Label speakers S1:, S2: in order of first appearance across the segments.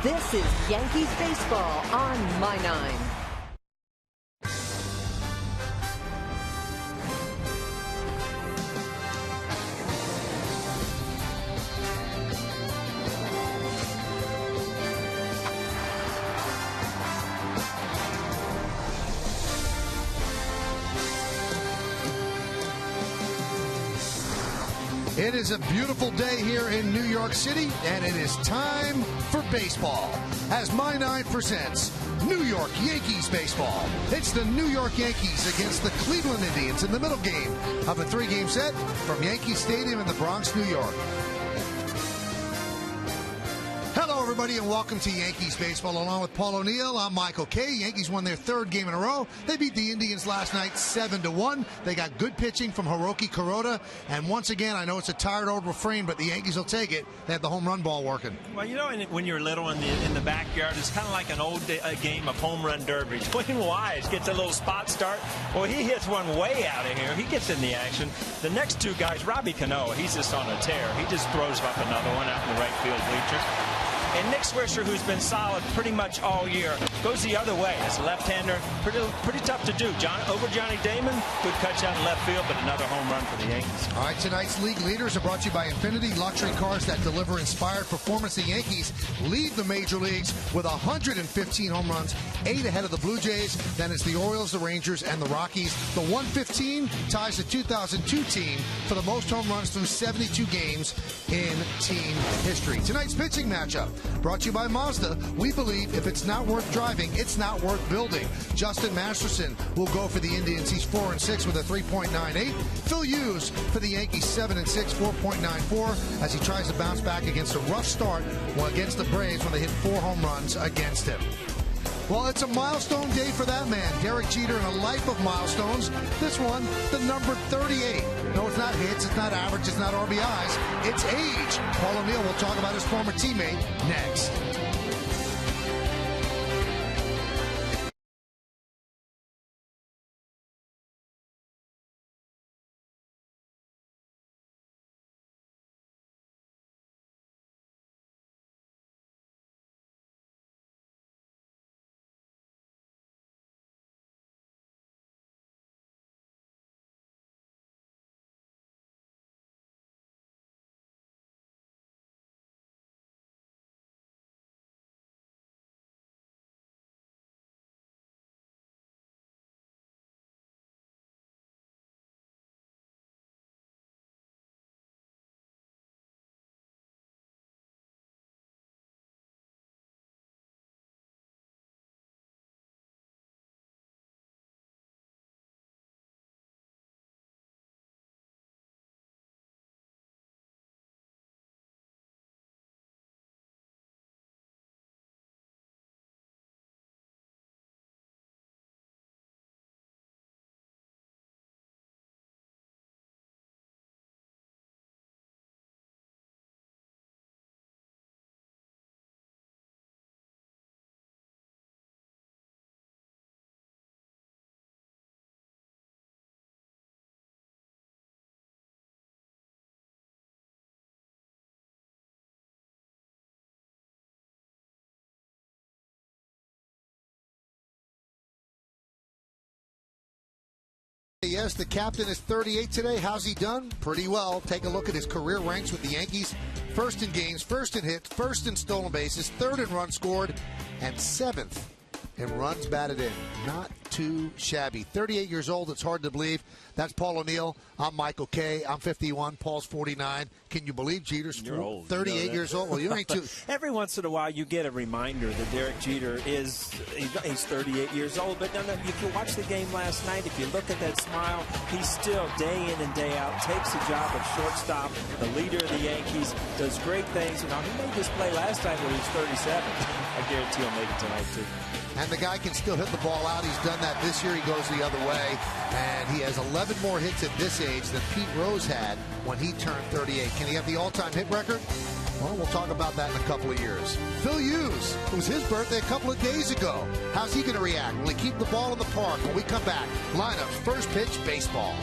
S1: This is Yankees baseball on My Nine.
S2: It is a beautiful day here in New York City, and it is time for baseball as My Nine presents New York Yankees baseball. It's the New York Yankees against the Cleveland Indians in the middle game of a three-game set from Yankee Stadium in the Bronx, New York. Hello, everybody, and welcome to Yankees baseball. Along with Paul O'Neill, I'm Michael Kay. Yankees won their third game in a row. They beat the Indians last night 7-1. They got good pitching from Hiroki Kuroda. And once again, I know it's a tired old refrain, but the Yankees will take it. They have the home run ball working.
S3: Well, you know, when you're little in the backyard, it's kind of like an old game of home run derby. Dwayne Wise gets a little spot start. Well, he hits one way out of here. He gets in the action. The next two guys, Robbie Cano, he's just on a tear. He just throws up another one out in the right field bleachers. And Nick Swisher, who's been solid pretty much all year, goes the other way. As a left-hander, pretty tough to do. Over Johnny Damon, good catch out in left field, but another home run for the Yankees.
S2: All right, tonight's league leaders are brought to you by Infinity, luxury cars that deliver inspired performance. The Yankees lead the major leagues with 115 home runs, 8 ahead of the Blue Jays. Then it's the Orioles, the Rangers, and the Rockies. The 115 ties the 2002 team for the most home runs through 72 games in team history. Tonight's pitching matchup brought to you by Mazda. We believe if it's not worth driving, it's not worth building. Justin Masterson will go for the Indians. He's 4-6 with a 3.98. Phil Hughes for the Yankees, 7-6, 4.94, as he tries to bounce back against a rough start against the Braves when they hit 4 home runs against him. Well, it's a milestone day for that man, Derek Jeter, in a life of milestones. This one, the number 38. No, it's not hits, it's not average, it's not RBIs, it's age. Paul O'Neill will talk about his former teammate next. Yes, the captain is 38 today. How's he done? Pretty well. Take a look at his career ranks with the Yankees. First in games, first in hits, first in stolen bases, third in runs scored, and 7th in runs batted in. Not too shabby. 38 years old. It's hard to believe. That's Paul O'Neill. I'm Michael Kay. I'm 51. Paul's 49. Can you believe Jeter's 38 years old? Well, you ain't too.
S3: Every once in a while, you get a reminder that Derek Jeter he's 38 years old. But no, if you watch the game last night, if you look at that smile, he's still day in and day out takes the job of shortstop, the leader of the Yankees, does great things. You know, he made this play last time when he was 37. I guarantee he'll make it tonight too.
S2: And the guy can still hit the ball out. He's done that this year. He goes the other way. And he has 11 more hits at this age than Pete Rose had when he turned 38. Can he have the all-time hit record? Well, we'll talk about that in a couple of years. Phil Hughes, it was his birthday a couple of days ago. How's he going to react? Will he keep the ball in the park when we come back? Lineups, first pitch, baseball.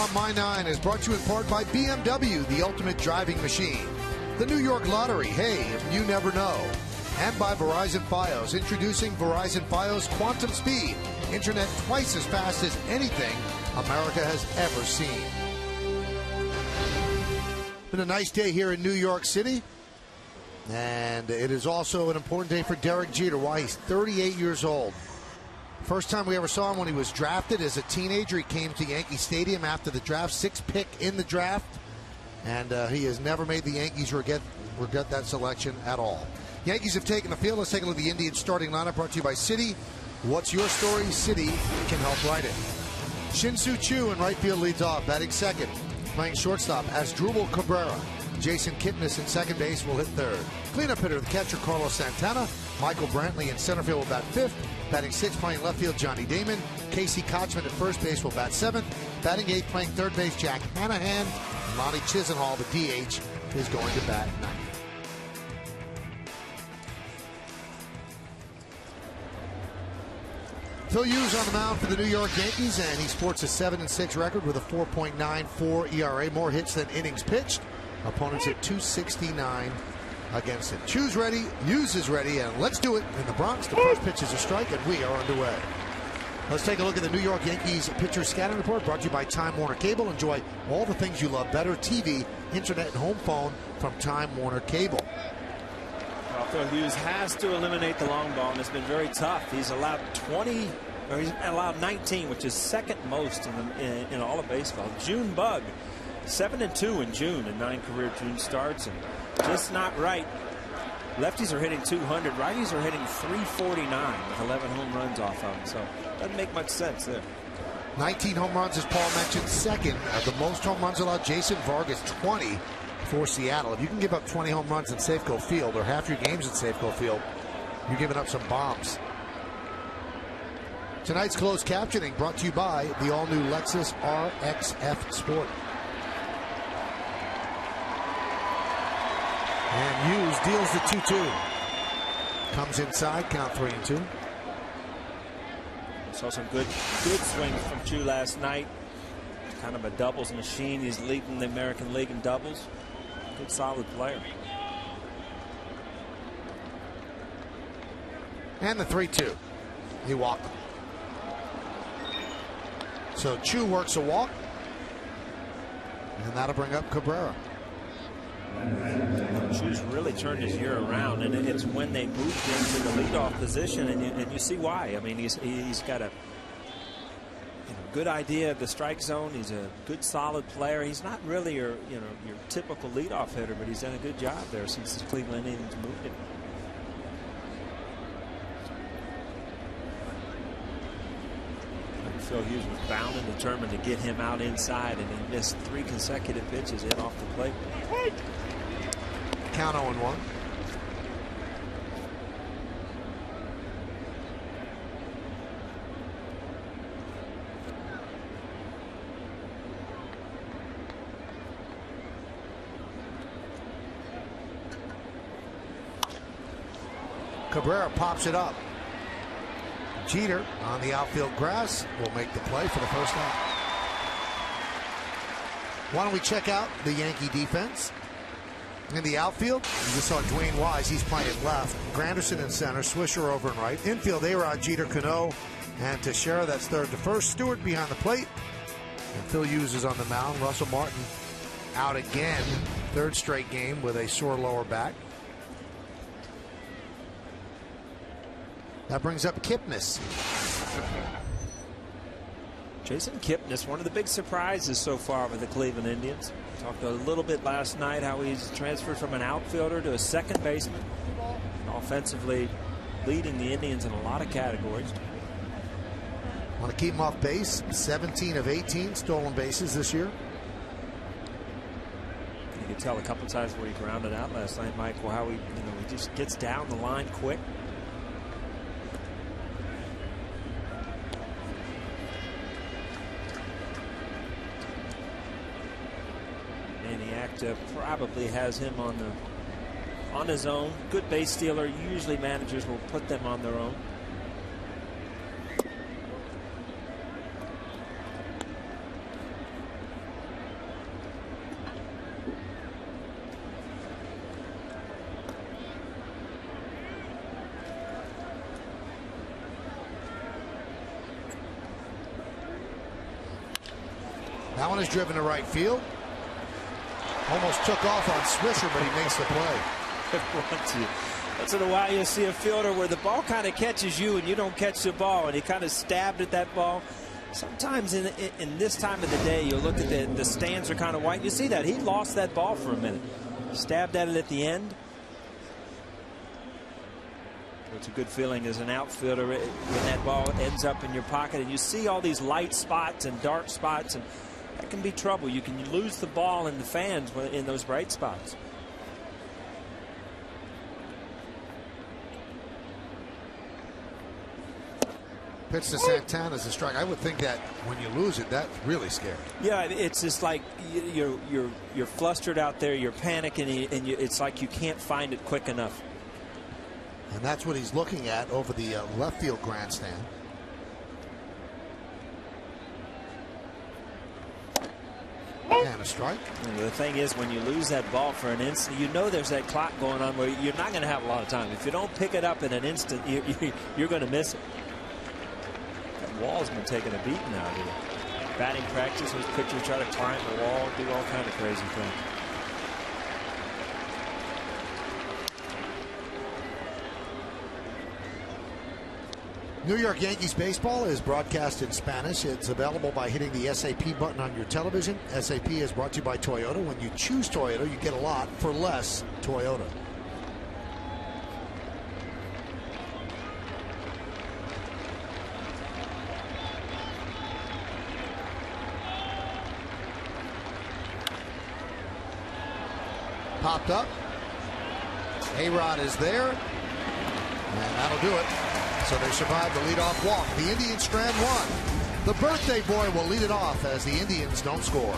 S2: On My 9 is brought to you in part by BMW, the ultimate driving machine. The New York Lottery, hey, you never know. And by Verizon Fios, introducing Verizon Fios Quantum Speed. Internet twice as fast as anything America has ever seen. Been a nice day here in New York City. And it is also an important day for Derek Jeter. Why? He's 38 years old. First time we ever saw him when he was drafted as a teenager. He came to Yankee Stadium after the draft, 6th pick in the draft. And he has never made the Yankees regret that selection at all. Yankees have taken the field. Let's take a look at the Indians starting lineup, brought to you by Citi. What's your story? Citi can help write it. Shin-Soo Choo in right field leads off, batting second. Playing shortstop, Asdrubal Cabrera. Jason Kipnis in second base will hit third. Cleanup hitter, the catcher, Carlos Santana. Michael Brantley in center field will bat fifth. Batting sixth, playing left field, Johnny Damon. Casey Kochman at first base will bat seventh. Batting eighth, playing third base, Jack Hanahan. Lonnie Chisenhall, the DH, is going to bat ninth. Phil Hughes on the mound for the New York Yankees, and he sports a 7-6 record with a 4.94 ERA. More hits than innings pitched. Opponents at 269 against him. Hughes ready, Hughes is ready, and let's do it in the Bronx. The first pitch is a strike, and we are underway. Let's take a look at the New York Yankees pitcher scouting report, brought to you by Time Warner Cable. Enjoy all the things you love better: TV, internet, and home phone from Time Warner Cable.
S4: Well, Phil Hughes has to eliminate the long ball, and it's been very tough. He's allowed 19, which is second most in all of baseball. June bug, 7-2 in June in 9 career June starts, and just not right. Lefties are hitting 200. Righties are hitting 349 with 11 home runs off of them. So doesn't make much sense there.
S2: 19 home runs, as Paul mentioned. Second, the most home runs allowed, Jason Vargas, 20 for Seattle. If you can give up 20 home runs in Safeco Field, or half your games at Safeco Field, you're giving up some bombs. Tonight's closed captioning brought to you by the all-new Lexus RXF Sport. And Hughes deals the 2-2. Comes inside, count 3-2.
S4: Saw some good swings from Choo last night. Kind of a doubles machine. He's leading the American League in doubles. Good, solid player.
S2: And the 3-2. He walked. So Choo works a walk. And that'll bring up Cabrera.
S4: Choo's really turned his year around, and it's when they moved him to the leadoff position, and you see why. I mean, he's got a good idea of the strike zone. He's a good, solid player. He's not really your typical leadoff hitter, but he's done a good job there since the Cleveland Indians moved him. Phil Hughes was bound and determined to get him out inside, and he missed 3 consecutive pitches in off the plate.
S2: Count 0-1. Cabrera pops it up. Jeter on the outfield grass will make the play for the first out. Why don't we check out the Yankee defense? In the outfield, you just saw Dwayne Wise. He's playing left. Granderson in center. Swisher over and right. Infield, A-Rod, Jeter, Cano, and Teixeira. That's third to first. Stewart behind the plate. And Phil Hughes is on the mound. Russell Martin out again. Third straight game with a sore lower back. That brings up Kipnis.
S4: Jason Kipnis, one of the big surprises so far with the Cleveland Indians. Talked a little bit last night how he's transferred from an outfielder to a second baseman. And offensively leading the Indians in a lot of categories.
S2: Want to keep him off base. 17 of 18 stolen bases this year.
S4: You could tell a couple times where he grounded out last night, Michael, how he just gets down the line quick. Probably has him on his own. Good base stealer. Usually managers will put them on their own.
S2: That one is driven to right field. Almost took off on Swisher, but he makes the play.
S4: Once in a while you'll see a fielder where the ball kind of catches you and you don't catch the ball, and he kind of stabbed at that ball. Sometimes in this time of the day, you'll look at the stands are kind of white. You see that. He lost that ball for a minute. Stabbed at it at the end. It's a good feeling as an outfielder when that ball ends up in your pocket and you see all these light spots and dark spots, and that can be trouble. You can lose the ball in the fans in those bright spots.
S2: Pitch to Santana's a strike. I would think that when you lose it, that's really scary.
S4: Yeah, it's just like you're flustered out there, you're panicking, and it's like you can't find it quick enough.
S2: And that's what he's looking at over the left field grandstand. And a strike.
S4: And the thing is, when you lose that ball for an instant, you know there's that clock going on where you're not going to have a lot of time. If you don't pick it up in an instant, you're going to miss it. That wall's been taking a beating out here. Batting practice, those pitchers try to climb the wall, do all kind of crazy things.
S2: New York Yankees baseball is broadcast in Spanish. It's available by hitting the SAP button on your television. SAP is brought to you by Toyota. When you choose Toyota, you get a lot for less. Toyota. Popped up. A-Rod is there. And that'll do it. So they survive the leadoff walk. The Indians strand one. The birthday boy will lead it off as the Indians don't score.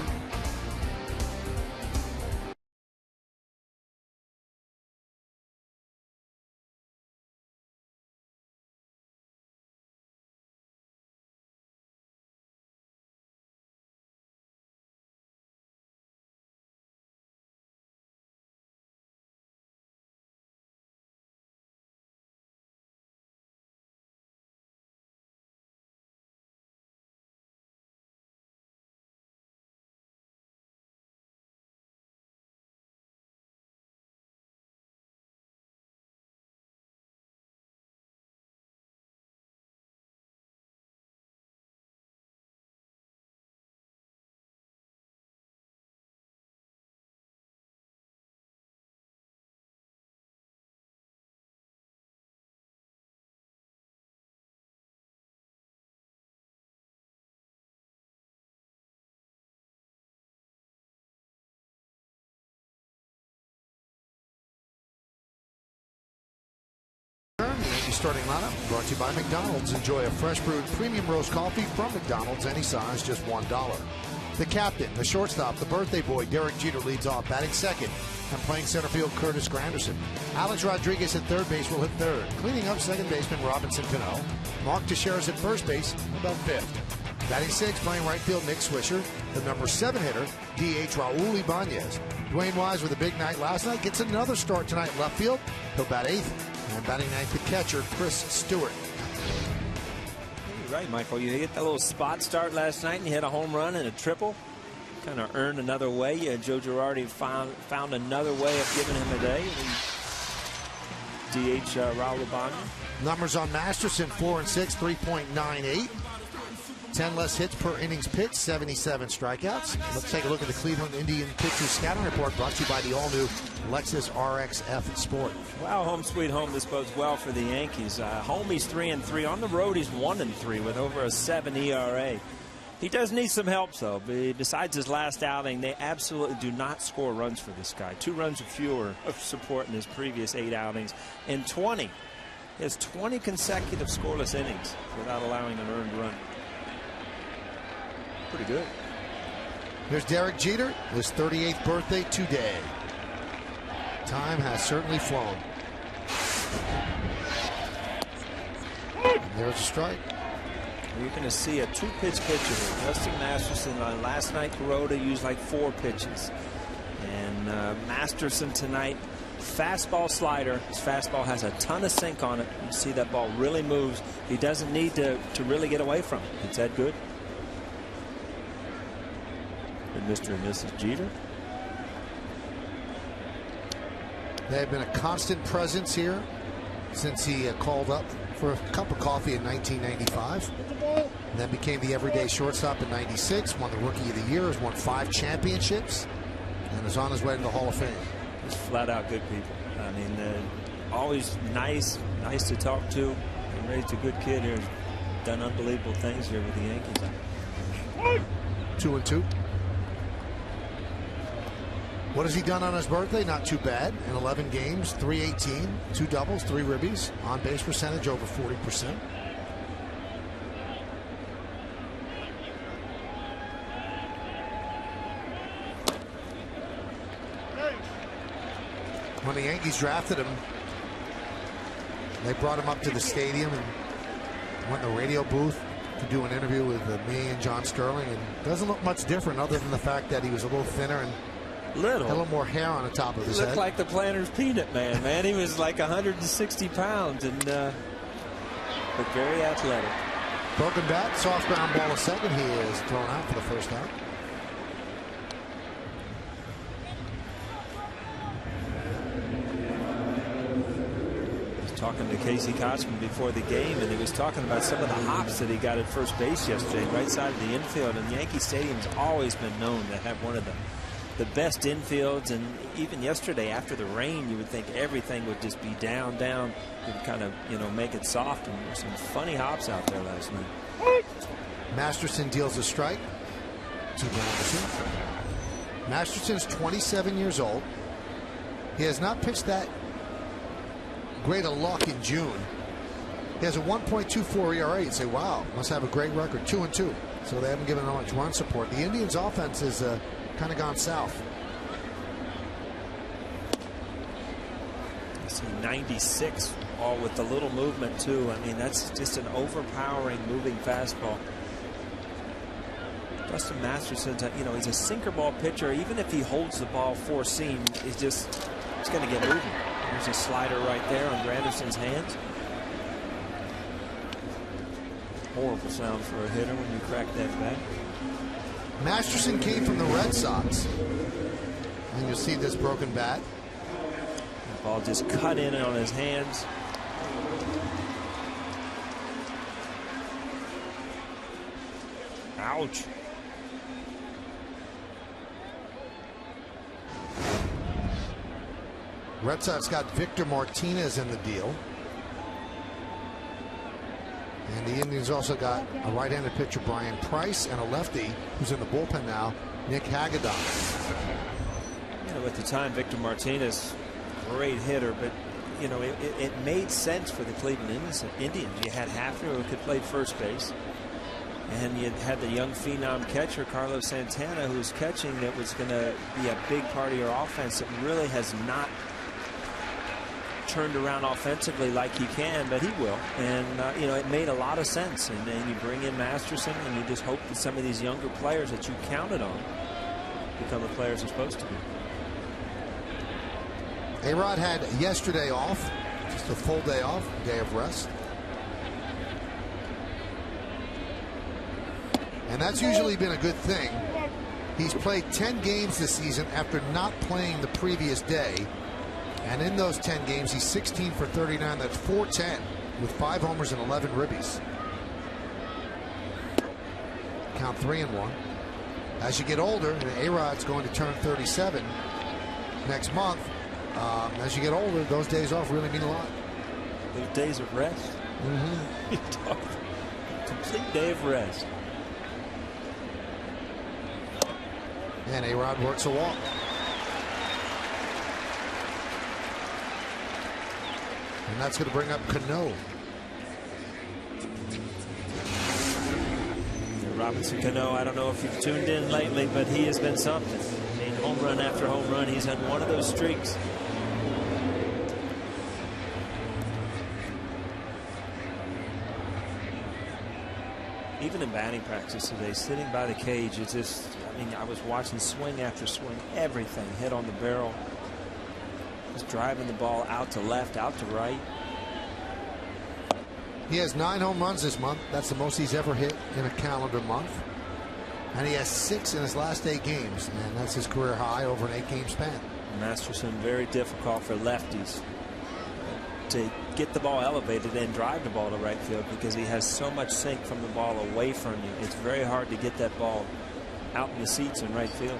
S2: Starting lineup brought to you by McDonald's. Enjoy a fresh brewed premium roast coffee from McDonald's, any size, just $1. The captain, the shortstop, the birthday boy, Derek Jeter leads off, batting second, and playing center field, Curtis Granderson. Alex Rodriguez at third base will hit third. Cleaning up second baseman Robinson Cano. Mark Teixeira's at first base, about fifth. Batting sixth, playing right field, Nick Swisher. The number 7 hitter, DH Raul Ibanez. Dwayne Wise with a big night last night gets another start tonight in left field. He'll bat eighth. And batting ninth, the catcher, Chris Stewart.
S4: You're right, Michael. You hit that little spot start last night, and you hit a home run and a triple. Kind of earned another way. Joe Girardi found another way of giving him a day. DH Raul Ibanez.
S2: Numbers on Masterson, 4 and 6, 3.98. 10 less hits per innings pitched, 77 strikeouts. Let's take a look at the Cleveland Indian pitchers scouting report brought to you by the all-new Lexus RX-F Sport.
S4: Wow, home sweet home. This bodes well for the Yankees. Home, he's 3-3. On the road, he's 1-3 with over a 7 ERA. He does need some help, though. Besides his last outing, they absolutely do not score runs for this guy. 2 runs or fewer of support in his previous 8 outings. And 20. He has 20 consecutive scoreless innings without allowing an earned run. Pretty good.
S2: Here's Derek Jeter, his 38th birthday today. Time has certainly flown. And there's a strike.
S4: You're going to see a 2-pitch pitcher here. Justin Masterson last night, Kuroda used like 4 pitches. And Masterson tonight, fastball slider. His fastball has a ton of sink on it. You see that ball really moves. He doesn't need to really get away from it. It's that good. and Mr. and Mrs. Jeter.
S2: They have been a constant presence here since he called up for a cup of coffee in 1995. And then became the everyday shortstop in '96. Won the Rookie of the Year. Has won 5 championships. And is on his way to the Hall of Fame.
S4: Just flat out good people. I mean, always nice to talk to. And raised a good kid here. Done unbelievable things here with the Yankees.
S2: 2-2. What has he done on his birthday? Not too bad. In 11 games, 318, 2 doubles, 3 ribbies. On base percentage over 40%. When the Yankees drafted him, they brought him up to the stadium and went in the radio booth to do an interview with me and John Sterling, and doesn't look much different other than the fact that he was a little thinner and had a little more hair on the top of his head.
S4: Looked like the Planters Peanut Man, man. He was like 160 pounds and but very athletic.
S2: Broken bat, soft ground ball to second. He is thrown out for the first out.
S4: Talking to Casey Kotzman before the game, and he was talking about some of the hops that he got at first base yesterday, right side of the infield. And Yankee Stadium's always been known to have one of the best infields. And even yesterday, after the rain, you would think everything would just be down. It would kind of, make it soft. And there were some funny hops out there last night.
S2: Masterson deals a strike to Granderson. Masterson's 27 years old. He has not pitched that great a luck in June. He has a 1.24 ERA. You'd say, wow, must have a great record. 2-2. So they haven't given him much run support. The Indians' offense has kind of gone south.
S4: I see 96, all with the little movement too. I mean, that's just an overpowering moving fastball. Justin Masterson's, he's a sinker ball pitcher. Even if he holds the ball four seam, it's going to get moving. There's a slider right there on Granderson's hands. Horrible sound for a hitter when you crack that back.
S2: Masterson came from the Red Sox. And you'll see this broken bat.
S4: The ball just cut in on his hands. Ouch.
S2: Red Sox got Victor Martinez in the deal. And the Indians also got a right-handed pitcher, Brian Price, and a lefty who's in the bullpen now, Nick Hagedorn.
S4: At the time, Victor Martinez, great hitter, but it made sense for the Cleveland Indians. You had Hafner who could play first base, and you had the young phenom catcher Carlos Santana, who's catching, that was going to be a big part of your offense that really has not turned around offensively like he can, but he will. And it made a lot of sense. And then you bring in Masterson, and you just hope that some of these younger players that you counted on become the players they're supposed to be.
S2: A-Rod had yesterday off, just a full day off, day of rest. And that's usually been a good thing. He's played 10 games this season after not playing the previous day. And in those 10 games, he's 16 for 39. That's 410 with 5 homers and 11 ribbies. Count 3-1. As you get older, and A-Rod's going to turn 37 next month. As you get older, those days off really mean a lot.
S4: Those days of rest. Complete day of rest.
S2: And A-Rod works a walk. And that's going to bring up Cano.
S4: Robinson Cano, I don't know if you've tuned in lately, but he has been something. I mean, home run after home run. He's on one of those streaks. Even in batting practice today, sitting by the cage, it's just, I mean, I was watching swing after swing, everything hit on the barrel. Just driving the ball out to left, out to right.
S2: He has 9 home runs this month. That's the most he's ever hit in a calendar month. And he has 6 in his last 8 games, and that's his career high over an 8-game span.
S4: Masterson, very difficult for lefties to get the ball elevated and drive the ball to right field because he has so much sink from the ball away from you. It's very hard to get that ball out in the seats in right field.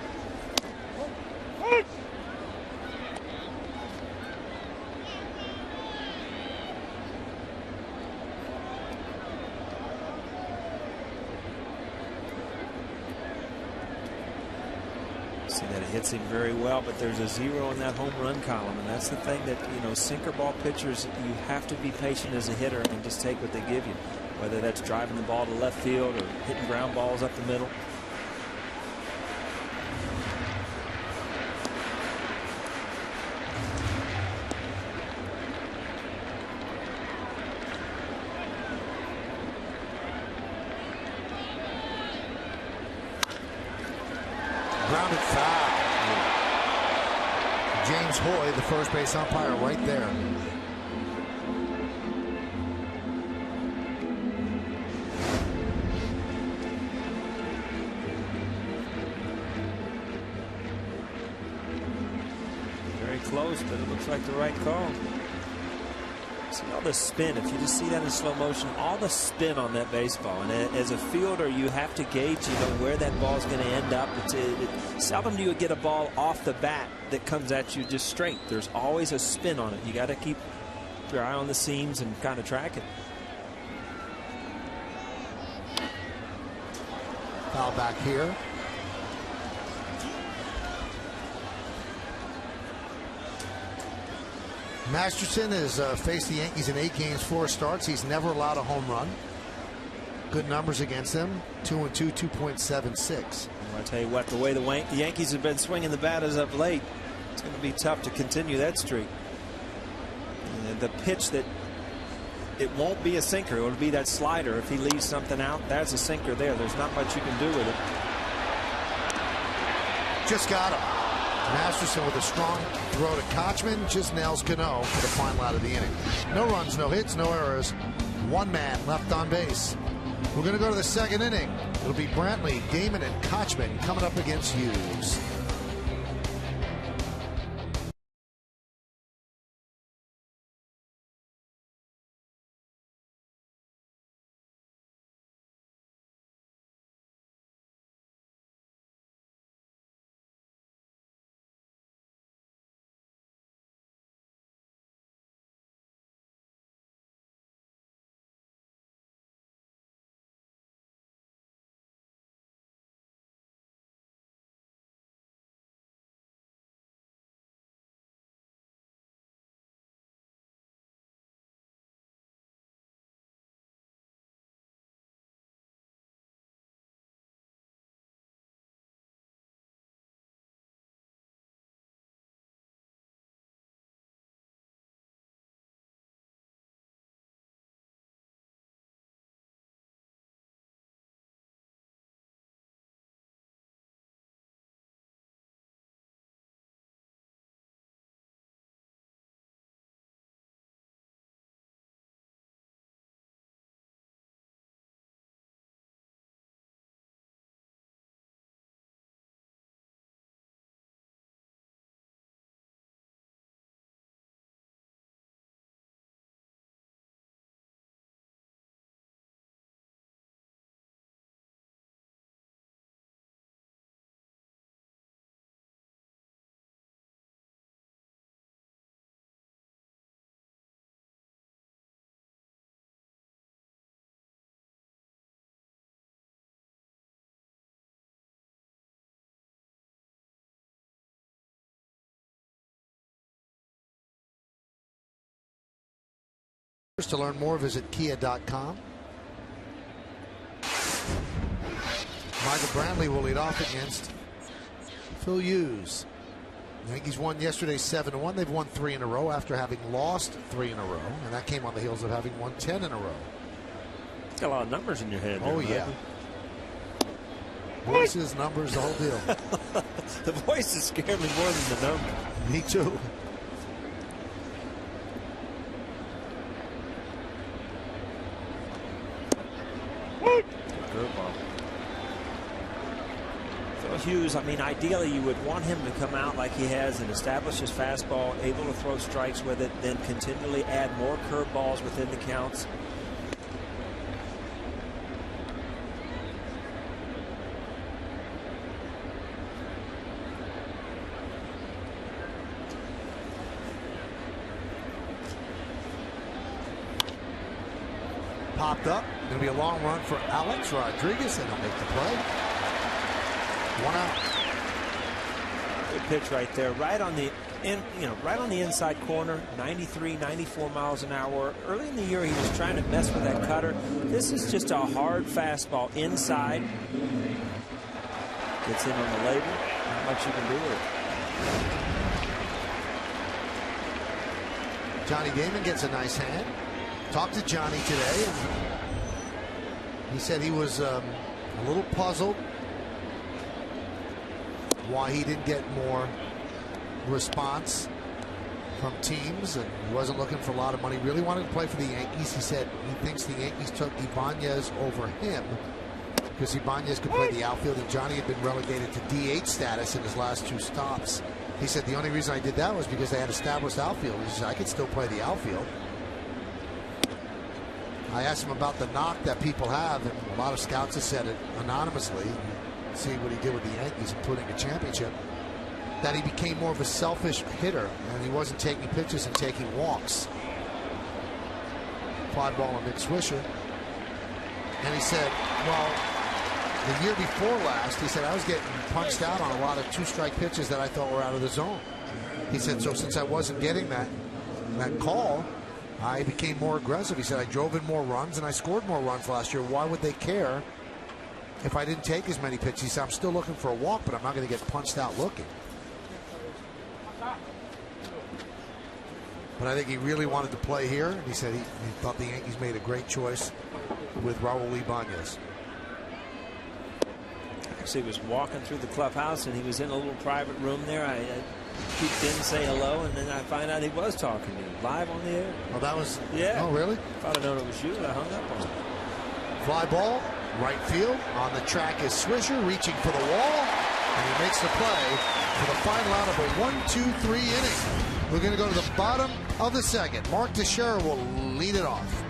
S4: See that it hits him very well, but there's a 0 in that home run column, and that's the thing that, you know, sinker ball pitchers, you have to be patient as a hitter and just take what they give you, whether that's driving the ball to left field or hitting ground balls up the middle.
S2: Grounded foul. James Hoy, the first base umpire, right there.
S4: Very close, but it looks like the right call. See all the spin. If you just see that in slow motion, all the spin on that baseball. And as a fielder, you have to gauge, you know, where that ball is going to end up. Seldom do you get a ball off the bat that comes at you just straight. There's always a spin on it. You got to keep your eye on the seams and kind of track it.
S2: Foul back here. Masterson has faced the Yankees in 8 games, 4 starts. He's never allowed a home run. Good numbers against them. 2-2, 2.76.
S4: I tell you what, the way the Yankees have been swinging the bat as of late, it's going to be tough to continue that streak. And the pitch that it won't be a sinker, it'll be that slider. If he leaves something out, that's a sinker there. There's not much you can do with it.
S2: Just got him. Masterson with a strong throw to Kochman just nails Cano for the final out of the inning. No runs, no hits, no errors. 1 man left on base. We're going to go to the 2nd inning. It'll be Brantley, Damon, and Kochman coming up against Hughes. To learn more, visit kia.com. Michael Brantley will lead off against Phil Hughes. The Yankees won yesterday 7-1. They've won 3 in a row after having lost 3 in a row, and that came on the heels of having won 10 in a row.
S4: Got a lot of numbers in your head.
S2: Oh,
S4: there,
S2: yeah. Voices, numbers, the whole deal.
S4: The voices scare me more than the number.
S2: Me too.
S4: cues. I mean, ideally, you would want him to come out like he has and establish his fastball, able to throw strikes with it, then continually add more curveballs within the counts.
S2: Popped up. Going to be a long run for Alex Rodriguez, and he'll make the play. 1 out.
S4: Good pitch right there, right on the right on the inside corner. 93, 94 miles an hour. Early in the year, he was trying to mess with that cutter. This is just a hard fastball inside. Gets in on the label. Not much you can do with it.
S2: Johnny Damon gets a nice hand. Talked to Johnny today, and he said he was a little puzzled why he didn't get more response from teams, and he wasn't looking for a lot of money. Really wanted to play for the Yankees. He said he thinks the Yankees took Ibanez over him because Ibanez could play the outfield, and Johnny had been relegated to DH status in his last 2 stops. He said the only reason I did that was because they had established outfield. He said I could still play the outfield. I asked him about the knock that people have, and a lot of scouts have said it anonymously. See what he did with the Yankees, including a championship. That he became more of a selfish hitter, and he wasn't taking pitches and taking walks. Fly ball on Nick Swisher. And he said, well, the year before last, he said, I was getting punched out on a lot of 2-strike pitches that I thought were out of the zone. He said, so since I wasn't getting that call, I became more aggressive. He said, I drove in more runs and I scored more runs last year. Why would they care if I didn't take as many pitches? He said, I'm still looking for a walk, but I'm not going to get punched out looking. But I think he really wanted to play here. And he said he thought the Yankees made a great choice with Raul Ibanez.
S4: Actually, he was walking through the clubhouse, and he was in a little private room there. I peeked in to say hello, and then I find out he was talking to you live on the air.
S2: Oh, that was?
S4: Yeah.
S2: Oh, really?
S4: If I'd have known it was you, I hung up on him.
S2: Fly ball, right field. On the track is Swisher, reaching for the wall, and he makes the play for the final out of a 1-2-3 inning. We're going to go to the bottom of the second. Mark Teixeira will lead it off.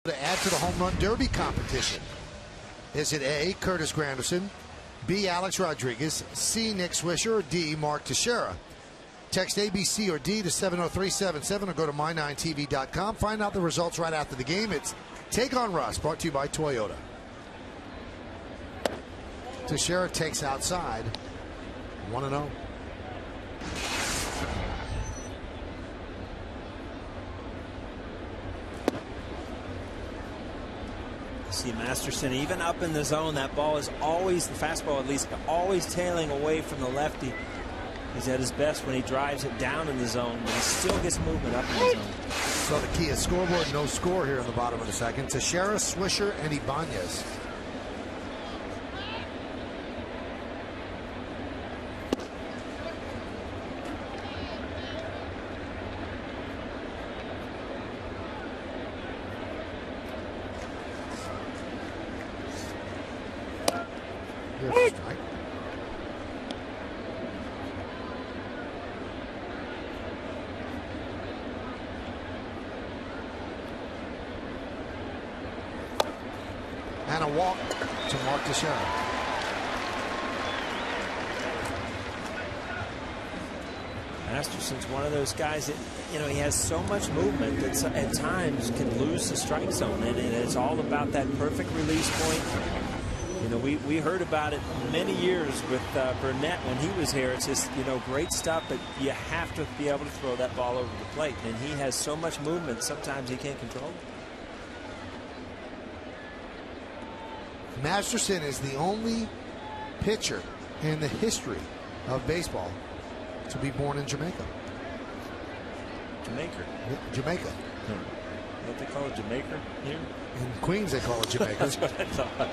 S2: To add to the home run derby competition. Is it A, Curtis Granderson, B, Alex Rodriguez, C, Nick Swisher, or D, Mark Teixeira? Text A, B, C, or D to 70377 or go to my9tv.com. Find out the results right after the game. It's Take on Russ, brought to you by Toyota. Teixeira takes outside, 1-0.
S4: See Masterson even up in the zone. That ball is always, the fastball at least, always tailing away from the lefty. He's at his best when he drives it down in the zone, but he still gets movement up in the zone.
S2: So the key is scoreboard, no score here in the bottom of the second. Teixeira, Swisher, and Ibanez. Here's a strike. And a walk to Mark Teixeira.
S4: Masterson's one of those guys that, he has so much movement that at times can lose the strike zone, and it's all about that perfect release point. We heard about it many years with Burnett when he was here. It's just, great stuff, but you have to be able to throw that ball over the plate, and he has so much movement, sometimes he can't control it.
S2: Masterson is the only pitcher in the history of baseball to be born in Jamaica.
S4: Jamaica.
S2: Jamaica.
S4: What they call it, Jamaica here?
S2: In Queens, they call it Jamaica.
S4: That's what I thought.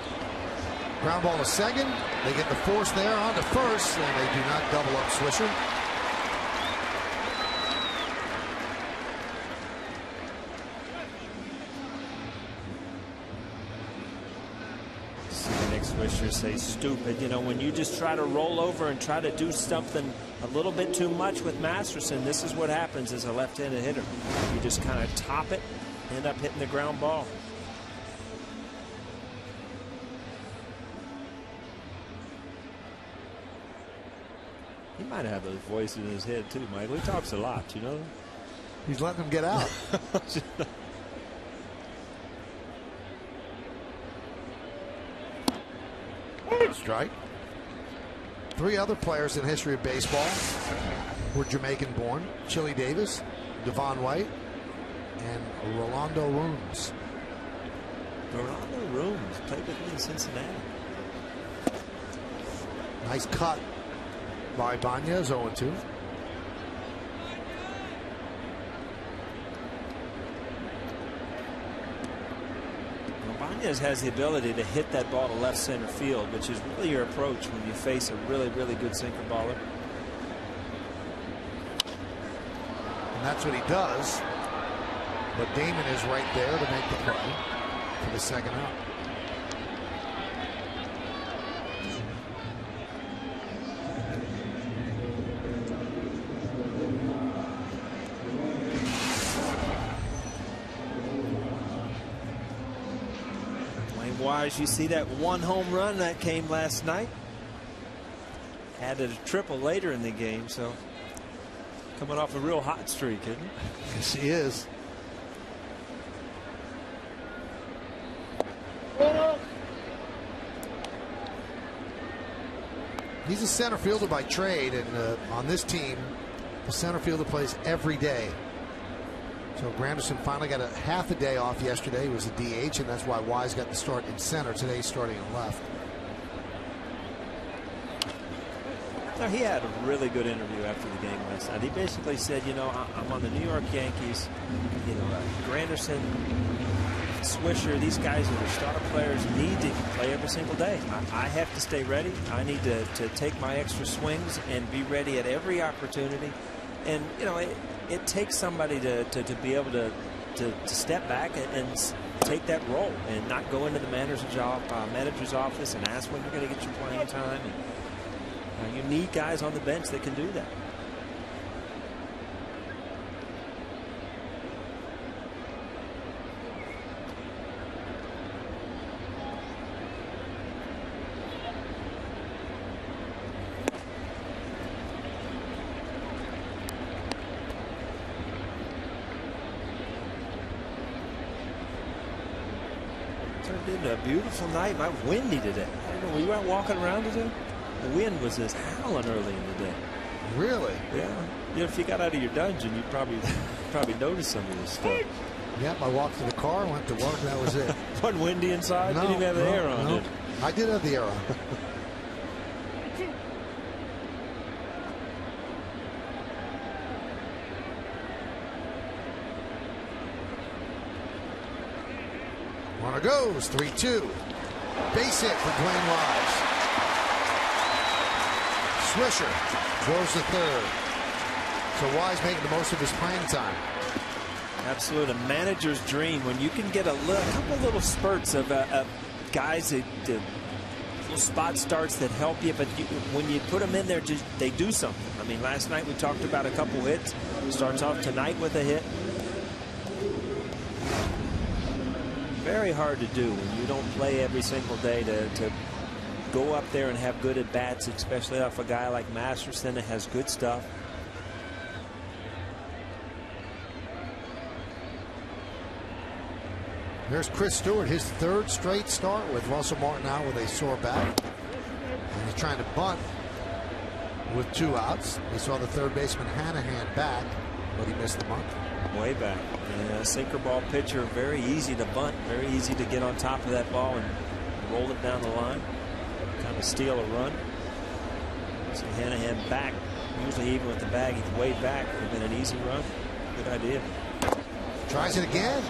S2: Ground ball to second. They get the force there on to first, and they do not double up Swisher.
S4: Swisher say stupid. When you just try to roll over and try to do something a little bit too much with Masterson, this is what happens as a left-handed hitter. You just kind of top it, end up hitting the ground ball. He might have those voices in his head too, Michael. He talks a lot,
S2: He's letting them get out. Strike. 3 other players in the history of baseball were Jamaican born: Chili Davis, Devon White, and Rolando Rooms.
S4: Rolando Rooms played with me in Cincinnati.
S2: Nice cut by Ibanez, 0-2.
S4: Ibanez has the ability to hit that ball to left center field, which is really your approach when you face a really, really good sinker baller.
S2: And that's what he does. But Damon is right there to make the play for the second out.
S4: Wise, you see that one home run that came last night. Added a triple later in the game, so coming off a real hot streak, isn't he?
S2: Yes, he is. He's a center fielder by trade, and on this team, the center fielder plays every day. So Granderson finally got half a day off yesterday. He was a DH, and that's why Wise got the start in center. Today he's starting in left.
S4: Now, he had a really good interview after the game last night. He basically said, I'm on the New York Yankees. Granderson, Swisher, these guys that are starter players need to play every single day. I have to stay ready. I need to take my extra swings and be ready at every opportunity. And, it takes somebody to be able to step back and take that role and not go into the manager's office and ask when you're going to get your playing time. And, you need guys on the bench that can do that. A beautiful night. Not windy today. We went walking around today. The wind was just howling early in the day.
S2: Really?
S4: Yeah. If you got out of your dungeon, you probably noticed some of this stuff.
S2: Yep, I walked to the car, went to work, that was it.
S4: Wasn't windy inside? Didn't even have the air on it.
S2: I did have the air on. Runner goes, 3-2. Base hit for Dwayne Wise. Swisher goes to third. So Wise making the most of his playing time.
S4: Absolute, a manager's dream when you can get a couple little spurts of guys that little spot starts that help you, but when you put them in there, they do something. I mean, last night we talked about a couple hits. Starts off tonight with a hit. Very hard to do when you don't play every single day to go up there and have good at bats, especially off a guy like Masterson that has good stuff.
S2: There's Chris Stewart, his third straight start with Russell Martin out with a sore back. And he's trying to bunt with 2 outs. We saw the third baseman Hanahan back, but he missed the bunt.
S4: Way back. And a sinker ball pitcher, very easy to bunt, very easy to get on top of that ball and roll it down the line. Kind of steal a run. So Hanahan back, usually even with the bag, he's way back. Would have been an easy run. Good idea.
S2: Tries it again.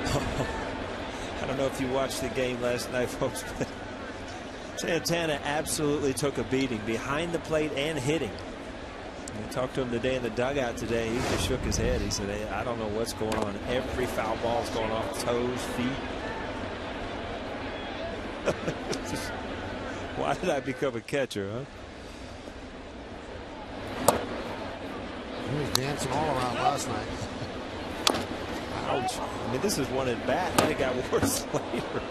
S4: I don't know if you watched the game last night, folks, but Santana absolutely took a beating behind the plate and hitting. I talked to him today in the dugout today. He just shook his head. He said, hey, I don't know what's going on. Every foul ball is going off toes, feet. Why did I become a catcher, huh?
S2: He was dancing all around last night.
S4: Ouch. I mean, this is one at bat, and it got worse later.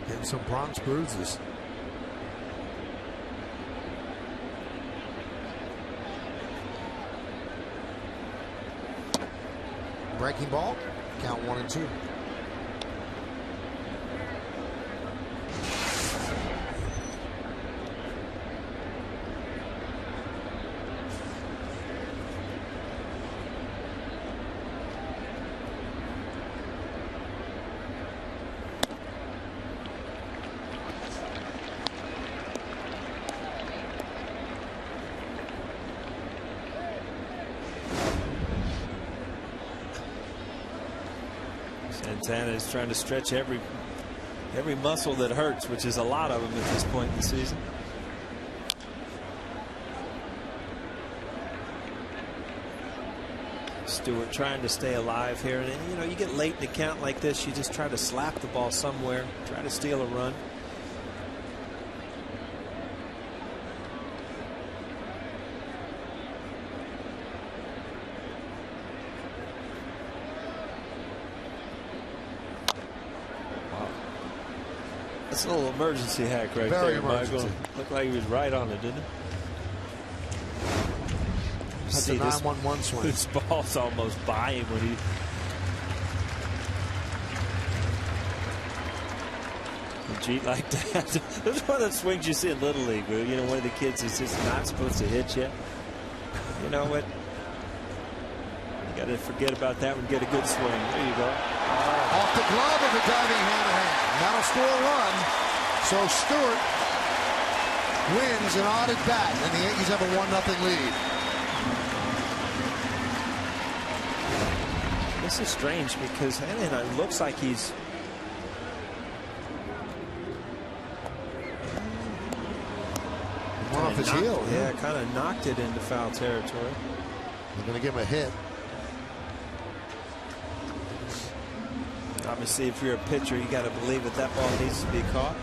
S2: Getting some Bronx bruises. Breaking ball, count 1-2.
S4: Santana is trying to stretch every muscle that hurts, which is a lot of them at this point in the season. Stewart trying to stay alive here, and you know, you get late in a count like this, you just try to slap the ball somewhere, try to steal a run. That's a little emergency hack right
S2: Very
S4: there,
S2: emergency.
S4: Michael. Looked like he was right on it, didn't it?
S2: That's a 9-1-1 swing.
S4: This ball's almost by him when he cheat like that. This is one of the swings you see in Little League, where, you know, one of the kids is just not supposed to hit you. You know what? You got to forget about that one. Get a good swing. There you go.
S2: Off the glove of the diving Hanahan. That'll score a run. So Stewart wins an odd at bat, and the Yankees have a 1-0 lead.
S4: This is strange because Hanahan looks like he's
S2: One off his heel.
S4: Yeah, kind of knocked it into foul territory.
S2: They're going to give him a hit.
S4: Obviously, if you're a pitcher, you got to believe that that ball needs to be caught.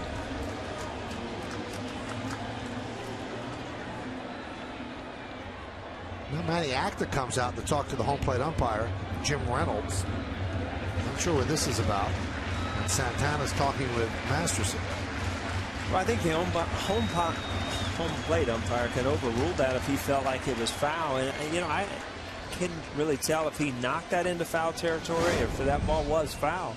S2: Now Matty Actor comes out to talk to the home plate umpire, Jim Reynolds. I'm not sure what this is about. And Santana's talking with Masterson.
S4: Well, I think the home plate umpire can overrule that if he felt like it was foul. And you know, I couldn't really tell if he knocked that into foul territory or if that ball was foul.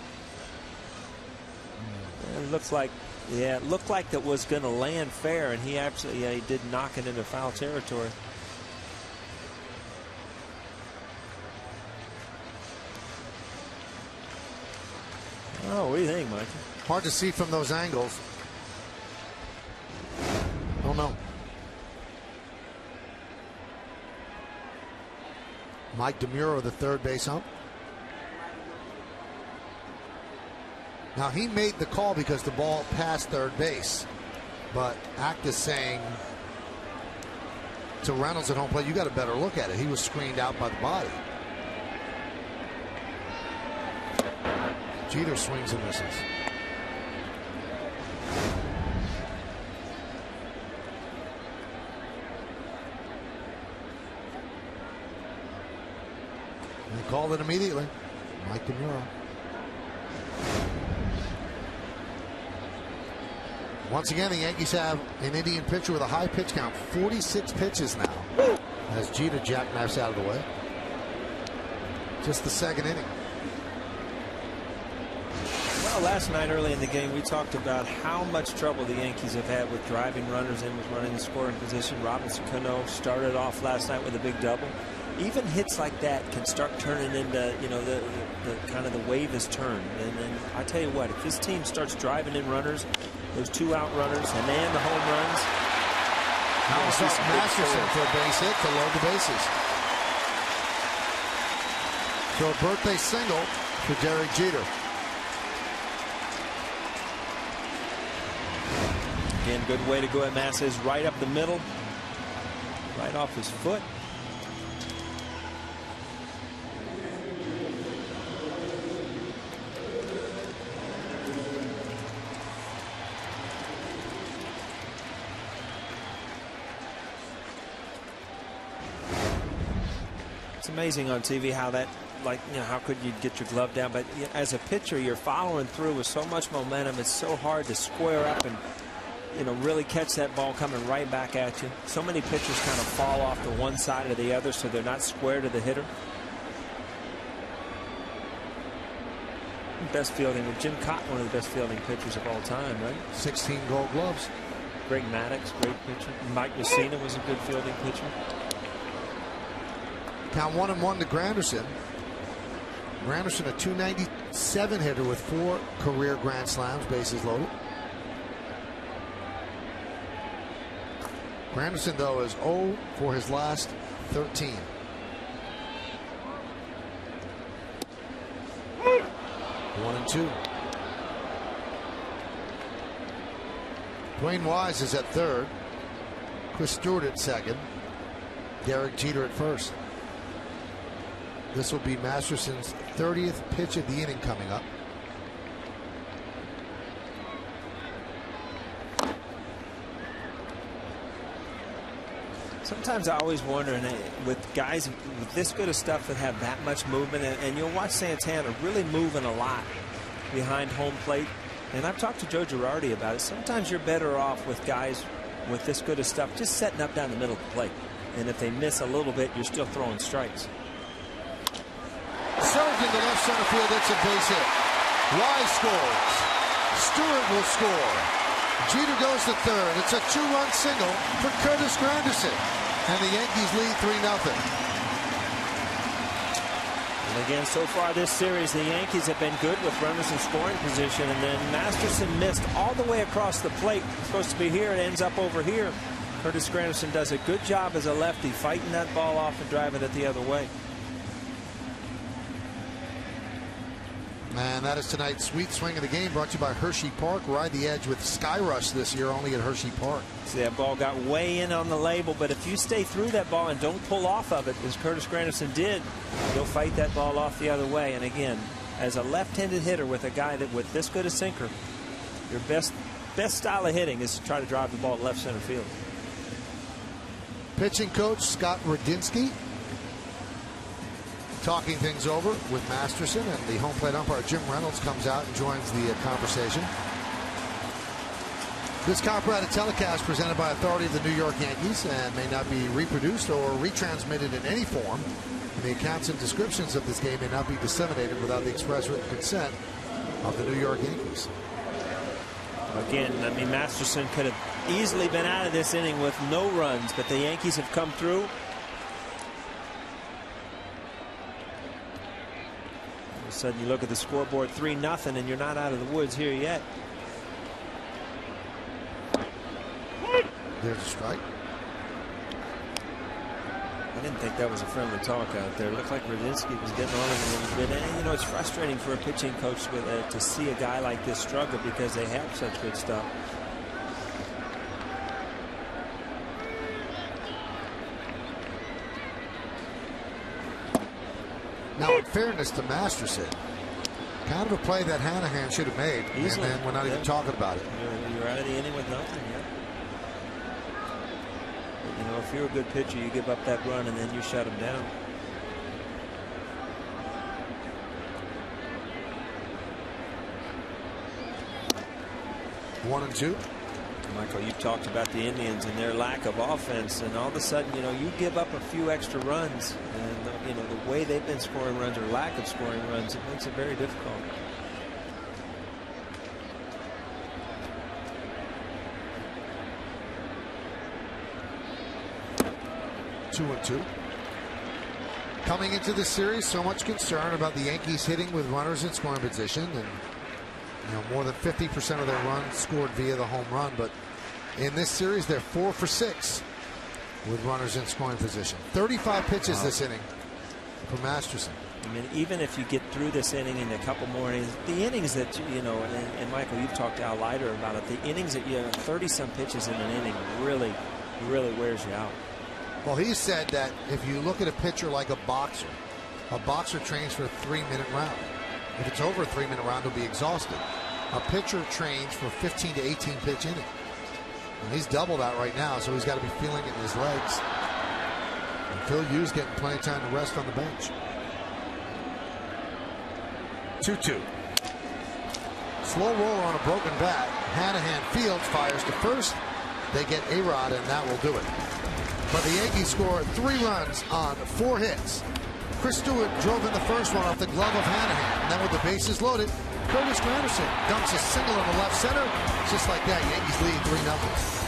S4: It looks like, yeah, it looked like it was going to land fair, and he absolutely, yeah, he did knock it into foul territory. know. What do you think, Mike?
S2: Hard to see from those angles. Don't know. Mike DeMuro, the third base ump. Now, he made the call because the ball passed third base. But Act is saying to Reynolds at home plate, you got a better look at it. He was screened out by the body. Jeter swings and misses. And he called it immediately. Mike DeMuro. Once again, the Yankees have an Indian pitcher with a high pitch count, 46 pitches now, as Jeter jackknives out of the way. Just the second inning.
S4: Well, last night early in the game, we talked about how much trouble the Yankees have had with driving runners in, with running the scoring position. Robinson Cano started off last night with a big double. Even hits like that can start turning into, you know, the kind of the wave is turned. And then I tell you what, if this team starts driving in runners, those 2 out runners, and then the home runs.
S2: Now it's up Masterson for a base hit to load the bases. So a birthday single for Derek Jeter.
S4: Again, good way to go at Masses, right up the middle, right off his foot. It's amazing on TV how that, like, you know, how could you get your glove down? But as a pitcher, you're following through with so much momentum. It's so hard to square up and, you know, really catch that ball coming right back at you. So many pitchers kind of fall off to one side or the other, so they're not square to the hitter. Best fielding, Jim Cotton, one of the best fielding pitchers of all time, right?
S2: 16 Gold Gloves.
S4: Greg Maddux, great pitcher. Mike Mussina was a good fielding pitcher.
S2: Count 1-1 to Granderson. Granderson, a .297 hitter with 4 career grand slams, bases loaded. Granderson, though, is 0 for his last 13. One and 2. Dwayne Wise is at third. Chris Stewart at second. Derek Jeter at first. This will be Masterson's 30th pitch of the inning coming up.
S4: Sometimes I always wonder, with guys with this good of stuff that have that much movement, and you'll watch Santana really moving a lot behind home plate. And I've talked to Joe Girardi about it. Sometimes you're better off with guys with this good of stuff just setting up down the middle of the plate. And if they miss a little bit, you're still throwing strikes.
S2: Served into left center field. It's a base hit. Wise scores. Stewart will score. Jeter goes to third. It's a 2-run single for Curtis Granderson. And the Yankees lead 3-0.
S4: And again, so far this series, the Yankees have been good with runners in scoring position. And then Masterson missed all the way across the plate. It's supposed to be here. It ends up over here. Curtis Granderson does a good job as a lefty, fighting that ball off and driving it the other way.
S2: And that is tonight's sweet swing of the game, brought to you by Hershey Park. Ride the edge with Sky Rush this year, only at Hershey Park.
S4: See, that ball got way in on the label, but if you stay through that ball and don't pull off of it, as Curtis Granderson did, you'll fight that ball off the other way. And again, as a left-handed hitter with a guy that with this good a sinker, your best style of hitting is to try to drive the ball to left center field.
S2: Pitching coach Scott Radinsky talking things over with Masterson, and the home plate umpire Jim Reynolds comes out and joins the conversation. This copyrighted telecast presented by authority of the New York Yankees and may not be reproduced or retransmitted in any form. And the accounts and descriptions of this game may not be disseminated without the express written consent of the New York Yankees.
S4: Again, I mean, Masterson could have easily been out of this inning with no runs, but the Yankees have come through. a sudden you look at the scoreboard, 3-0, and you're not out of the woods here yet.
S2: There's a strike.
S4: I didn't think that was a friendly talk out there. It looked like Radinsky was getting on him a little bit. And, you know, it's frustrating for a pitching coach to see a guy like this struggle because they have such good stuff.
S2: Now, in fairness to Masterson, kind of a play that Hanahan should have made.
S4: Easily.
S2: And then we're not even talking about it.
S4: You're out of the inning with nothing yet. You know, if you're a good pitcher, you give up that run and then you shut him down.
S2: One and two.
S4: Michael, you talked about the Indians and their lack of offense, and all of a sudden, you know, you give up a few extra runs, and you know, the way they've been scoring runs or lack of scoring runs, it makes it very difficult.
S2: Two and two. Coming into the series, so much concern about the Yankees hitting with runners in scoring position, and you know, more than 50% of their runs scored via the home run. But in this series, they're 4 for 6 with runners in scoring position. 35 pitches this inning for Masterson.
S4: I mean, even if you get through this inning and a couple more innings, the innings that, you know, and Michael, you've talked to Al Leiter about it, the innings that you have 30-some pitches in an inning really wears you out.
S2: Well, he said that if you look at a pitcher like a boxer trains for a 3-minute round. If it's over a 3-minute round, he'll be exhausted. A pitcher trains for 15 to 18 pitch inning. And he's double that right now, so he's got to be feeling it in his legs. And Phil Hughes getting plenty of time to rest on the bench. 2-2. Slow roller on a broken bat. Hanahan fields, fires to first. They get A-Rod, and that will do it. But the Yankees scored 3 runs on 4 hits. Chris Stewart drove in the first one off the glove of Hanahan. And then with the bases loaded, Curtis Granderson dumps a single in the left center. Just like that, Yankees lead 3-0.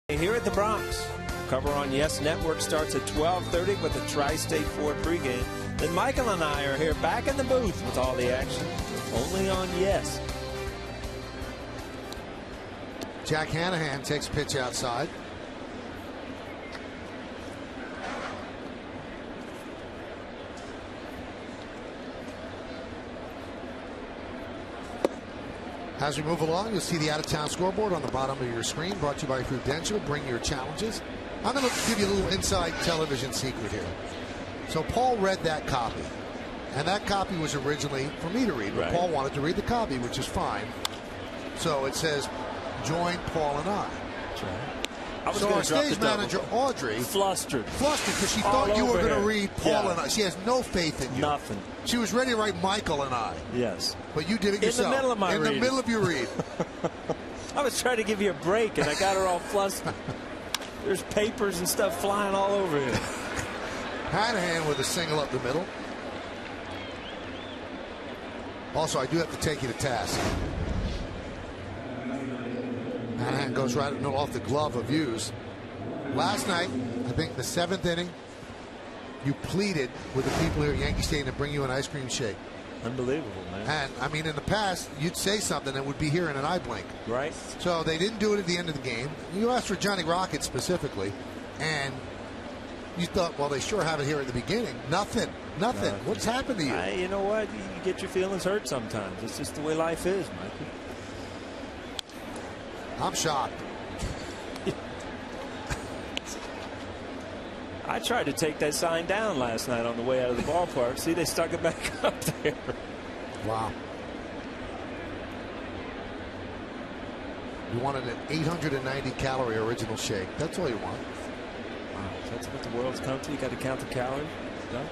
S4: Here at the Bronx, cover on Yes Network starts at 12:30 with the Tri-State Ford pregame. Then Michael and I are here back in the booth with all the action, only on Yes.
S2: Jack Hanahan takes a pitch outside. As we move along, you'll see the out-of-town scoreboard on the bottom of your screen, brought to you by Prudential. Bring your challenges. I'm going to give you a little inside television secret here. So Paul read that copy, and that copy was originally for me to read, but Paul wanted to read the copy, which is fine. So it says, join Paul and I.
S4: That's right.
S2: So our stage manager, Audrey,
S4: flustered
S2: because she thought you were going to read Paul and I. She has no faith in you.
S4: Nothing.
S2: She was ready to write Michael and I.
S4: Yes.
S2: But you did it yourself.
S4: In the middle of my reading.
S2: In the middle of your read.
S4: I was trying to give you a break, and I got her all flustered. There's papers and stuff flying all over here.
S2: Hanahan with a single up the middle. Also, I do have to take you to task. Hanahan goes right off the glove of Hughes. Last night, I think the 7th inning, you pleaded with the people here at Yankee Stadium to bring you an ice cream shake.
S4: Unbelievable, man.
S2: And, I mean, in the past, you'd say something that would be here in an eye blink.
S4: Right.
S2: So they didn't do it at the end of the game. You asked for Johnny Rocket specifically, and you thought, well, they sure have it here at the beginning. Nothing. What's happened to you?
S4: You know what? You get your feelings hurt sometimes. It's just the way life is, Mikey.
S2: I'm shocked.
S4: I tried to take that sign down last night on the way out of the ballpark. See, they stuck it back up there.
S2: Wow. You wanted an 890-calorie original shake. That's all you want.
S4: Wow. That's what the world's come to. You got to count the calories. No?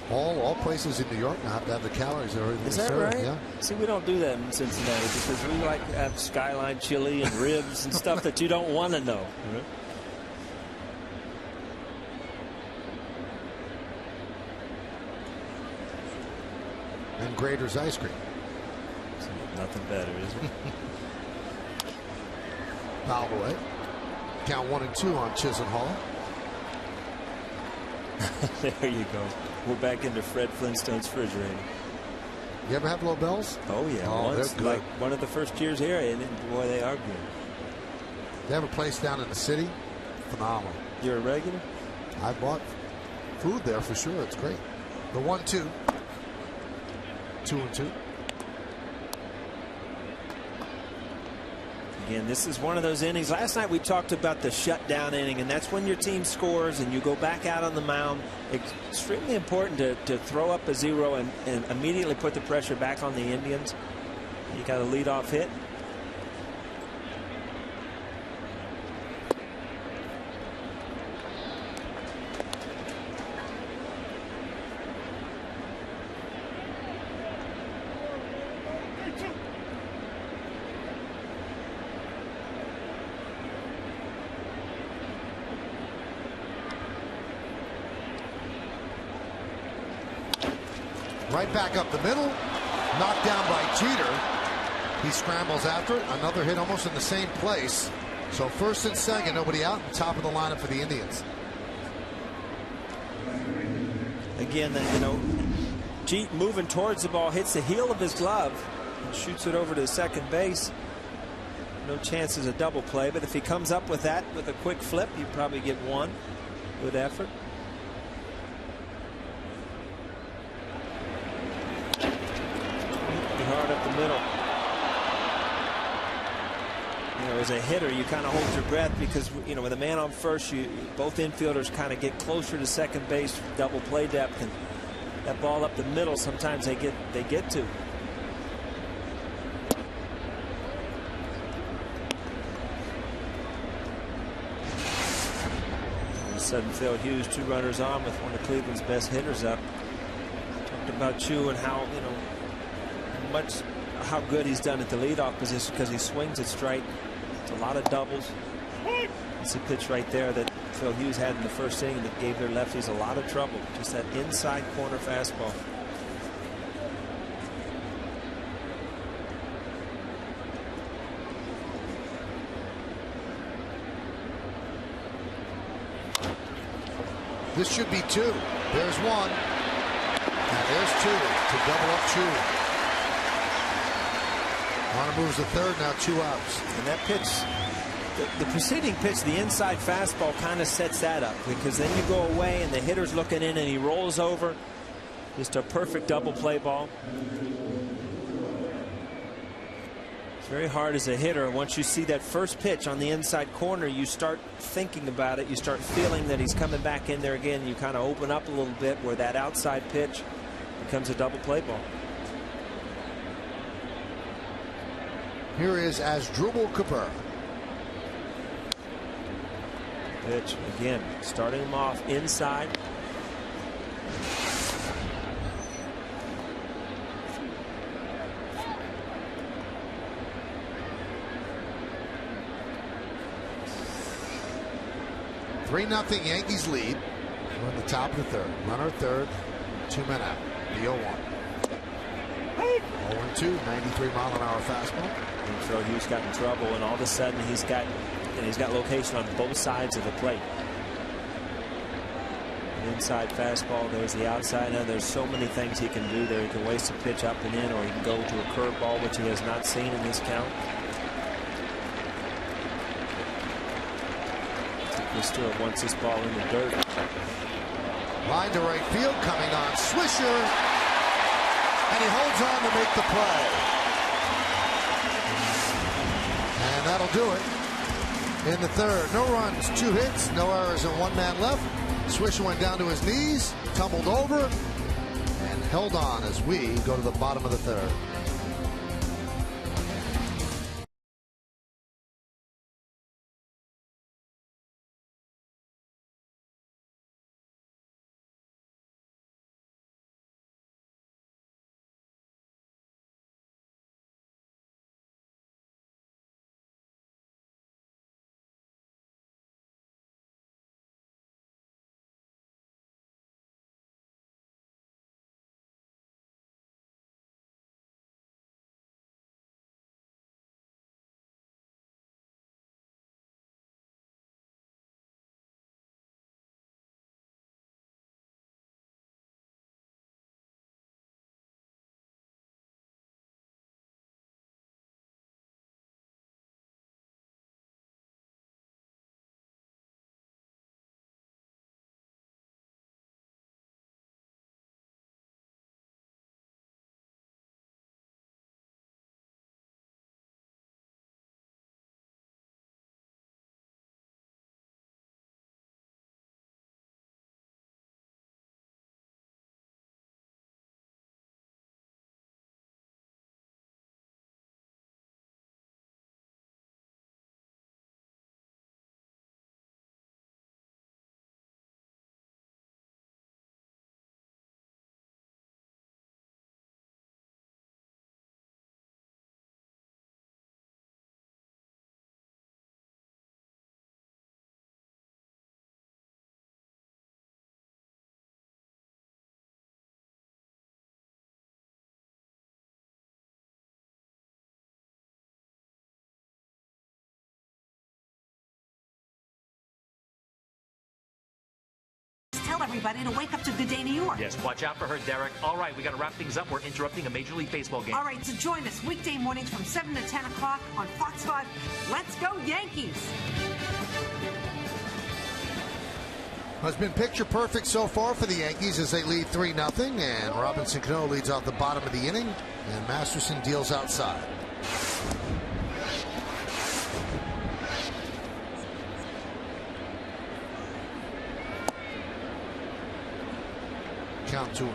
S2: All places in New York now have to have the calories.
S4: Is that right?
S2: Yeah.
S4: See, we don't do that in Cincinnati because we like to have Skyline chili and ribs and stuff that you don't want to know.
S2: And Grader's ice cream.
S4: Nothing better, is it?
S2: Fouled away. Count 1 and 2 on Chisenhall.
S4: There you go. We're back into Fred Flintstone's refrigerator.
S2: You ever have low bells?
S4: Oh, yeah.
S2: Oh,
S4: once,
S2: they're good.
S4: like one of the first years here, and boy, they are good.
S2: They have a place down in the city. Phenomenal.
S4: You're a regular?
S2: I bought food there for sure. It's great. The 1-2. 2 and 2.
S4: Again, this is one of those innings. Last night we talked about the shutdown inning, and that's when your team scores and you go back out on the mound. It's extremely important to throw up a 0 and immediately put the pressure back on the Indians. You got a leadoff hit.
S2: Right back up the middle. Knocked down by Jeter. He scrambles after it. Another hit almost in the same place. So first and second, nobody out. And top of the lineup for the Indians.
S4: Again, Jeet moving towards the ball, hits the heel of his glove and shoots it over to second base. No chances of double play, but if he comes up with that with a quick flip, you probably get one. Good effort. Hard up the middle. As a hitter, you kind of hold your breath because with a man on first, both infielders kind of get closer to second base, double play depth, and that ball up the middle sometimes they get to. All of a sudden, Phil Hughes 2 runners on with one of Cleveland's best hitters up. Talked about Chu and how how good he's done at the leadoff position because he swings it straight. It's a lot of doubles. It's a pitch right there that Phil Hughes had in the first inning that gave their lefties a lot of trouble. Just that inside corner fastball.
S2: This should be 2. There's 1. And there's 2 to double up Chu. Runner moves to third, now 2 outs.
S4: And that pitch, the preceding pitch, the inside fastball kind of sets that up because then you go away and the hitter's looking in and he rolls over. Just a perfect double play ball. It's very hard as a hitter. Once you see that first pitch on the inside corner, you start thinking about it. You start feeling that he's coming back in there again. You kind of open up a little bit where that outside pitch becomes a double play ball.
S2: Here is Asdrubal Cabrera.
S4: Pitch again, starting him off inside.
S2: Three 0 Yankees lead. We're in the top of the third. Runner third, 2 men out. The 0-1. 0-2, 93-mile-an-hour fastball.
S4: And so Hughes got in trouble, and all of a sudden he's got location on both sides of the plate. Inside fastball, there's the outside. Now there's so many things he can do there. He can waste a pitch up and in, or he can go to a curveball, which he has not seen in this count. Stewart wants this ball in the dirt.
S2: Line to right field, coming on Swisher, and he holds on to make the play. And that'll do it in the third. No runs, 2 hits, no errors, and 1 man left. Swisher went down to his knees, tumbled over, and held on as we go to the bottom of the third.
S5: Tell everybody to wake up to Good Day New York.
S6: Yes, watch out for her, Derek. All right, we got to wrap things up. We're interrupting a Major League Baseball game.
S5: All right, so join us weekday mornings from 7 to 10 o'clock on Fox 5. Let's go, Yankees!
S2: Well, it's been picture perfect so far for the Yankees as they lead 3-0, and Robinson Cano leads off the bottom of the inning, and Masterson deals outside. Count 2-0.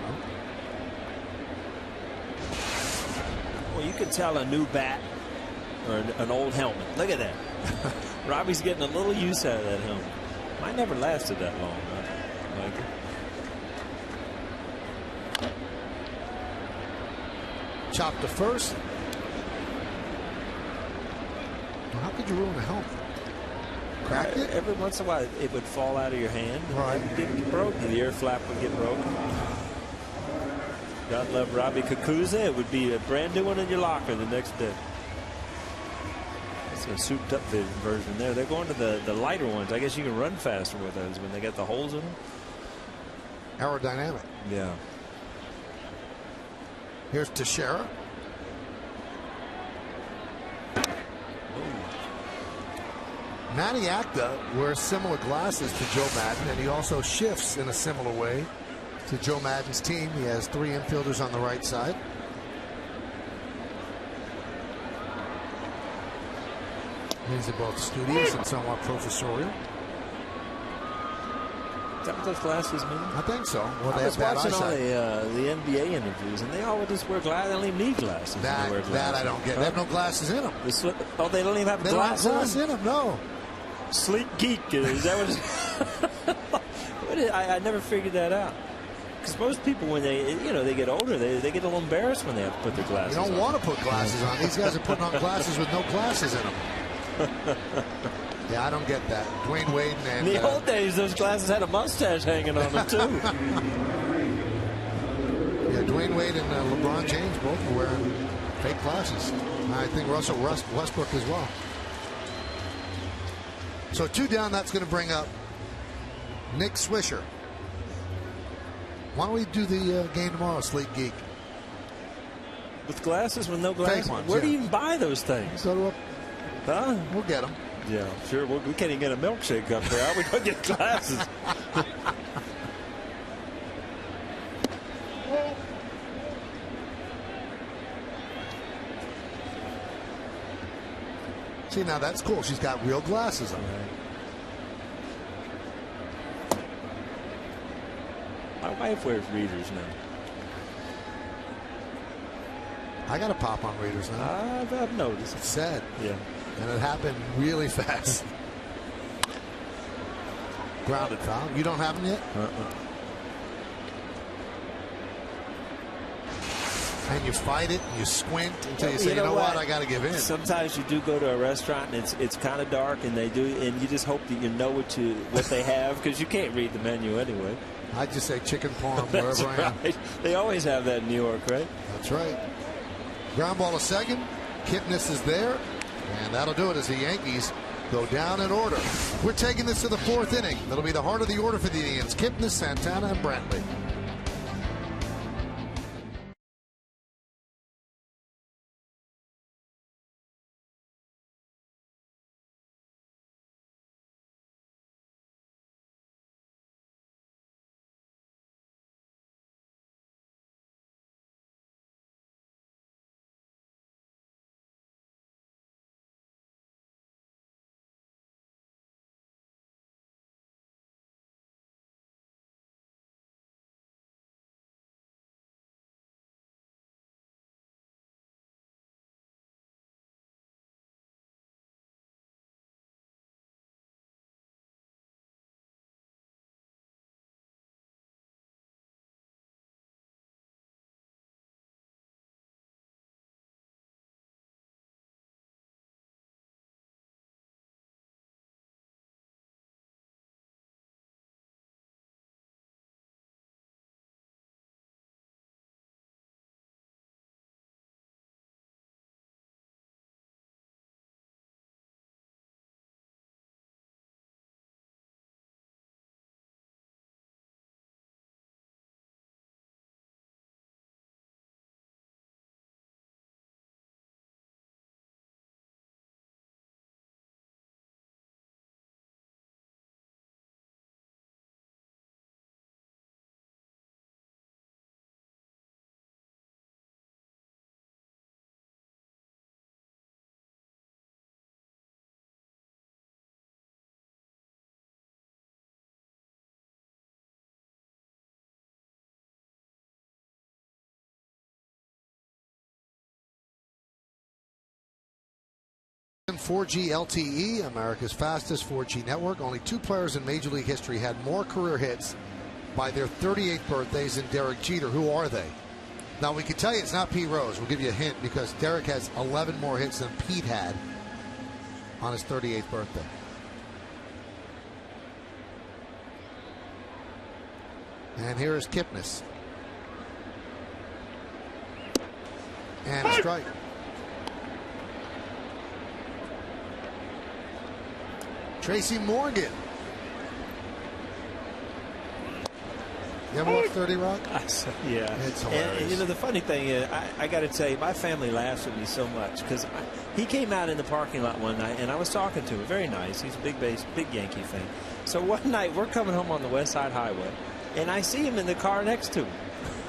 S4: Well, you can tell a new bat or an old helmet. Look at that. Robbie's getting a little use out of that helmet. Mine never lasted that long, right, Mikey?
S2: Chopped to first. Well, how could you ruin a helmet? Cracked it?
S4: Every once in a while, it would fall out of your hand.
S2: Right.
S4: It didn't get broken. The ear flap would get broken. God love Robbie Kakuza. It would be a brand new one in your locker the next day. That's a souped up version there. They're going to the lighter ones. I guess you can run faster with those when they get the holes in them.
S2: Aerodynamic.
S4: Yeah.
S2: Here's Teixeira. Matty Acta wears similar glasses to Joe Madden, and he also shifts in a similar way to Joe Madden's team. He has 3 infielders on the right side. These are both studious and somewhat professorial.
S4: Is that what those glasses mean?
S2: I think so. Well,
S4: I was watching all
S2: eyesight.
S4: the NBA interviews, and they all just wear glasses. They don't even need glasses. when they wear
S2: That
S4: glasses.
S2: I don't get. They have no glasses in them.
S4: Oh, they don't even have
S2: They don't have
S4: glasses
S2: glasses in them, no.
S4: Sleek geek. Is that what I never figured that out. Because most people, when they get older, they get a little embarrassed when they have to put their glasses on.
S2: You don't want to put glasses on. These guys are putting on glasses with no glasses in them. Yeah, I don't get that. Dwayne Wade and...
S4: In the old days, those glasses had a mustache hanging on them, too.
S2: Yeah, Dwayne Wade and LeBron James both were wearing fake glasses. I think Russell Westbrook as well. So 2 down, that's going to bring up Nick Swisher. Why don't we do the game tomorrow, Sleek Geek?
S4: With glasses, with no glasses?
S2: Ones,
S4: Where do you even buy those things?
S2: We'll get them.
S4: Yeah, sure. We can't even get a milkshake up there. How are we going to get glasses?
S2: See, now that's cool. She's got real glasses on.
S4: My wife wears readers now.
S2: I got to pop on readers now.
S4: I've noticed.
S2: It's sad.
S4: Yeah.
S2: And it happened really fast. Grounded foul. You don't have them yet? And you fight it and you squint until you say, you know what, I got to give in.
S4: Sometimes you do go to a restaurant and it's kind of dark and you just hope that you know what they have, because you can't read the menu anyway.
S2: I just say chicken parm wherever I am.
S4: Right. They always have that in New York, right?
S2: That's right. Ground ball to second. Kipnis is there. And that'll do it as the Yankees go down in order. We're taking this to the 4th inning. That'll be the heart of the order for the Indians. Kipnis, Santana, and Brantley. And 4G LTE, America's fastest 4G network. Only 2 players in Major League history had more career hits by their 38th birthdays than Derek Jeter. Who are they? Now, we can tell you it's not Pete Rose. We'll give you a hint because Derek has 11 more hits than Pete had on his 38th birthday. And here is Kipnis. And a strike. Tracy Morgan. You ever watch 30 Rock?
S4: Yeah.
S2: It's hilarious.
S4: And you know, the funny thing is, I got to tell you, my family laughs at me so much because he came out in the parking lot one night and I was talking to him. Very nice. He's a big Yankee fan. So one night we're coming home on the West Side Highway and I see him in the car next to him.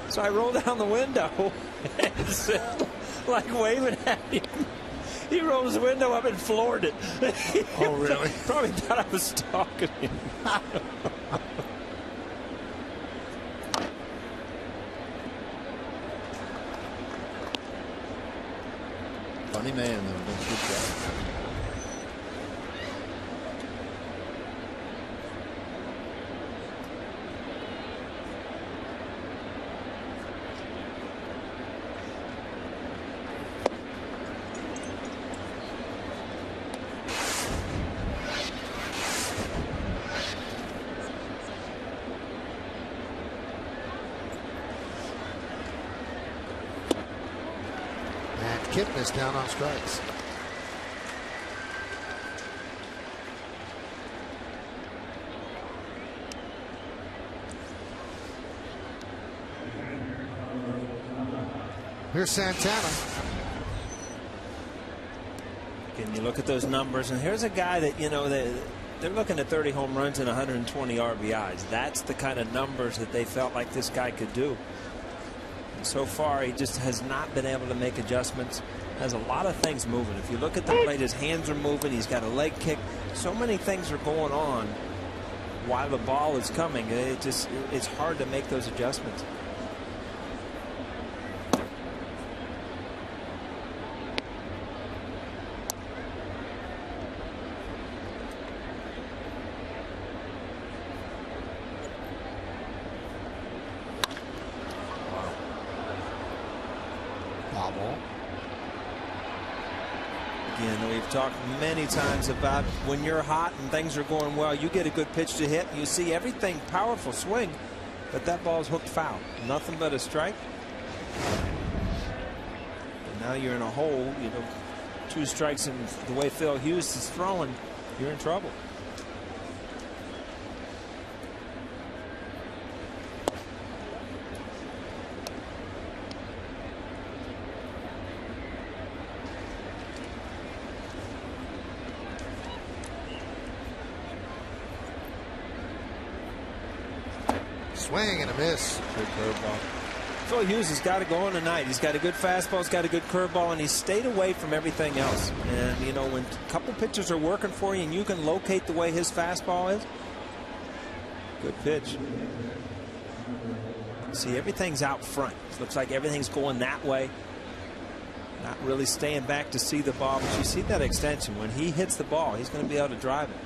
S4: So I roll down the window and said, like waving at him. He rolled his window up and floored it.
S2: Oh, really?
S4: Probably thought I was stalking him.
S7: Funny man, though. Good job.
S2: Kipnis down on strikes. Here's Santana.
S4: Again, you look at those numbers, and here's a guy that, you know, they're looking at 30 home runs and 120 RBIs. That's the kind of numbers that they felt like this guy could do. And so far, he just has not been able to make adjustments. Has a lot of things moving. If you look at the plate, his hands are moving. He's got a leg kick. So many things are going on while the ball is coming. It's hard to make those adjustments. Again, we've talked many times about when you're hot and things are going well, you get a good pitch to hit. You see everything, powerful swing, but that ball's hooked foul. Nothing but a strike. And now you're in a hole, you know, 2 strikes, and the way Phil Hughes is throwing, you're in trouble.
S2: Swing and a miss.
S4: Good curveball. Phil Hughes has got to go on tonight. He's got a good fastball, he's got a good curveball, and he's stayed away from everything else. And, you know, when a couple pitchers are working for you and you can locate the way his fastball is, good pitch. See, everything's out front. It looks like everything's going that way. Not really staying back to see the ball, but you see that extension. When he hits the ball, he's going to be able to drive it.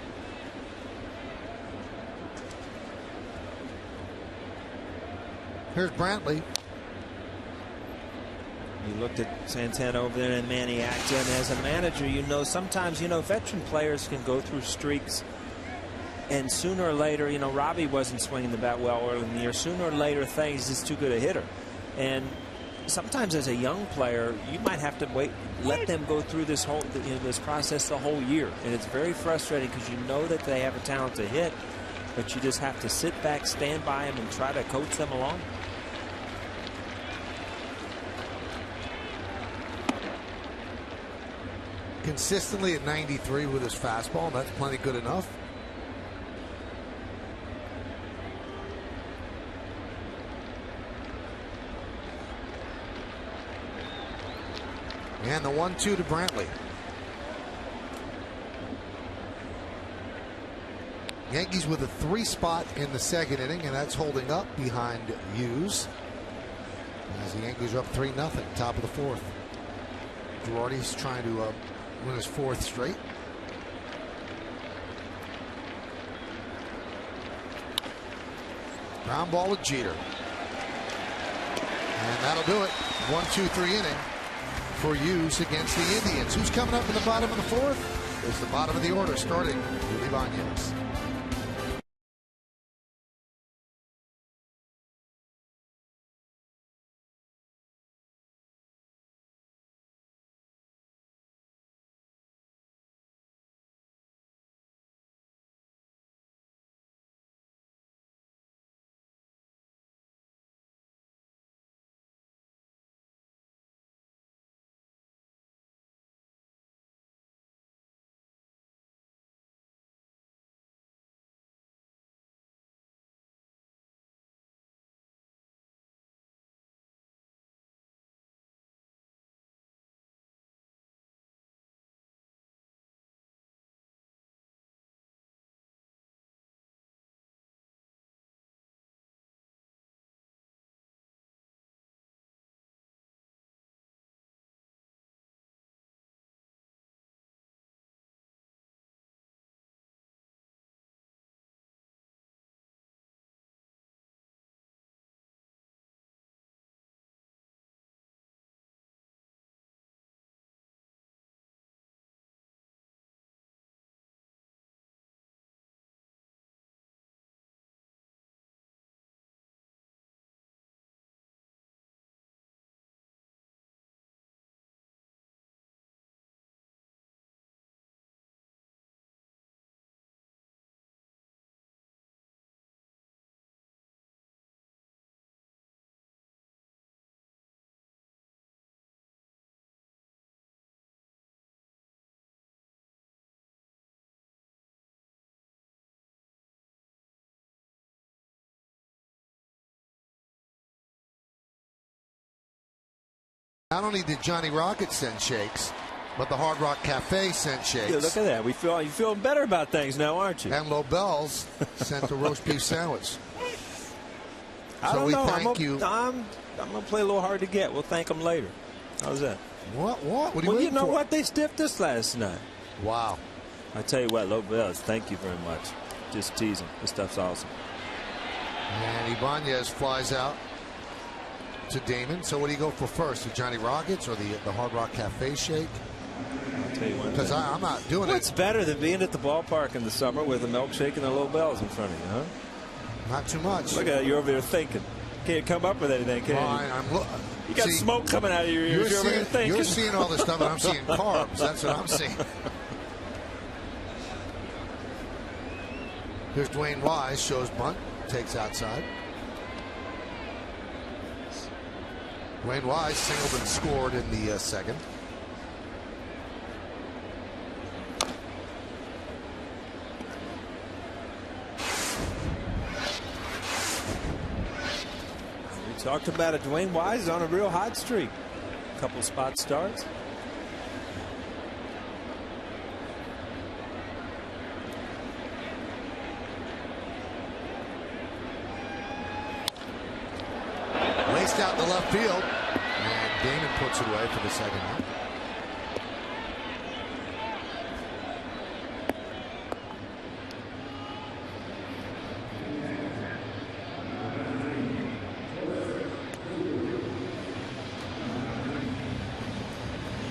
S2: Here's Brantley.
S4: You looked at Santana over there and Manny Acta, and as a manager, you know, sometimes, you know, veteran players can go through streaks, and sooner or later, you know, Robbie wasn't swinging the bat well early in the year. Sooner or later, things is too good a hitter. And sometimes as a young player, you might have to wait, let them go through this whole, you know, this process the whole year. And it's very frustrating because you know that they have a talent to hit, but you just have to sit back, stand by them, and try to coach them along.
S2: Consistently at 93 with his fastball. That's plenty good enough. And the 1-2 to Brantley. Yankees with a 3 spot in the second inning, and that's holding up behind Hughes. As the Yankees are up 3-0, top of the 4th. Girardi's trying to win his 4th straight. Ground ball with Jeter. And that'll do it. 1-2-3 inning for Hughes against the Indians. Who's coming up in the bottom of the 4th? It's the bottom of the order, starting with YANKEES. Not only did Johnny Rockets send shakes, but the Hard Rock Cafe sent shakes.
S4: Yeah, look at that. You're feeling better about things now, aren't you?
S2: And Lobel's sent a roast beef sandwich.
S4: I
S2: So
S4: don't
S2: we
S4: know.
S2: thank you.
S4: I'm going to play a little hard to get. We'll thank them later. How's that?
S2: What? What are you
S4: Well, you
S2: waiting
S4: know
S2: for?
S4: what? They stiffed us last night.
S2: Wow.
S4: I tell you what, Lobel's, thank you very much. Just teasing. This stuff's awesome.
S2: And Ibanez flies out to Damon. So what do you go for first? The Johnny Rockets or the Hard Rock Cafe shake?
S4: I'll tell you one
S2: Because
S4: thing.
S2: I'm not doing
S4: What's
S2: it.
S4: better than being at the ballpark in the summer with a milkshake and the Lobel's in front of you, huh?
S2: Not too much.
S4: Look at that. You're over there thinking. Can't come up with anything, can you? You got smoke coming out of your ears. You're over there thinking.
S2: You're seeing all this stuff, and I'm seeing carbs. That's what I'm seeing. Here's Dwayne Wise, shows bunt, takes outside. Dwayne Wise singled and scored in the second.
S4: We talked about it. Dwayne Wise is on a real hot streak. A couple spot starts.
S2: Laced out in the left field. And Damon puts it away for the second out.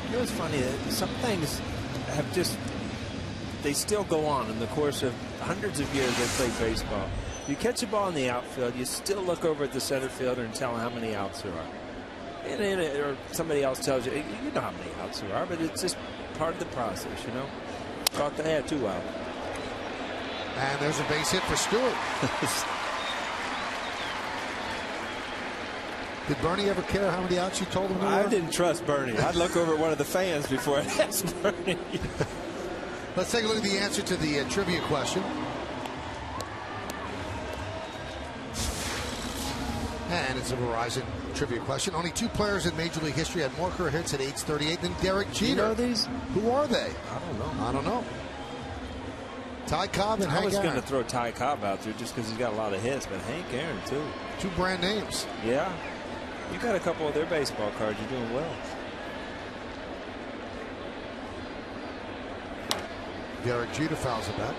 S4: You know, it's funny that some things have just, they still go on in the course of hundreds of years they play baseball. You catch a ball in the outfield, you still look over at the center fielder and tell how many outs there are. Or somebody else tells you, you know how many outs there are, but it's just part of the process, you know. Thought they had 2 out.
S2: And there's a base hit for Stewart. Did Bernie ever care how many outs you told him there were?
S4: I didn't trust Bernie. I'd look over at one of the fans before I asked Bernie.
S2: Let's take a look at the answer to the trivia question. And it's a Verizon trivia question. Only 2 players in Major League history had more career hits at age 38 than Derek Jeter.
S4: You know these?
S2: Who are they?
S4: I don't know.
S2: I don't know. Ty Cobb and Hank
S4: I was going
S2: Aaron.
S4: to throw Ty Cobb out there just because he's got a lot of hits, but Hank Aaron, too.
S2: 2 brand names.
S4: Yeah. You got a couple of their baseball cards. You're doing well.
S2: Derek Jeter fouls it back.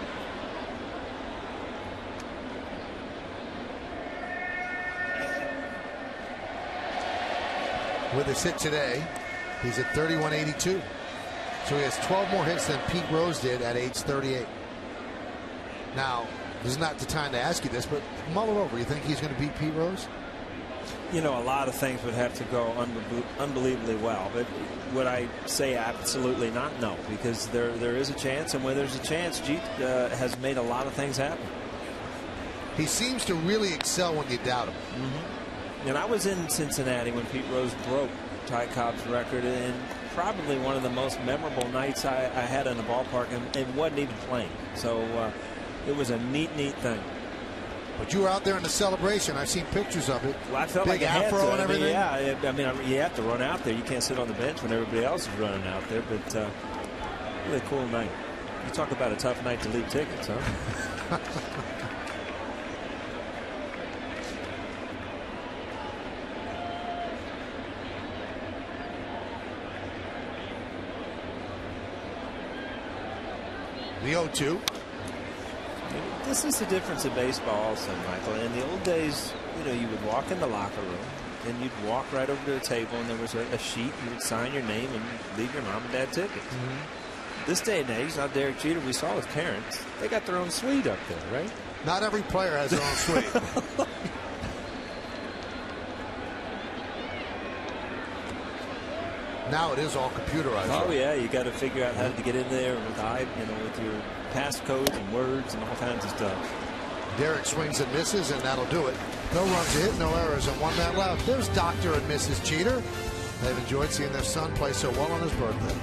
S2: With his hit today, he's at 31.82. So he has 12 more hits than Pete Rose did at age 38. Now, this is not the time to ask you this, but mull it over. You think he's going to beat Pete Rose?
S4: You know, a lot of things would have to go unbelievably well. But would I say absolutely not? No, because there is a chance, and when there's a chance, Jeet has made a lot of things happen.
S2: He seems to really excel when you doubt him.
S4: Mm-hmm. And I was in Cincinnati when Pete Rose broke Ty Cobb's record, and probably one of the most memorable nights I had in the ballpark, and wasn't even playing. So it was a neat thing.
S2: But you were out there in the celebration. I've seen pictures of it.
S4: Well, I felt
S2: Big
S4: like I had
S2: afro
S4: to.
S2: and everything.
S4: You have to run out there. You can't sit on the bench when everybody else is running out there. But really cool night. You talk about a tough night to leave tickets, huh?
S2: The 0-2.
S4: This is the difference in baseball also, Michael. In the old days, you would walk in the locker room and you'd walk right over to a table and there was a sheet. You would sign your name and leave your mom and dad tickets. Mm-hmm. This day and age, now Derek Jeter, we saw his parents. They got their own suite up there, right?
S2: Not every player has their own suite. Now it is all computerized.
S4: Oh yeah, you got to figure out how to get in there with with your passcodes and words and all kinds of stuff.
S2: Derek swings and misses, and that'll do it. No runs a hit, no errors, and 1 man left. There's Dr. and Mrs. Jeter. They've enjoyed seeing their son play so well on his birthday.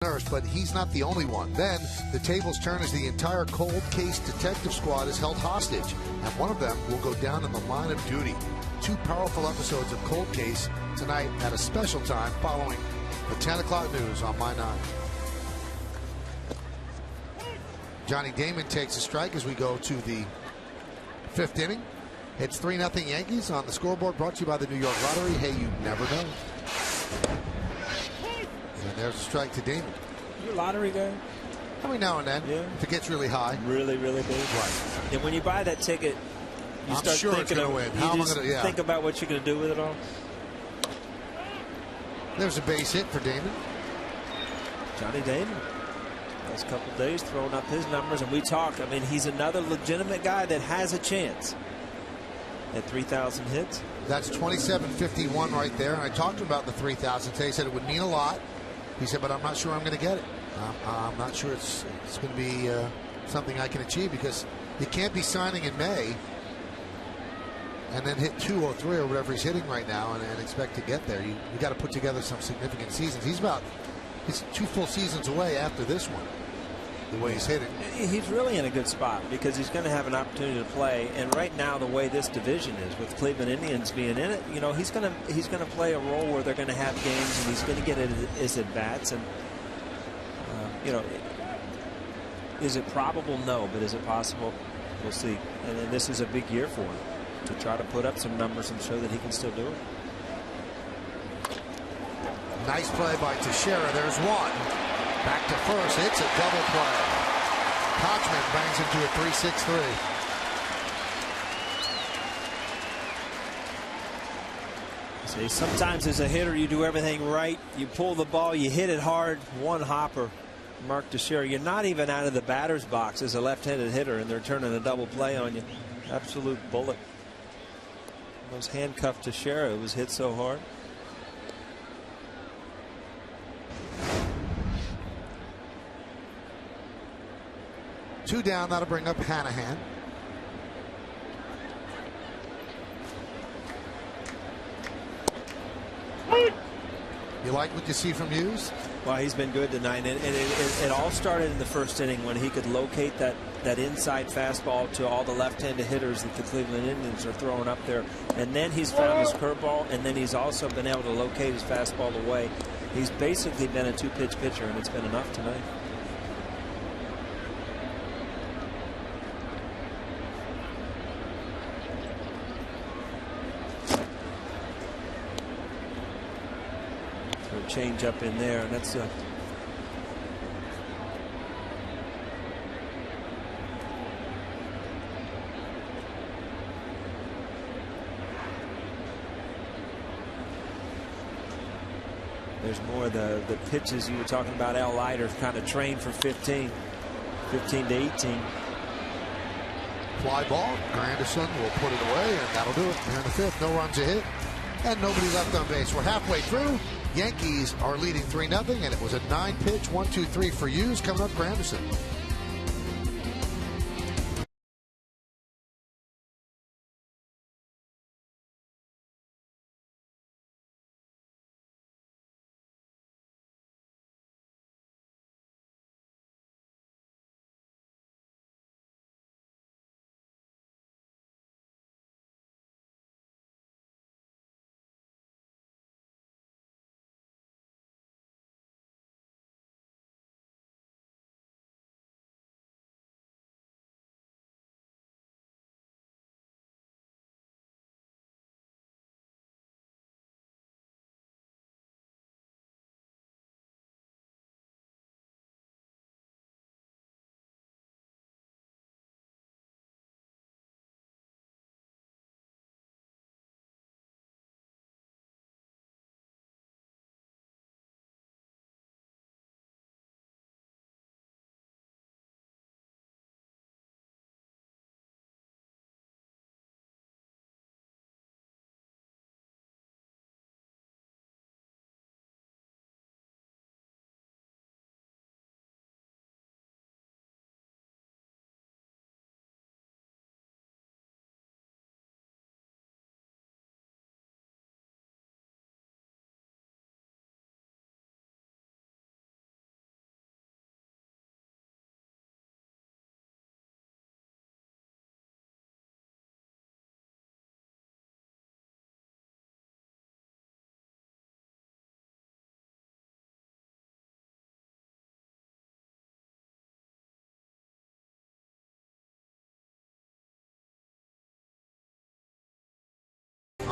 S2: nurse, but he's not the only one. Then the tables turn as the entire cold case detective squad is held hostage, and one of them will go down in the line of duty. 2 powerful episodes of Cold Case tonight at a special time following the 10 o'clock news on My 9. Johnny Damon takes a strike as we go to the 5th inning. It's 3-0 Yankees on the scoreboard, brought to you by the New York Lottery. Hey, you never know. And there's a strike to Damon.
S4: You a lottery guy?
S2: Every now and then, if it gets really high.
S4: Really, really big.
S2: Right.
S4: And when you buy that ticket, you start
S2: sure
S4: thinking
S2: it's gonna win. How am I gonna,
S4: think about what you're going to do with it all.
S2: There's a base hit for Damon.
S4: Johnny Damon. Last couple of days throwing up his numbers, and we talk. I mean, he's another legitimate guy that has a chance at 3,000 hits.
S2: That's 27.51 right there. And I talked to him about the 3,000 today. He said it would mean a lot. He said, but I'm not sure I'm going to get it. I'm not sure it's going to be something I can achieve, because you can't be signing in May and then hit 203 or whatever he's hitting right now and expect to get there. You got to put together some significant seasons. He's 2 full seasons away after this one, the way he's hitting.
S4: He's really in a good spot because he's going to have an opportunity to play. And right now, the way this division is, with Cleveland Indians being in it, you know, he's going to play a role where they're going to have games, and he's going to get his at bats. And you know, is it probable? No, but is it possible? We'll see. And then this is a big year for him to try to put up some numbers and show that he can still do it.
S2: Nice play by Teixeira. There's one. Back to first. It's a double play. Kochman bangs into a 3-6-3.
S4: See, sometimes as a hitter, you do everything right. You pull the ball, you hit it hard. One hopper. Mark Teixeira, you're not even out of the batter's box as a left-handed hitter, and they're turning a double play on you. Absolute bullet. Those handcuffed Teixeira. It was hit so hard.
S2: Two down. That'll bring up Hanahan. You like what you see from Hughes?
S4: Well, he's been good tonight, and it all started in the first inning when he could locate that inside fastball to all the left-handed hitters that the Cleveland Indians are throwing up there. And then he's found his curveball, and then he's also been able to locate his fastball away. He's basically been a 2-pitch pitcher, and it's been enough tonight. Change up in there, and that's there's more of the pitches you were talking about. Al Leiter kind of trained for 15 to 18.
S2: Fly ball. Granderson will put it away, and that'll do it. Here in the 5th, no runs a hit, and nobody left on base. We're halfway through. Yankees are leading 3-0, and it was a 9-pitch 1-2-3 for Hughes. Coming up, Granderson.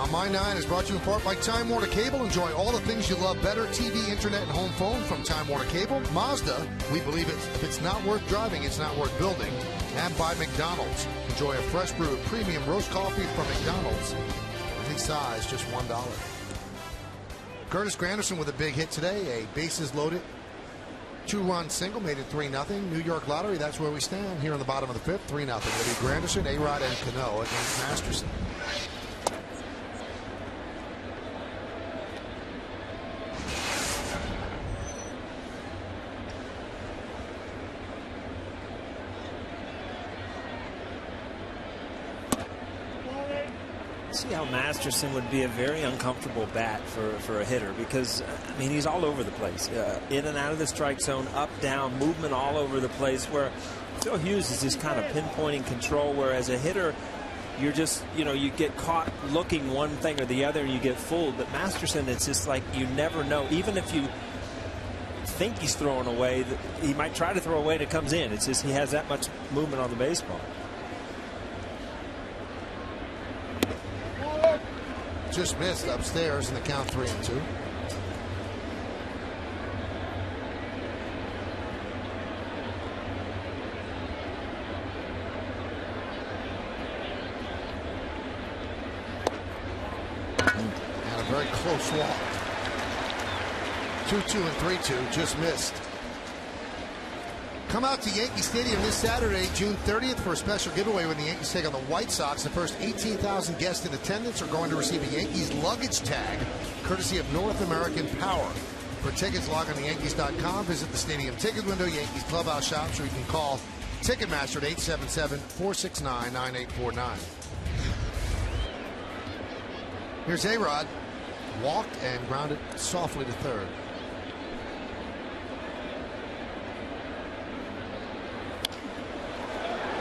S2: My 9 is brought to you in part by Time Warner Cable. Enjoy all the things you love better: TV, internet, and home phone from Time Warner Cable. Mazda, we believe if it's not worth driving, it's not worth building. And by McDonald's. Enjoy a fresh brewed premium roast coffee from McDonald's. Any size, just $1. Curtis Granderson with a big hit today. A bases loaded 2-run single made it 3-0. New York Lottery, that's where we stand here in the bottom of the fifth. 3-0. It'll be Granderson, A-Rod, and Cano against Masterson.
S4: See how Masterson would be a very uncomfortable bat for a hitter, because I mean, he's all over the place, in and out of the strike zone, up, down, movement all over the place, where Phil Hughes is just kind of pinpointing control, whereas a hitter, you're just, you get caught looking one thing or the other and you get fooled. But Masterson, it's just like you never know. Even if you think he's throwing away, he might try to throw away and it comes in. It's just he has that much movement on the baseball.
S2: Just missed upstairs in the count, 3-2. And a very close walk. 2-2 and 3-2, just missed. Come out to Yankee Stadium this Saturday, June 30th, for a special giveaway when the Yankees take on the White Sox. The first 18,000 guests in attendance are going to receive a Yankees luggage tag, courtesy of North American Power. For tickets, log on to Yankees.com, visit the stadium ticket window, Yankees clubhouse shops, or you can call Ticketmaster at 877-469-9849. Here's A-Rod. Walked and grounded softly to third.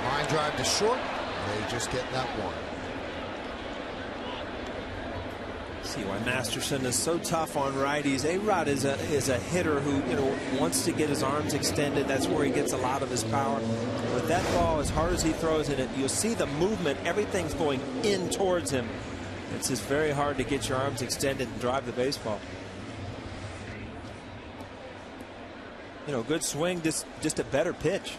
S2: Line drive to short. They just get that one.
S4: See why Masterson is so tough on righties. A-Rod is a hitter who wants to get his arms extended. That's where he gets a lot of his power. With that ball, as hard as he throws it, you'll see the movement. Everything's going in towards him. It's just very hard to get your arms extended and drive the baseball. Good swing, just a better pitch.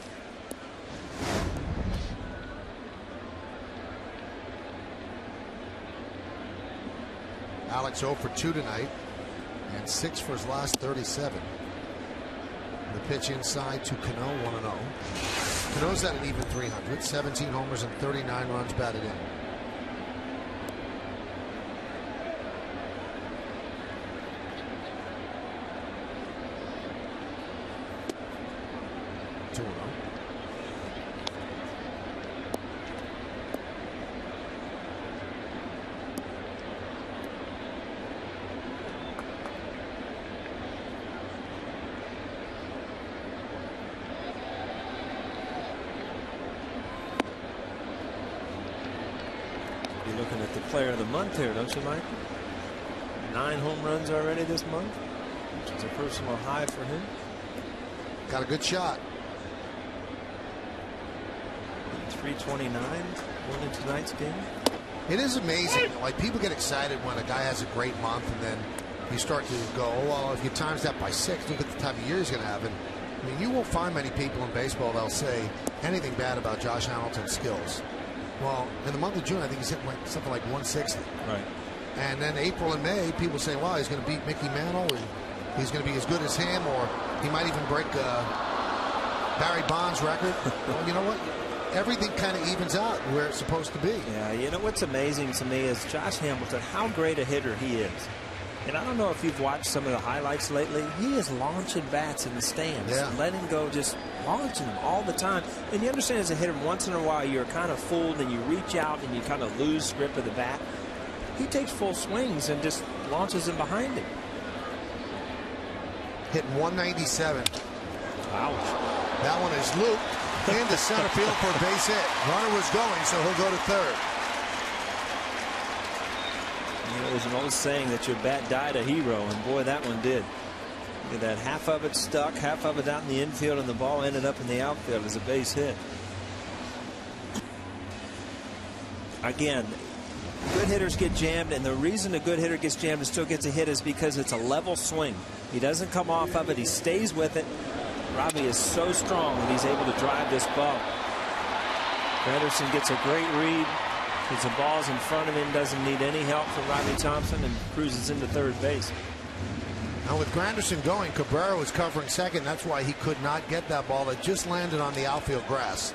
S2: Alex 0 for 2 tonight and 6 for his last 37. The pitch inside to Cano, 1-0. Cano's at an even 300, 17 homers and 39 runs batted in.
S4: You're looking at the player of the month here, don't you, Mike? 9 home runs already this month, which is a personal high for him.
S2: Got a good shot.
S4: 329 going into tonight's game.
S2: It is amazing. Like, people get excited when a guy has a great month, and then you start to go, oh, well, if you times that by 6, look at the type of year he's going to have. And I mean, you won't find many people in baseball that'll say anything bad about Josh Hamilton's skills. Well, in the month of June, I think he's hitting something like 160.
S4: Right.
S2: And then April and May, people say, wow, he's going to beat Mickey Mantle, and he's going to be as good as him, or he might even break Barry Bonds' record. Well, you know what? Everything kind of evens out where it's supposed to be.
S4: Yeah, you know what's amazing to me is Josh Hamilton, how great a hitter he is. And I don't know if you've watched some of the highlights lately. He is launching bats in the stands, letting go, just launching them all the time. And you understand, as a hitter, once in a while you're kind of fooled and you reach out and you kind of lose grip of the bat. He takes full swings and just launches them behind him.
S2: Hitting 197.
S4: Ouch.
S2: That one is looped into center field for a base hit. Runner was going, so he'll go to third.
S4: There's an old saying that your bat died a hero, and boy, that one did. Look at that, half of it stuck, half of it out in the infield, and the ball ended up in the outfield as a base hit. Again, good hitters get jammed, and the reason a good hitter gets jammed and still gets a hit is because it's a level swing. He doesn't come off of it. He stays with it. Robbie is so strong that he's able to drive this ball. Granderson gets a great read. Because the ball's in front of him, doesn't need any help from Rodney Thompson, and cruises into third base.
S2: Now with Granderson going, Cabrera was covering second. That's why he could not get that ball that just landed on the outfield grass.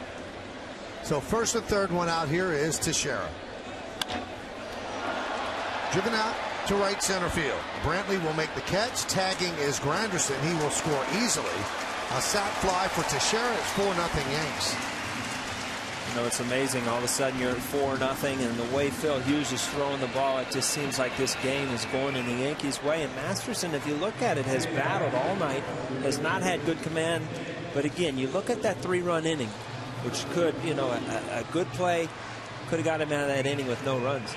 S2: So first and third one out here is Teixeira. Driven out to right center field. Brantley will make the catch. Tagging is Granderson. He will score easily. A sac fly for Teixeira. It's 4-0 Yanks.
S4: You know, it's amazing. All of a sudden you're at 4-0, and the way Phil Hughes is throwing the ball, it just seems like this game is going in the Yankees' way. And Masterson, if you look at it, has battled all night, has not had good command. But again, you look at that 3-run inning, which could, you know, a good play could have got him out of that inning with no runs.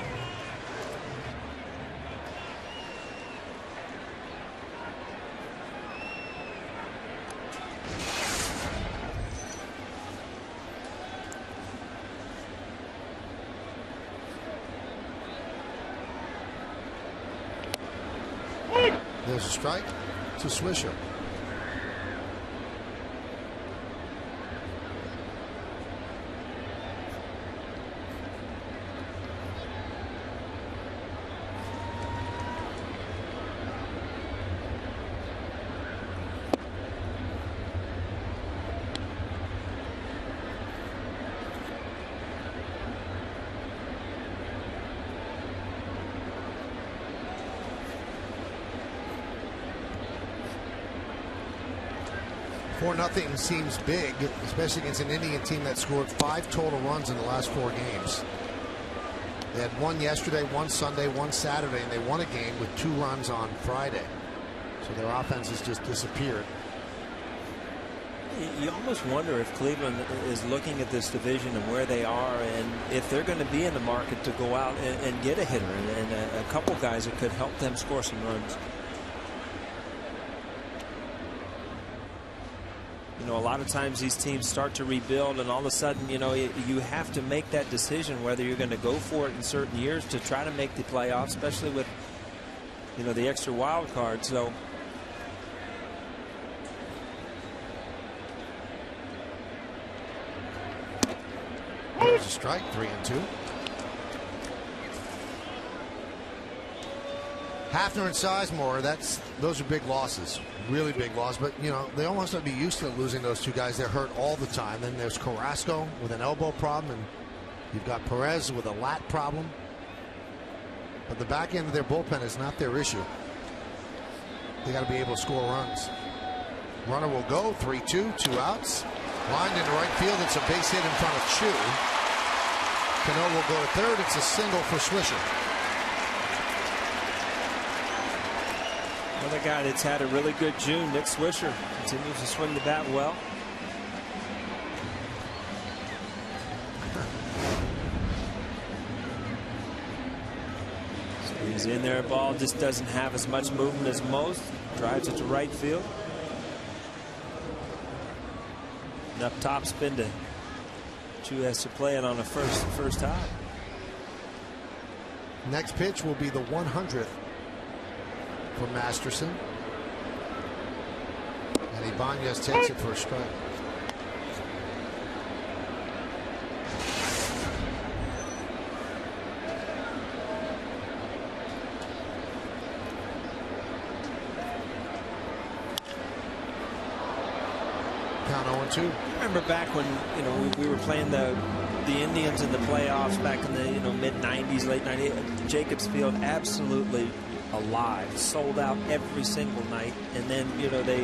S2: There's a strike to Swisher. Nothing seems big, especially against an Indian team that scored 5 total runs in the last 4 games. They had one yesterday, one Sunday, one Saturday, and they won a game with 2 runs on Friday. So their offense has just disappeared.
S4: You almost wonder if Cleveland is looking at this division and where they are, and if they're going to be in the market to go out and get a hitter and a couple guys that could help them score some runs. You know, a lot of times these teams start to rebuild, and all of a sudden, you know, you have to make that decision whether you're going to go for it in certain years to try to make the playoffs, especially with, you know, the extra wild card. So
S2: there's a strike, 3-2. Hafner and Sizemore, those are big losses, really big loss. But you know, they almost have to be used to losing those 2 guys. They're hurt all the time. Then there's Carrasco with an elbow problem, and you've got Perez with a lat problem. But the back end of their bullpen is not their issue. They got to be able to score runs. Runner will go, 3-2, 2 outs. Lined into right field. It's a base hit in front of Chu. Cano will go to third. It's a single for Swisher.
S4: Another guy that's had a really good June, Nick Swisher, continues to swing the bat well. So he's in there. Ball just doesn't have as much movement as most. Drives it to right field. And up top spin to Chu has to play it on a first high.
S2: Next pitch will be the 100th. For Masterson, and Ibanez takes it for a strike. Count 0-2.
S4: Remember back when, you know, we were playing the Indians in the playoffs back in the, you know, mid 90s, late 90s. Jacobs Field absolutely alive, sold out every single night, and then, you know, they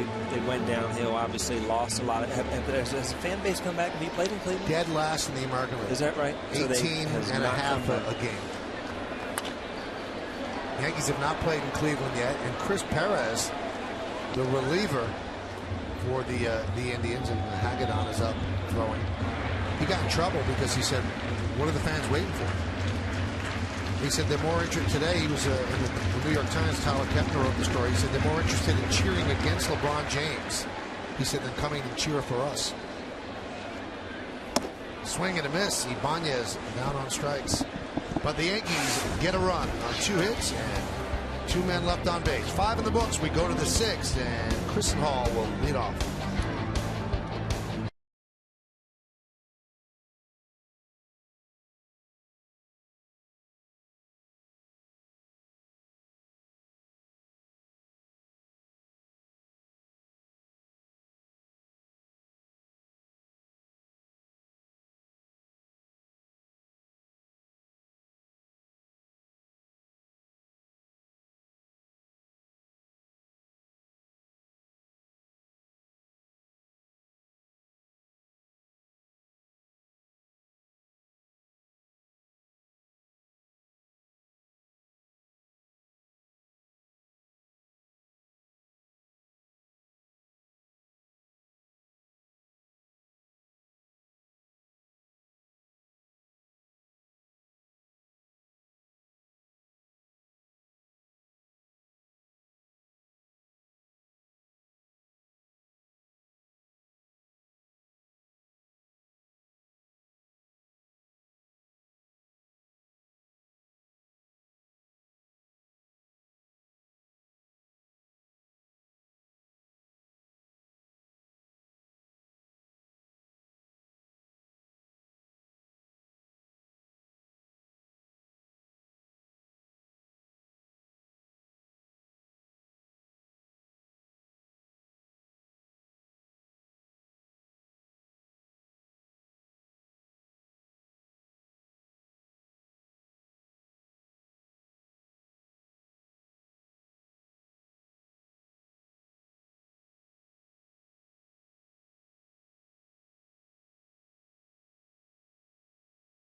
S4: went downhill, obviously lost a lot of. Has the fan base come back? Have you played in Cleveland?
S2: Dead last in the American League.
S4: Is that right?
S2: 18 and a half a game. Yankees have not played in Cleveland yet, and Chris Perez, the reliever for the Indians, and Hagedorn is up throwing. He got in trouble because he said, "What are the fans waiting for?" He said they're more interested today. He was in the New York Times. Tyler Kepner wrote the story. He said they're more interested in cheering against LeBron James. He said than coming and cheer for us. Swing and a miss. Ibanez down on strikes. But the Yankees get a run on 2 hits and 2 men left on base. 5 in the books. We go to the 6th, and Kristen Hall will lead off.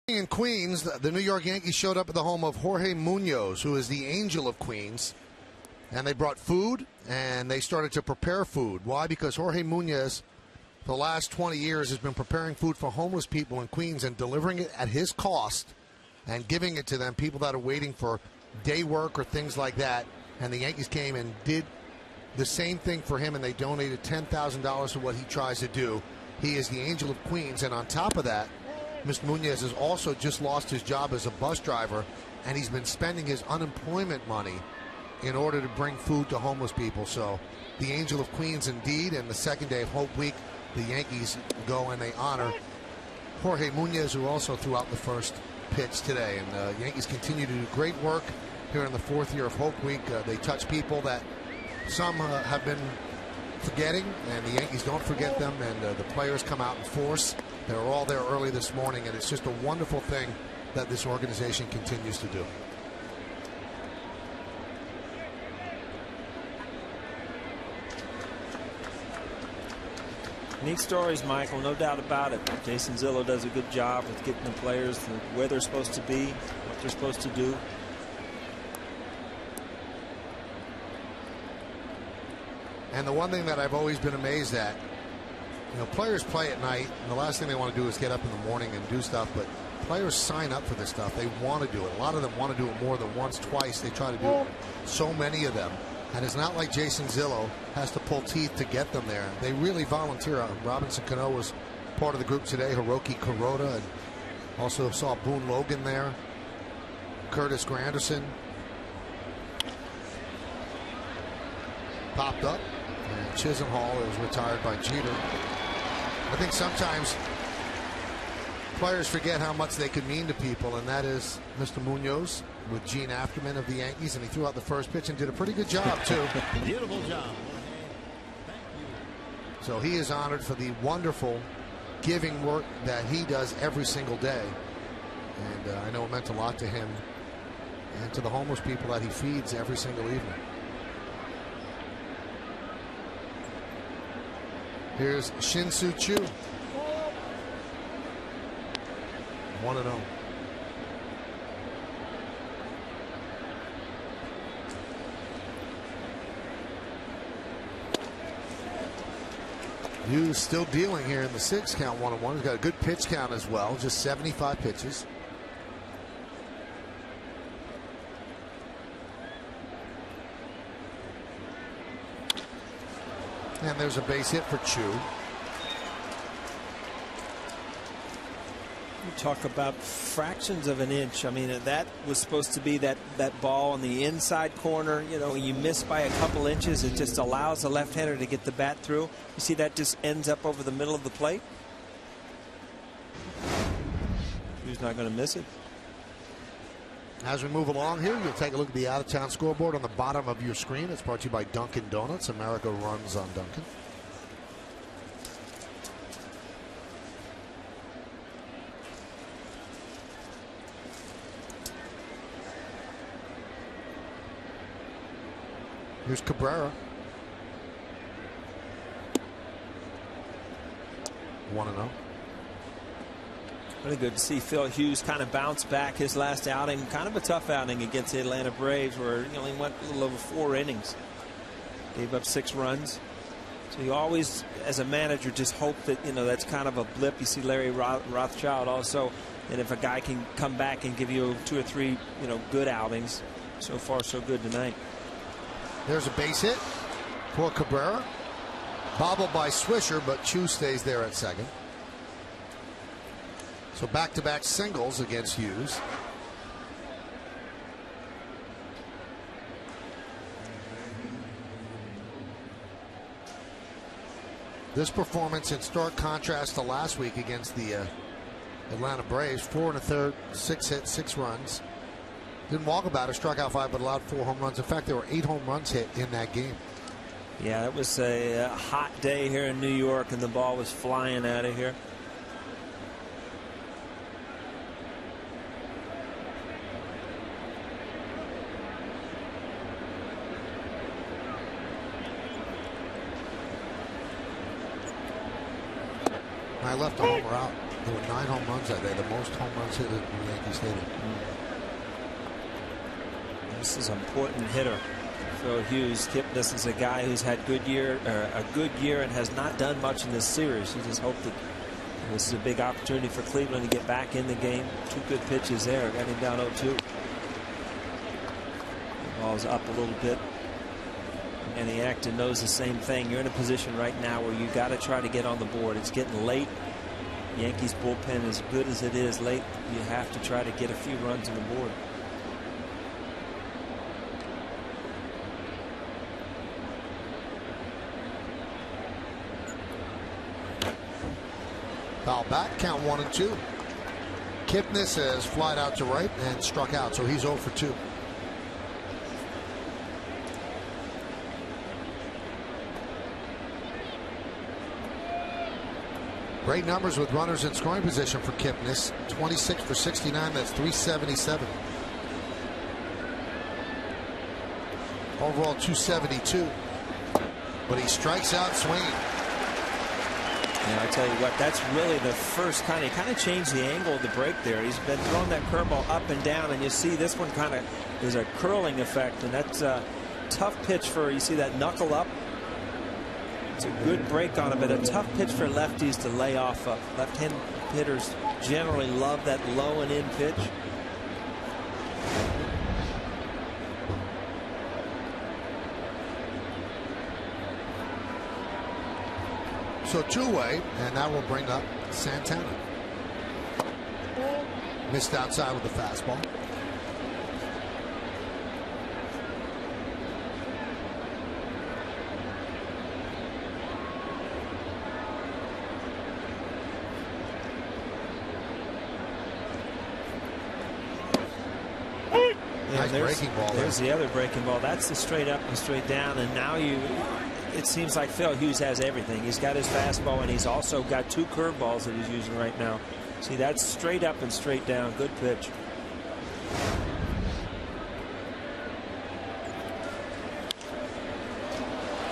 S2: In Queens, the New York Yankees showed up at the home of Jorge Munoz, who is the angel of Queens. And they brought food, and they started to prepare food. Why? Because Jorge Munoz, for the last 20 years, has been preparing food for homeless people in Queens and delivering it at his cost and giving it to them, people that are waiting for day work or things like that. And the Yankees came and did the same thing for him, and they donated $10,000 for what he tries to do. He is the angel of Queens, and on top of that, Mr. Munoz has also just lost his job as a bus driver, and he's been spending his unemployment money in order to bring food to homeless people. So the angel of Queens indeed, and the second day of Hope Week, the Yankees go and they honor Jorge Munoz, who also threw out the first pitch today. And the Yankees continue to do great work here in the 4th year of Hope Week. They touch people that some have been forgetting, and the Yankees don't forget them, and the players come out in force. They were all there early this morning, and it's just a wonderful thing that this organization continues to do.
S4: Neat stories, Michael, no doubt about it. Jason Zillo does a good job with getting the players where they're supposed to be, what they're supposed to do.
S2: And the one thing that I've always been amazed at, you know, players play at night, and the last thing they want to do is get up in the morning and do stuff, but players sign up for this stuff. They want to do it. A lot of them want to do it more than once, twice. They try to do it. So many of them. And it's not like Jason Zillo has to pull teeth to get them there. They really volunteer. Robinson Cano was part of the group today, Hiroki Kuroda, and also saw Boone Logan there, Curtis Granderson. Popped up, and Chisenhall is retired by Jeter. I think sometimes players forget how much they could mean to people, and that is Mr. Munoz with Gene Afterman of the Yankees, and he threw out the first pitch and did a pretty good job, too.
S7: Beautiful job.
S2: So he is honored for the wonderful giving work that he does every single day. And I know it meant a lot to him and to the homeless people that he feeds every single evening. Here's Shin-Soo Choo. 1-0. Hughes still dealing here in the 6th count, 1-1. He's got a good pitch count as well, just 75 pitches. And there's a base hit for Chu.
S4: talk about fractions of an inch. I mean, that was supposed to be that ball on the inside corner. You know, you miss by a couple inches. It just allows the left-hander to get the bat through. You see that just ends up over the middle of the plate. Who's not going to miss it?
S2: As we move along here, you'll take a look at the out-of-town scoreboard on the bottom of your screen. It's brought to you by Dunkin' Donuts. America runs on Dunkin'. Here's Cabrera. 1-0.
S4: Really good to see Phil Hughes kind of bounce back his last outing. Kind of a tough outing against the Atlanta Braves, where he only went a little over 4 innings. Gave up 6 runs. So you always, as a manager, just hope that, you know, that's kind of a blip. You see Larry Rothschild also, and if a guy can come back and give you 2 or 3, you know, good outings. So far, so good tonight.
S2: There's a base hit for Cabrera. Bobbled by Swisher, but Chu stays there at second. So back-to-back singles against Hughes. This performance in stark contrast to last week against the Atlanta Braves. 4 1/3, 6 hits, 6 runs. Didn't walk about it, struck out 5, but allowed 4 home runs. In fact, there were 8 home runs hit in that game.
S4: Yeah, it was a hot day here in New York, and the ball was flying out of here.
S2: I left a homer out. There were 9 home runs that day, the most home runs hit at Yankee Stadium.
S4: This is an important hitter. Phil Hughes. Kipnis is a guy who's had a good year and has not done much in this series. You just hope that this is a big opportunity for Cleveland to get back in the game. 2 good pitches there. Got him down 0-2. The ball's up a little bit. And the actor knows the same thing. You're in a position right now where you got to try to get on the board. It's getting late. Yankees bullpen, as good as it is late, you have to try to get a few runs on the board.
S2: Foul back, count 1-2. Kipnis has flied out to right and struck out, so he's 0 for 2. Great numbers with runners in scoring position for Kipnis. 26 for 69, that's 377. Overall 272. But he strikes out swinging.
S4: And I tell you what, that's really the first kind of changed the angle of the break there. He's been throwing that curveball up and down, and you see this one kind of is a curling effect, and that's a tough pitch for, you see that knuckle up. It's a good break on it, but a tough pitch for lefties to lay off of. Left-hand hitters generally love that low and in pitch.
S2: So 2-way, and that will bring up Santana. Missed outside with the fastball. Nice breaking ball.
S4: There's the other breaking ball. That's the straight up and straight down, and now it seems like Phil Hughes has everything. He's got his fastball, and he's also got 2 curveballs that he's using right now. See, that's straight up and straight down. Good pitch.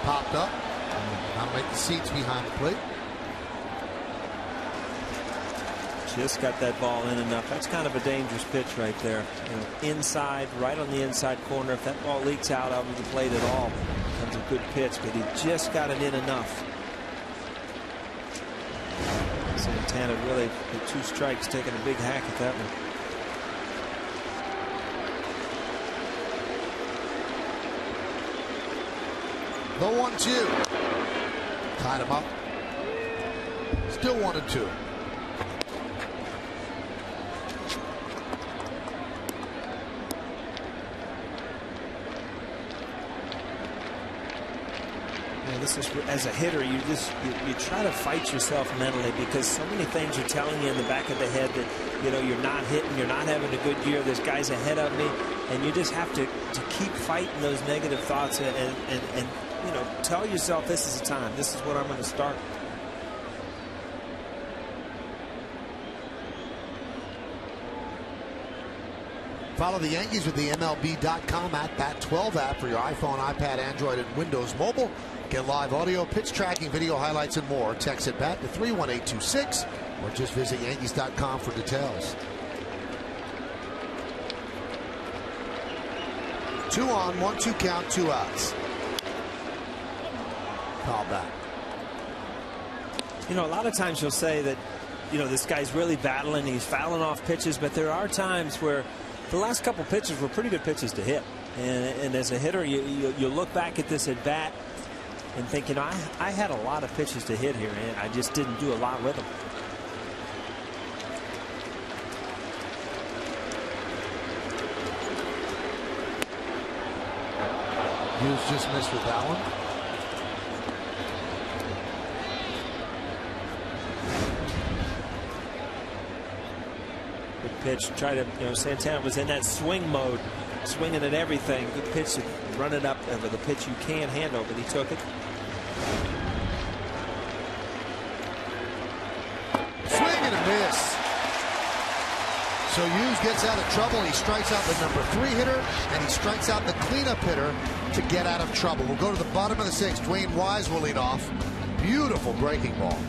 S2: Popped up. Now make the seats behind the plate.
S4: Just got that ball in enough. That's kind of a dangerous pitch right there. You know, inside, right on the inside corner. If that ball leaks out over the plate at all, comes a good pitch, but he just got it in enough. Santana really, with 2 strikes, taking a big hack at that one.
S2: The 1-2. Tied him up. Still 1-2.
S4: This is, as a hitter, you try to fight yourself mentally, because so many things are telling you in the back of the head that you're not hitting, you're not having a good year, there's guys ahead of me, and you just have to keep fighting those negative thoughts and tell yourself, this is the time, this is what I'm going to start.
S2: Follow the Yankees with the MLB.com at Bat12 app for your iPhone, iPad, Android, and Windows Mobile. Get live audio, pitch tracking, video highlights, and more. Text at BAT to 31826 or just visit Yankees.com for details. 2 on, 1-2 count, 2 outs. Foul back.
S4: A lot of times you'll say that, this guy's really battling, he's fouling off pitches, but there are times where the last couple pitches were pretty good pitches to hit. And as a hitter, you look back at this at bat and think, I had a lot of pitches to hit here, and I just didn't do a lot with them.
S2: Hughes just missed with that one.
S4: Pitch, try to, Santana was in that swing mode, swinging at everything. Good pitch to run it up over the pitch you can handle, but he took it.
S2: Swing and a miss. So Hughes gets out of trouble. He strikes out the number 3 hitter, and he strikes out the cleanup hitter to get out of trouble. We'll go to the bottom of the 6th. Dwayne Wise will lead off. Beautiful breaking ball.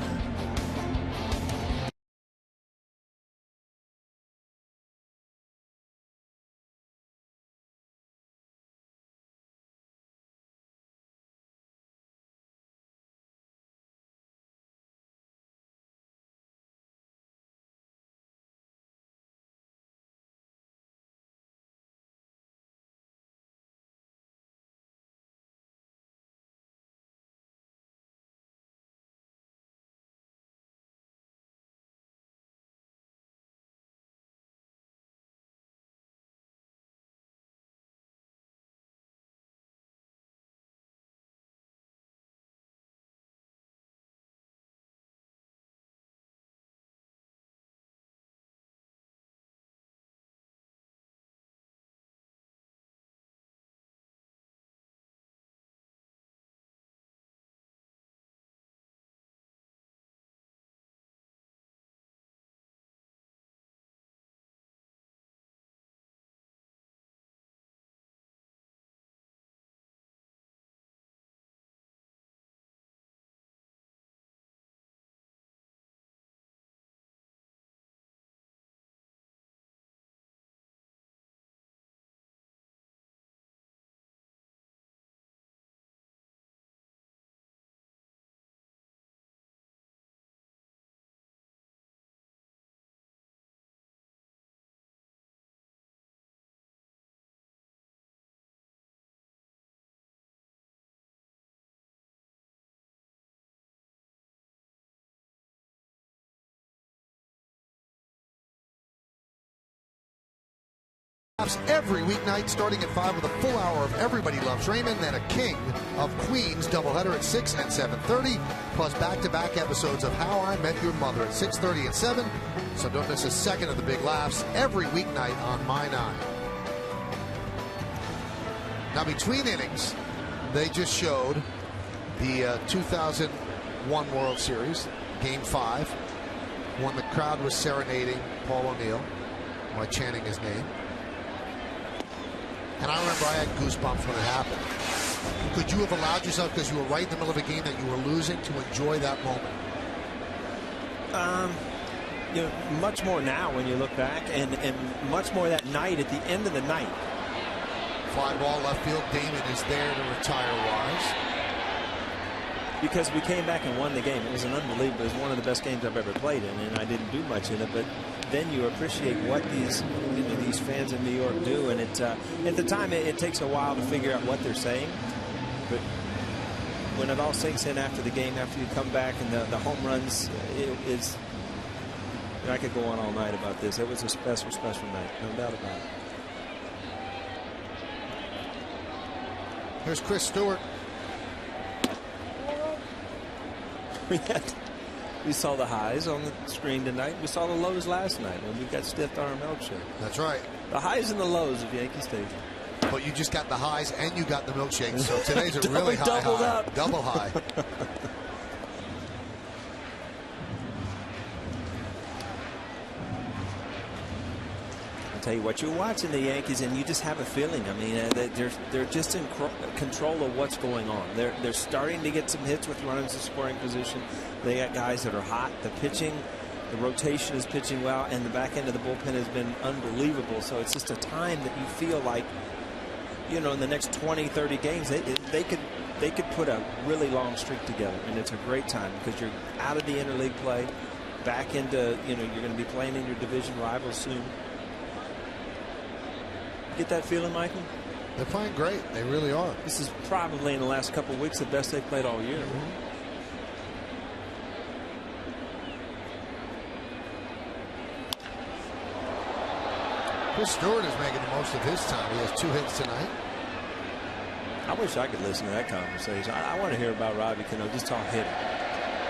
S2: Every weeknight starting at 5 with a full hour of Everybody Loves Raymond, then a King of Queens doubleheader at 6 and 7:30, plus back-to-back episodes of How I Met Your Mother at 6:30 and 7. So don't miss a second of the big laughs every weeknight on My 9. Now between innings, they just showed the 2001 World Series, Game 5, when the crowd was serenading Paul O'Neill by chanting his name. And I remember I had goosebumps when it happened. Could you have allowed yourself, because you were right in the middle of a game that you were losing, to enjoy that moment?
S4: Much more now when you look back, and much more that night at the end of the night.
S2: Fly ball left field. Damon is there to retire Wise.
S4: Because we came back and won the game. It was an unbelievable. It was one of the best games I've ever played in, and I didn't do much in it. But then you appreciate what these fans in New York do, and it at the time it takes a while to figure out what they're saying. But when it all sinks in after the game, after you come back and the home runs, it's. I could go on all night about this. It was a special, special night, no doubt about it.
S2: Here's Chris Stewart.
S4: We saw the highs on the screen tonight. We saw the lows last night when we got stiffed on our milkshake.
S2: That's right.
S4: The highs and the lows of Yankee Stadium.
S2: But you just got the highs and you got the milkshake. So today's a really high.
S4: Doubled up.
S2: Double high.
S4: Tell you what, you're watching the Yankees and you just have a feeling. I mean, they're just in control of what's going on. They're starting to get some hits with runners in scoring position. They got guys that are hot. The pitching, the rotation is pitching well, and the back end of the bullpen has been unbelievable. So it's just a time that you feel like, you know, in the next 20, 30 games, they could put a really long streak together, and it's a great time because you're out of the interleague play, back into, you know, you're going to be playing in your division rivals soon. Get that feeling, Michael?
S2: They're playing great. They really are.
S4: This is probably in the last couple of weeks the best they've played all year.
S2: Chris Stewart is making the most of his time. He has 2 hits tonight.
S4: I wish I could listen to that conversation. I want to hear about Robbie Cano, just talk hitting.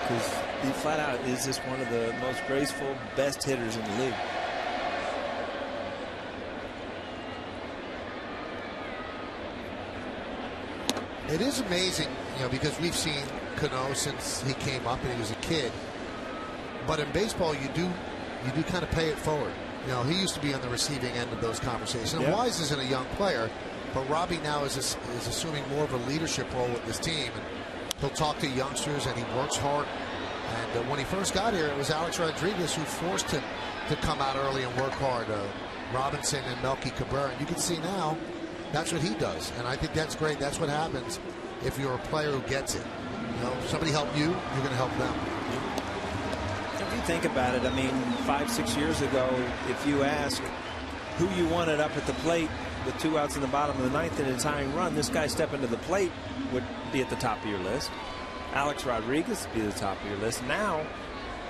S4: Because he flat out is just one of the most graceful, best hitters in the league.
S2: It is amazing, you know, because we've seen Cano since he came up and he was a kid. But in baseball, you do kind of pay it forward. You know, he used to be on the receiving end of those conversations. And Wise isn't a young player, but Robbie now is assuming more of a leadership role with this team. And he'll talk to youngsters, and he works hard. And when he first got here, it was Alex Rodriguez who forced him to come out early and work hard. Robinson and Melky Cabrera. And you can see now, that's what he does, and I think that's great. That's what happens if you're a player who gets it. You know, somebody help you, you're going to help them.
S4: If you think about it, I mean, 5, 6 years ago, if you ask who you wanted up at the plate with 2 outs in the bottom of the 9th in a tying run, this guy stepping to the plate would be at the top of your list. Alex Rodriguez would be at the top of your list. Now,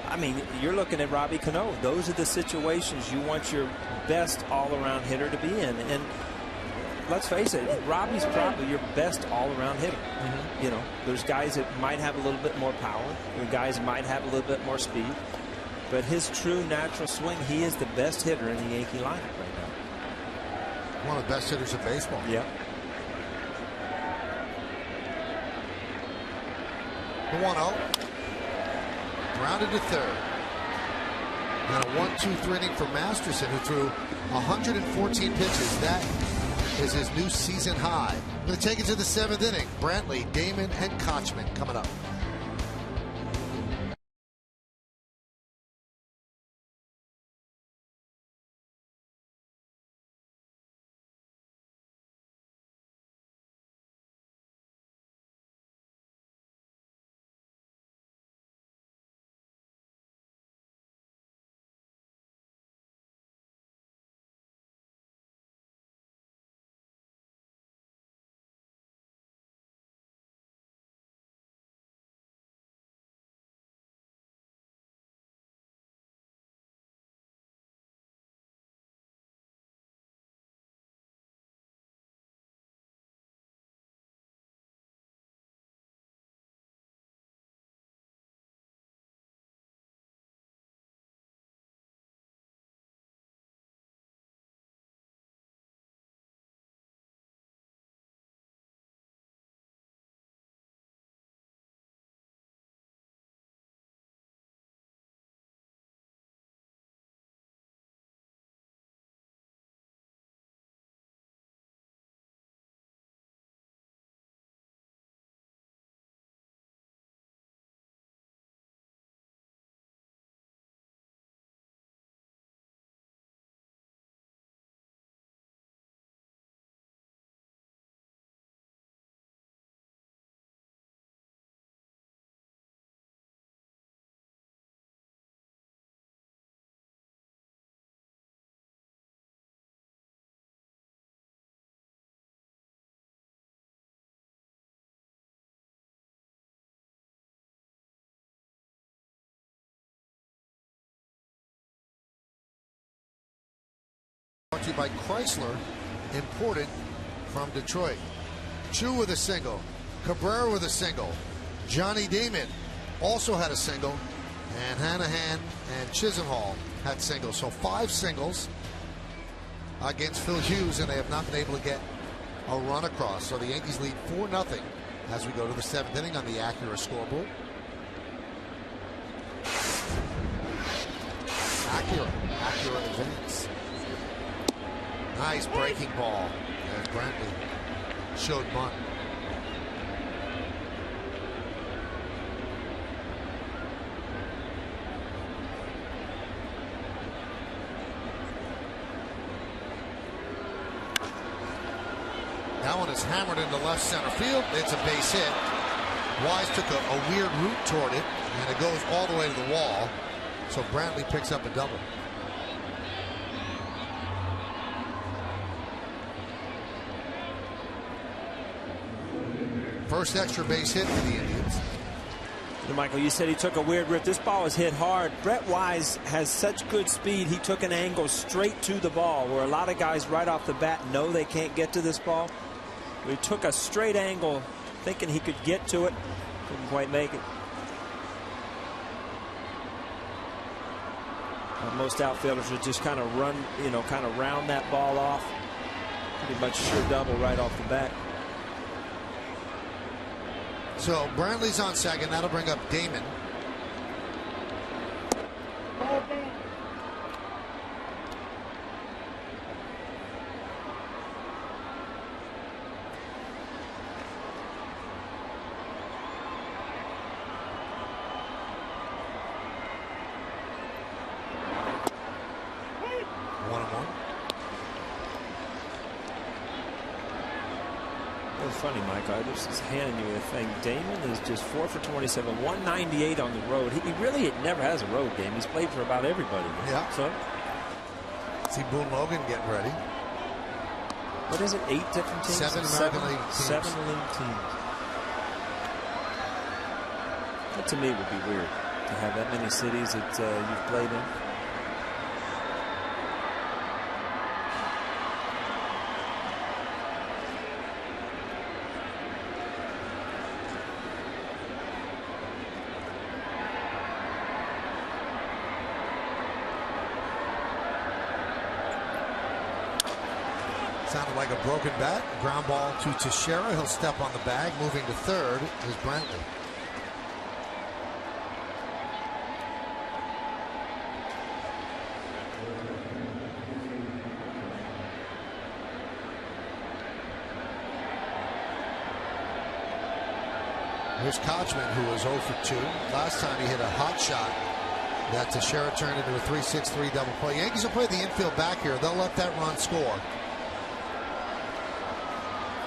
S4: I mean, you're looking at Robbie Cano. Those are the situations you want your best all-around hitter to be in. And let's face it, Robbie's probably your best all-around hitter. You know, there's guys that might have a little bit more power. There are guys that might have a little bit more speed. But his true natural swing, he is the best hitter in the Yankee lineup right now.
S2: One of the best hitters in baseball.
S4: Yeah.
S2: The 1-0. Grounded to third. And a 1-2-3 inning for Masterson, who threw 114 pitches. That is his new season high. Going to take it to the 7th inning. Brantley, Damon, and Kochman coming up. Brought to you by Chrysler, imported from Detroit. Chu with a single. Cabrera with a single. Johnny Damon also had a single, and Hanahan and Chisenhall had singles. So 5 singles against Phil Hughes, and they have not been able to get a run across. So the Yankees lead 4-0 as we go to the 7th inning on the Acura scoreboard. Acura advance. Nice breaking ball as Brantley showed bunt. That one is hammered into left center field. It's a base hit. Wise took a weird route toward it, and it goes all the way to the wall. So Brantley picks up a double. First extra base hit for the Indians.
S4: Michael, you said he took a weird rip. This ball was hit hard. Brett Wise has such good speed. He took an angle straight to the ball, where a lot of guys right off the bat know they can't get to this ball. He took a straight angle thinking he could get to it. Couldn't quite make it. Most outfielders would just kind of run, kind of round that ball off. Pretty much sure double right off the bat.
S2: So Brantley's on second. That'll bring up Damon.
S4: Funny, Mike. I was just handing you a thing. Damon is just 4 for 27, 198 on the road. He really never has a road game. He's played for about everybody.
S2: Yeah.
S4: So
S2: see Boone Logan getting ready.
S4: What is it? 8 different teams.
S2: 7 American League teams.
S4: 7 league teams. That to me would be weird to have that many cities that you've played in.
S2: Sounded like a broken bat. Ground ball to Teixeira. He'll step on the bag. Moving to third is Brantley. Here's Kochman, who was 0 for 2. Last time he hit a hot shot that Teixeira turned into a 3-6-3 double play. Yankees will play the infield back here. They'll let that run score.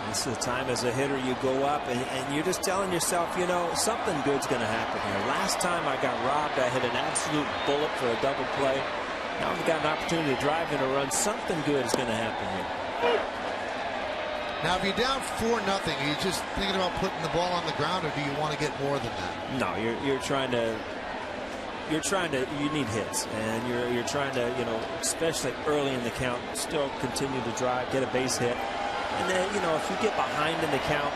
S4: This is the time as a hitter you go up and you're just telling yourself, something good's going to happen here. Last time I got robbed, I hit an absolute bullet for a double play. Now I've got an opportunity to drive in a run. Something good is going to happen here.
S2: Now, if you're down 4-0, are you just thinking about putting the ball on the ground, or do you want to get more than that?
S4: No, you're trying to. You need hits, and you're trying to, especially early in the count, still continue to drive, get a base hit. And then, if you get behind in the count,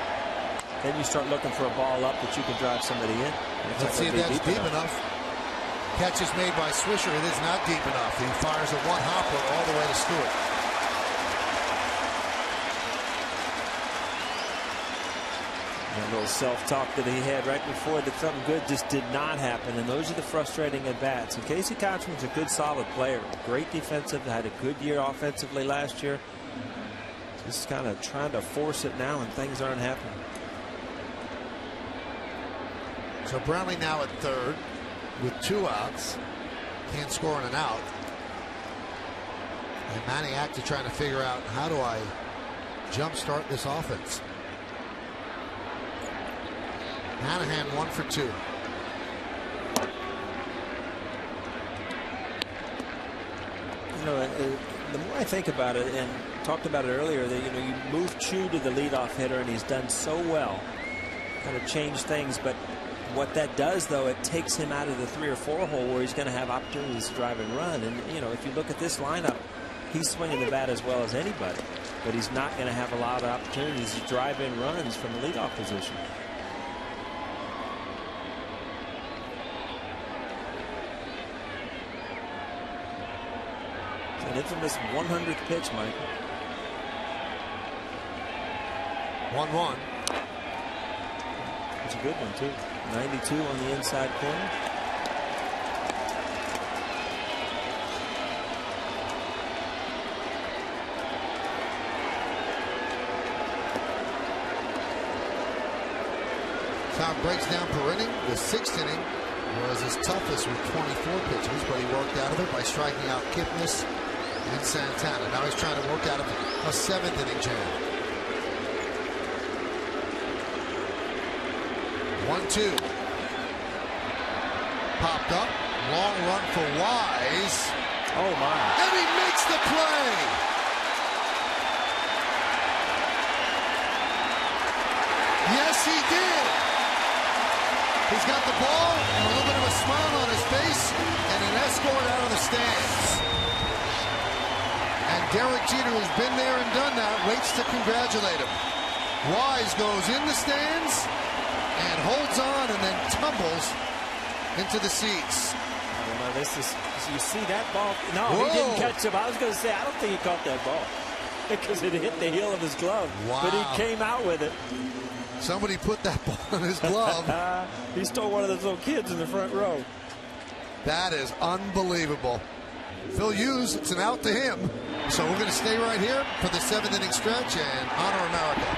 S4: then you start looking for a ball up that you can drive somebody in.
S2: Let's see if that's deep enough. Catch is made by Swisher. It is not deep enough. He fires a one-hopper all the way to Stewart.
S4: A little self-talk that he had right before that something good just did not happen, and those are the frustrating at-bats. And Casey Kochman's a good, solid player. Great defensive, had a good year offensively last year. Just kind of trying to force it now, and things aren't happening.
S2: So Brantley now at third with 2 outs. Can't score on an out. And Maniac to trying to figure out, how do I jumpstart this offense? Hanahan 1 for 2.
S4: The more I think about it, and talked about it earlier, that you move Chu to the leadoff hitter, and he's done so well, kind of change things. But what that does, though, it takes him out of the 3 or 4 hole where he's going to have opportunities to drive and run. And if you look at this lineup, he's swinging the bat as well as anybody, but he's not going to have a lot of opportunities to drive in runs from the leadoff position. An infamous 100th pitch, Mike.
S2: 1-1.
S4: It's a good one, too. 92 on the inside corner.
S2: Tom breaks down per inning. The 6th inning was his toughest with 24 pitches, but he worked out of it by striking out Kipnis and Santana. Now he's trying to work out of a 7th inning jam. 1-2. Popped up. Long run for Wise.
S4: Oh, my.
S2: And he makes the play. Yes, he did. He's got the ball and a little bit of a smile on his face and an escort out of the stands. And Derek Jeter, who's been there and done that, waits to congratulate him. Wise goes in the stands and holds on and then tumbles into the seats.
S4: Well, this is, you see that ball? No,
S2: Whoa.
S4: He didn't catch him. I was going to say, I don't think he caught that ball because it hit the heel of his glove.
S2: Wow.
S4: But he came out with it.
S2: Somebody put that ball in his glove.
S4: He stole one of those little kids in the front row.
S2: That is unbelievable. Phil Hughes, it's an out to him. So we're going to stay right here for the 7th inning stretch and honor America.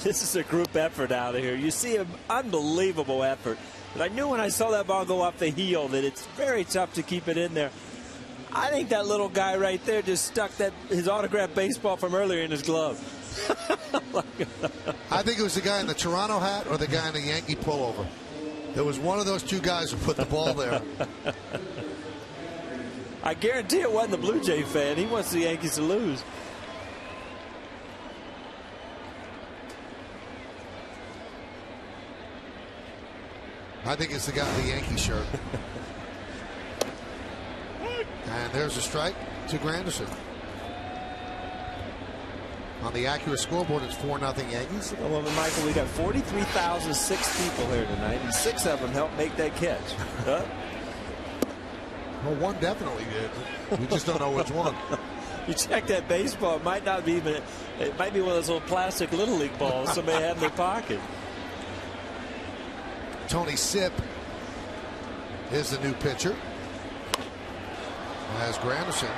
S4: This is a group effort out of here. You see an unbelievable effort. But I knew when I saw that ball go off the heel that it's very tough to keep it in there. I think that little guy right there just stuck his autographed baseball from earlier in his glove.
S2: I think it was the guy in the Toronto hat or the guy in the Yankee pullover. There was one of those two guys who put the ball there.
S4: I guarantee it wasn't the Blue Jay fan. He wants the Yankees to lose.
S2: I think it's the guy in the Yankee shirt. And there's a strike to Granderson. On the accurate scoreboard, it's 4-0 Yankees.
S4: Well, Michael, we got 43,006 people here tonight, and 6 of them helped make that catch. Huh?
S2: Well, one definitely did. We just don't know which one.
S4: You check that baseball, it might not be even, it might be one of those little plastic Little League balls somebody had in their pocket.
S2: Tony Sipp is the new pitcher. As Granderson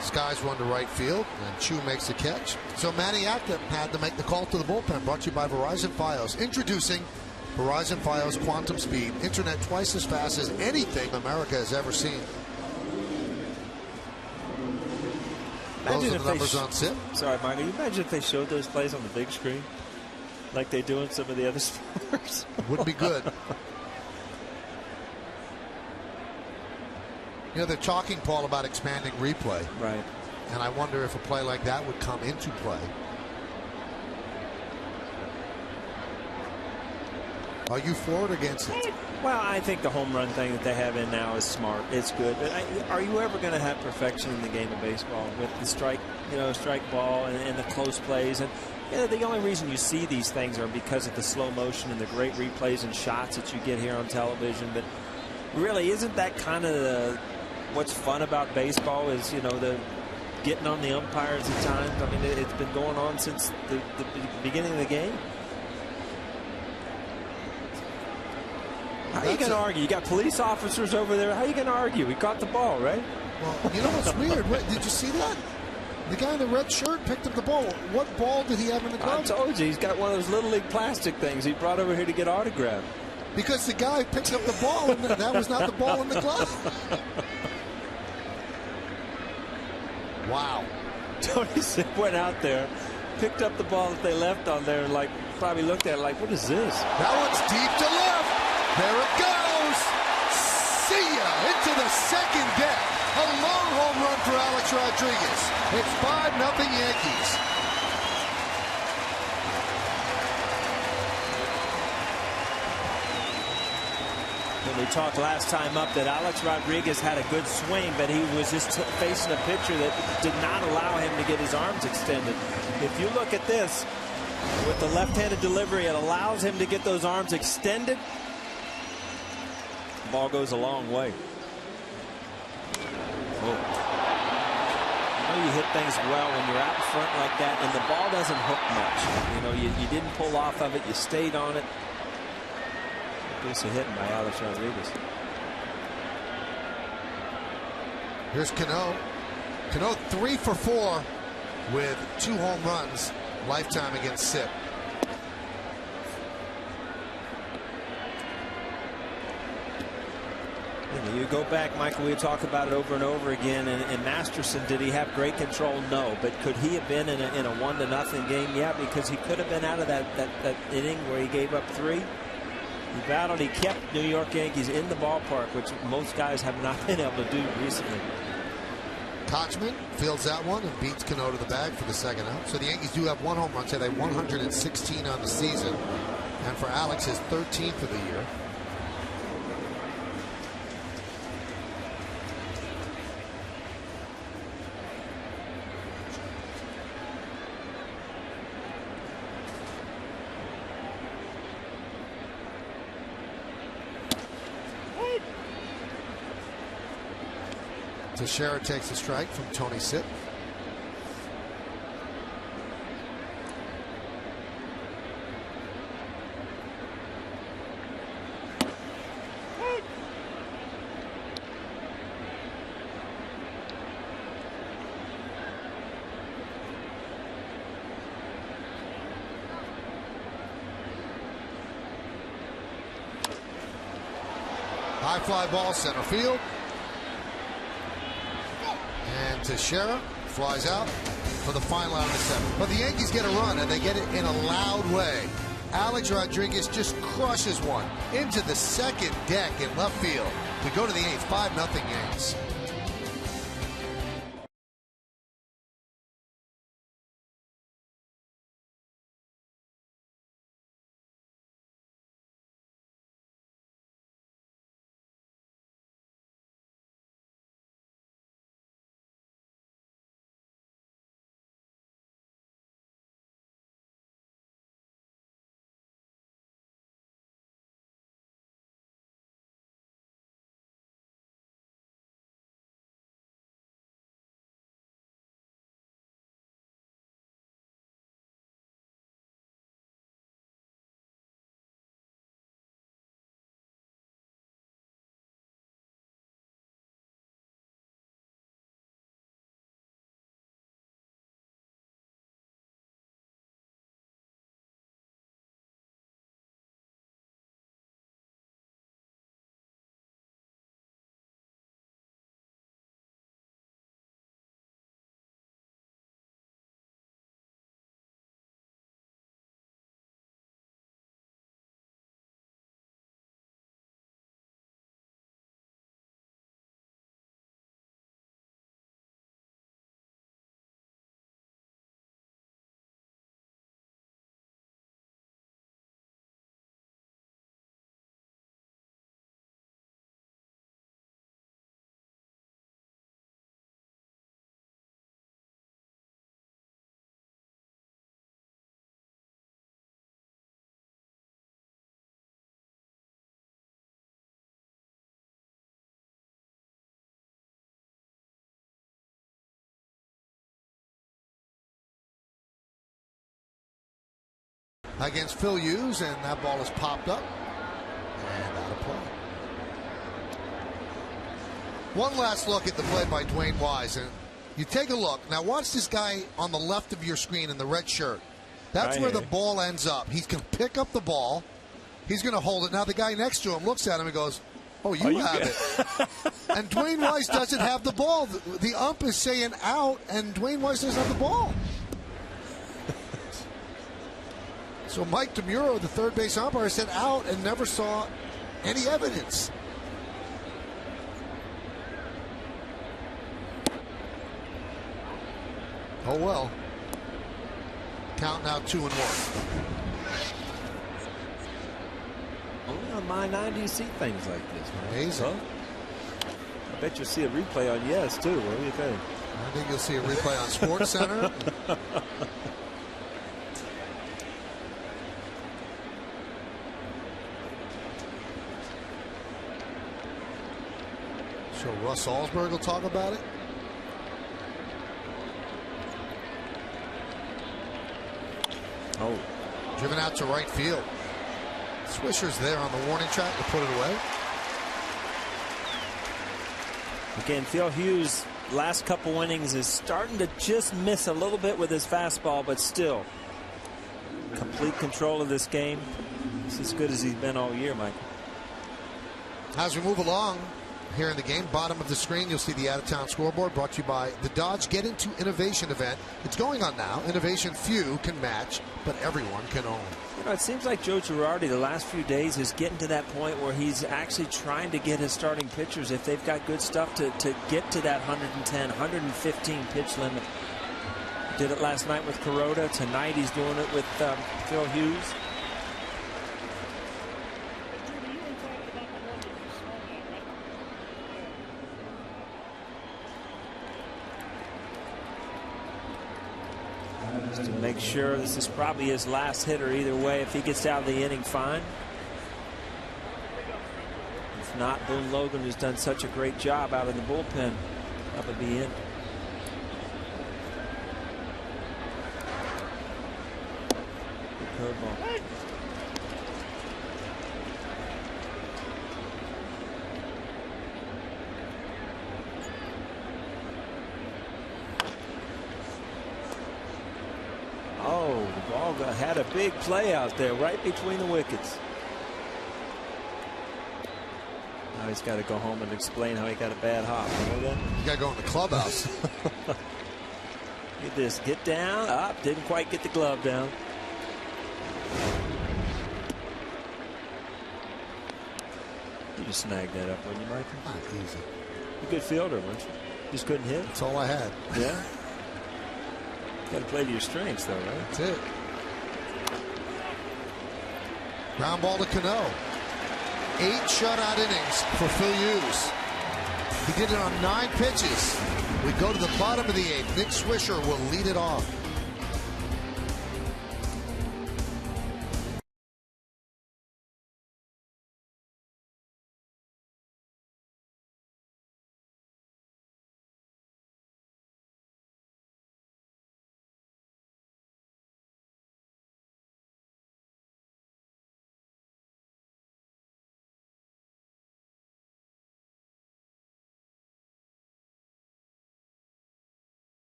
S2: skies one to right field, and Chu makes the catch. So Manny Acta had to make the call to the bullpen. Brought to you by Verizon Fios. Introducing Verizon Fios Quantum Speed. Internet twice as fast as anything America has ever seen. Those are the numbers on Sipp.
S4: Sorry, Michael. You imagine if they showed those plays on the big screen like they do in some of the other sports?
S2: Wouldn't be good. You know, they're talking, Paul, about expanding replay.
S4: Right.
S2: And I wonder if a play like that would come into play. Are you for it or against it?
S4: Well, I think the home run thing that they have in now is smart. It's good. But are you ever going to have perfection in the game of baseball with the strike ball and the close plays? And the only reason you see these things are because of the slow motion and the great replays and shots that you get here on television. But really, isn't that kind of what's fun about baseball? Is the getting on the umpires at times. I mean, it's been going on since the beginning of the game. How are you going to argue? You got police officers over there. How are you going to argue? We caught the ball, right?
S2: Well, you know what's weird? Did you see that? The guy in the red shirt picked up the ball. What ball did he have in the glove?
S4: I told you, he's got one of those Little League plastic things he brought over here to get autographed.
S2: Because the guy picked up the ball, and that was not the ball in the glove. Wow.
S4: Tony Sipp went out there, picked up the ball that they left on there, and probably looked at it like, what is this?
S2: That one's deep to left. There it goes. See ya. Into the second deck. A long home run for Alex Rodriguez. It's 5-0 Yankees.
S4: When we talked last time up that Alex Rodriguez had a good swing, but he was just facing a pitcher that did not allow him to get his arms extended. If you look at this, with the left-handed delivery, it allows him to get those arms extended. The ball goes a long way. Oh. You hit things well when you're out front like that, and the ball doesn't hook much. You didn't pull off of it. You stayed on it. Piece of hitting by Alex Rodriguez.
S2: Here's Cano. Cano 3 for 4 with 2 home runs lifetime against Sipp.
S4: You go back, Michael, we talk about it over and over again, and Masterson, did he have great control? No. But could he have been in a 1-0 game? Yeah, because he could have been out of that inning where he gave up 3. He battled. He kept New York Yankees in the ballpark, which most guys have not been able to do recently.
S2: Kochman fields that one and beats Cano to the bag for the second out. So the Yankees do have 1 home run. So they 116 on the season. And for Alex, his 13th of the year. Teixeira takes a strike from Tony Sipp. High fly ball center field. And Teixeira flies out for the final out of the 7th. But the Yankees get a run, and they get it in a loud way. Alex Rodriguez just crushes one into the second deck in left field to go to the 8th. 5-0 Yankees. against Phil Hughes, and that ball is popped up and out of play. One last look at the play by Dwayne Wise, and you take a look. Now watch this guy on the left of your screen in the red shirt. That's where the ball ends up. He's going to pick up the ball. He's going to hold it. Now the guy next to him looks at him and goes, "Oh, you have it." And Dwayne Wise doesn't have the ball. The ump is saying out, and Dwayne Wise doesn't have the ball. So Mike DeMuro, the third base umpire, said out and never saw any evidence. Oh well. Count now 2-1.
S4: Only on My 9 do you see things like this, man.
S2: Amazing.
S4: Huh? I bet you'll see a replay on Yes too. What do you think?
S2: I think you'll see a replay on Sports Center. So Russ Salzberg will talk about it.
S4: Oh.
S2: Driven out to right field. Swisher's there on the warning track to put it away.
S4: Again, Phil Hughes, last couple innings, is starting to just miss a little bit with his fastball, but still complete control of this game. It's as good as he's been all year, Mike.
S2: As we move along here in the game, bottom of the screen, you'll see the out-of-town scoreboard brought to you by the Dodge Get Into Innovation event. It's going on now. Innovation few can match, but everyone can own.
S4: You know, it seems like Joe Girardi the last few days is getting to that point where he's actually trying to get his starting pitchers, if they've got good stuff, to get to that 110, 115 pitch limit. Did it last night with Kuroda. Tonight he's doing it with Phil Hughes. Just to make sure this is probably his last hitter either way. If he gets out of the inning, fine. If not, Boone Logan, who's done such a great job out in the bullpen, that would be in. Good curveball. Oh, the ball had a big play out there right between the wickets. Now he's got to go home and explain how he got a bad hop. You know that?
S2: You got to go in the clubhouse.
S4: Look at this. Get down. Up. Didn't quite get the glove down. You just snagged that up, wouldn't you, Michael?
S2: Not easy.
S4: You're a good fielder, weren't you? Just couldn't hit.
S2: That's all I had.
S4: Yeah. Got to play to your strengths, though, right?
S2: That's it. Ground ball to Cano. 8 shutout innings for Phil Hughes. He did it on 9 pitches. We go to the bottom of the 8th. Nick Swisher will lead it off.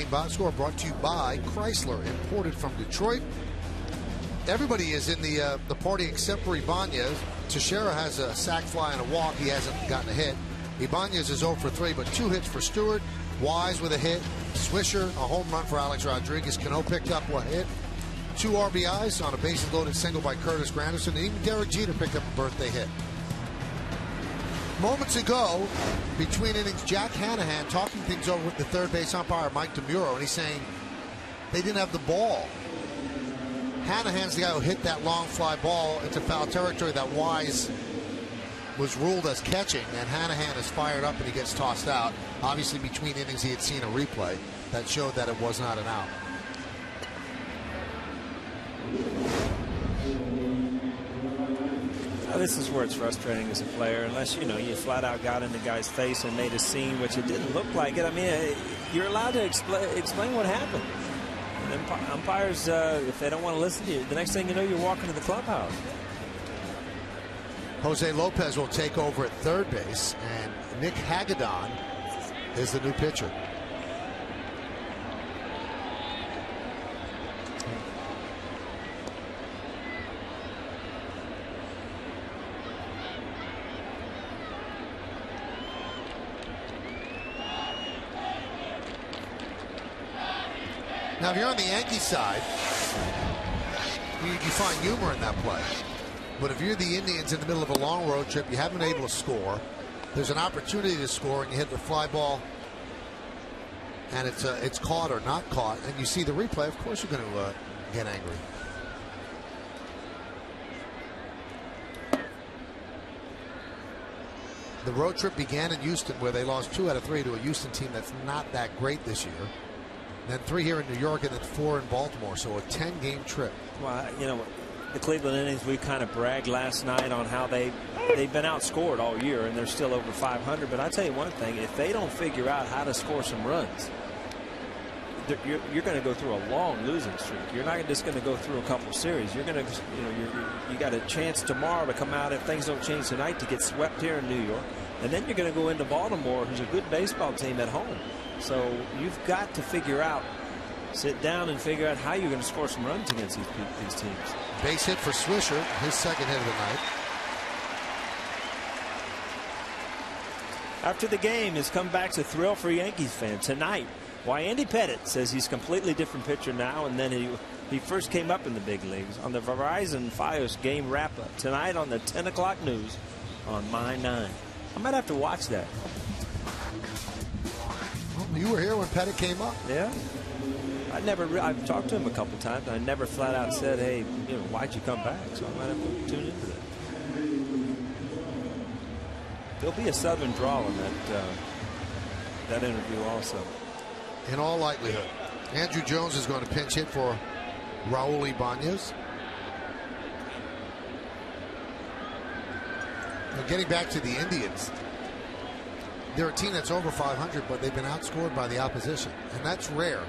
S2: game box score brought to you by Chrysler, imported from Detroit. Everybody is in the party except for Ibanez. Teixeira has a sac fly and a walk. He hasn't gotten a hit. Ibanez is 0 for 3, but 2 hits for Stewart. Wise with a hit. Swisher, a home run for Alex Rodriguez. Cano picked up a hit. 2 RBIs on a bases-loaded single by Curtis Granderson. And even Derek Jeter picked up a birthday hit. Moments ago, between innings, Jack Hanahan talking things over with the third base umpire, Mike DeMuro, and he's saying they didn't have the ball. Hanahan's the guy who hit that long fly ball into foul territory that Wise was ruled as catching, and Hanahan is fired up and he gets tossed out. Obviously, between innings, he had seen a replay that showed that it was not an out.
S4: This is where it's frustrating as a player, unless you flat out got in the guy's face and made a scene, which it didn't look like it. I mean, you're allowed to explain what happened. And then umpires, if they don't want to listen to you, the next thing you know, you're walking to the clubhouse.
S2: Jose Lopez will take over at third base, and Nick Hagedorn is the new pitcher. Now, if you're on the Yankee side, you find humor in that play. But if you're the Indians in the middle of a long road trip, you haven't been able to score, there's an opportunity to score, and you hit the fly ball, and it's caught or not caught, and you see the replay, of course you're going to get angry. The road trip began in Houston, where they lost 2 out of 3 to a Houston team that's not that great this year. Then 3 here in New York, and then 4 in Baltimore. So a 10-game trip.
S4: Well, the Cleveland Indians, we kind of bragged last night on how they've been outscored all year, and they're still over 500. But I tell you one thing: if they don't figure out how to score some runs, you're going to go through a long losing streak. You're not just going to go through a couple series. You're going to, you got a chance tomorrow to come out if things don't change tonight to get swept here in New York, and then you're going to go into Baltimore, who's a good baseball team at home. So you've got to sit down and figure out how you're going to score some runs against these teams.
S2: Base hit for Swisher, his second hit of the night.
S4: After the game, his comeback's a thrill for Yankees fans. Tonight, why Andy Pettitte says he's a completely different pitcher now, and then he first came up in the big leagues on the Verizon Fios game wrap-up tonight on the 10 o'clock news on My 9. I might have to watch that.
S2: You were here when Pettitte came up.
S4: Yeah. I've talked to him a couple times. I never flat out said, hey, why'd you come back? So I might have to tune into that. There'll be a southern drawl in that interview also.
S2: In all likelihood. Andrew Jones is going to pinch hit for Raul Ibanez. Now, getting back to the Indians, they're a team that's over 500, but they've been outscored by the opposition. And that's rare,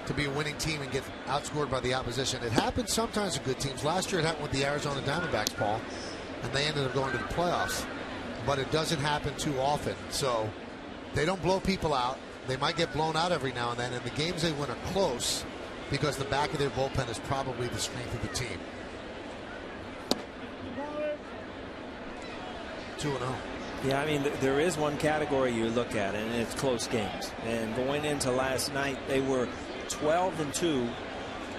S2: to be a winning team and get outscored by the opposition. It happens sometimes with good teams. Last year it happened with the Arizona Diamondbacks, Paul, and they ended up going to the playoffs. But it doesn't happen too often. So they don't blow people out. They might get blown out every now and then, and the games they win are close because the back of their bullpen is probably the strength of the team. 2-0.
S4: Yeah, I mean, there is one category you look at, and it's close games. And going into last night, they were 12-2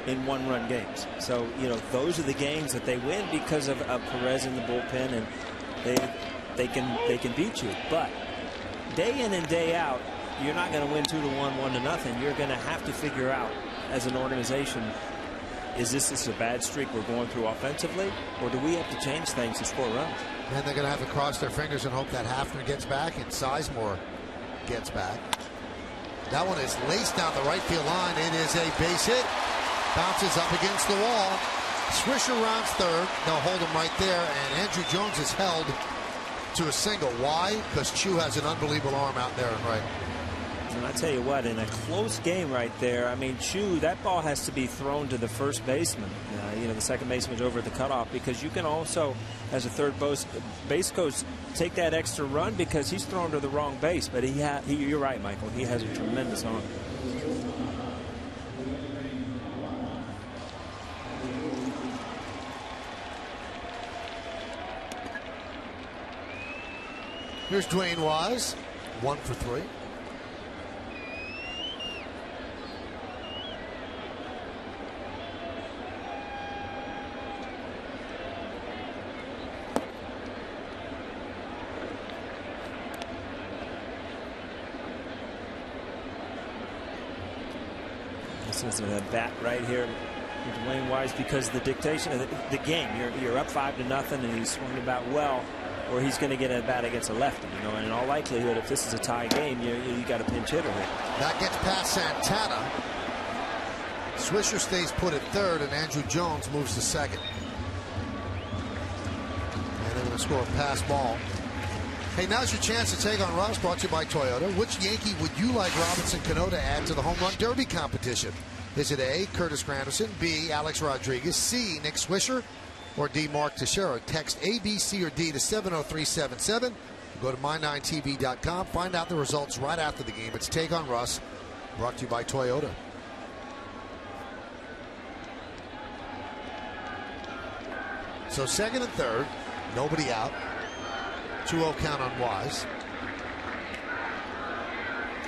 S4: in one-run games. So, those are the games that they win because of Perez in the bullpen, and they can beat you. But day in and day out, you're not going to win 2-1, 1-0. You're going to have to figure out, as an organization, is this a bad streak we're going through offensively, or do we have to change things to score runs?
S2: And they're going to have to cross their fingers and hope that Hafner gets back and Sizemore gets back. That one is laced down the right field line. It is a base hit. Bounces up against the wall. Swisher rounds third. They'll hold him right there. And Andrew Jones is held to a single. Why? Because Chu has an unbelievable arm out there and right.
S4: And I tell you what, in a close game right there, I mean, Chu, that ball has to be thrown to the first baseman. The second baseman's over at the cutoff, because you can also, as a third base coach, take that extra run because he's thrown to the wrong base. But you're right, Michael. He has a tremendous arm.
S2: Here's Dwayne Wise, 1 for 3.
S4: This is a bat right here with Dwayne Wise because the dictation of the game. You're up 5-0, and he's swinging about well, or he's going to get a bat against a lefty. You know, and in all likelihood, if this is a tie game, you got a pinch hitter here.
S2: That gets past Santana. Swisher stays put at third, and Andrew Jones moves to second. And they're going to score a pass ball. Hey, now's your chance to take on Russ, brought to you by Toyota. Which Yankee would you like Robinson Cano to add to the home run derby competition? Is it A, Curtis Granderson, B, Alex Rodriguez, C, Nick Swisher, or D, Mark Teixeira? Text A, B, C, or D to 70377. Go to my9tv.com. Find out the results right after the game. It's Take on Russ, brought to you by Toyota. So second and third, nobody out. 2-0 count on Wise.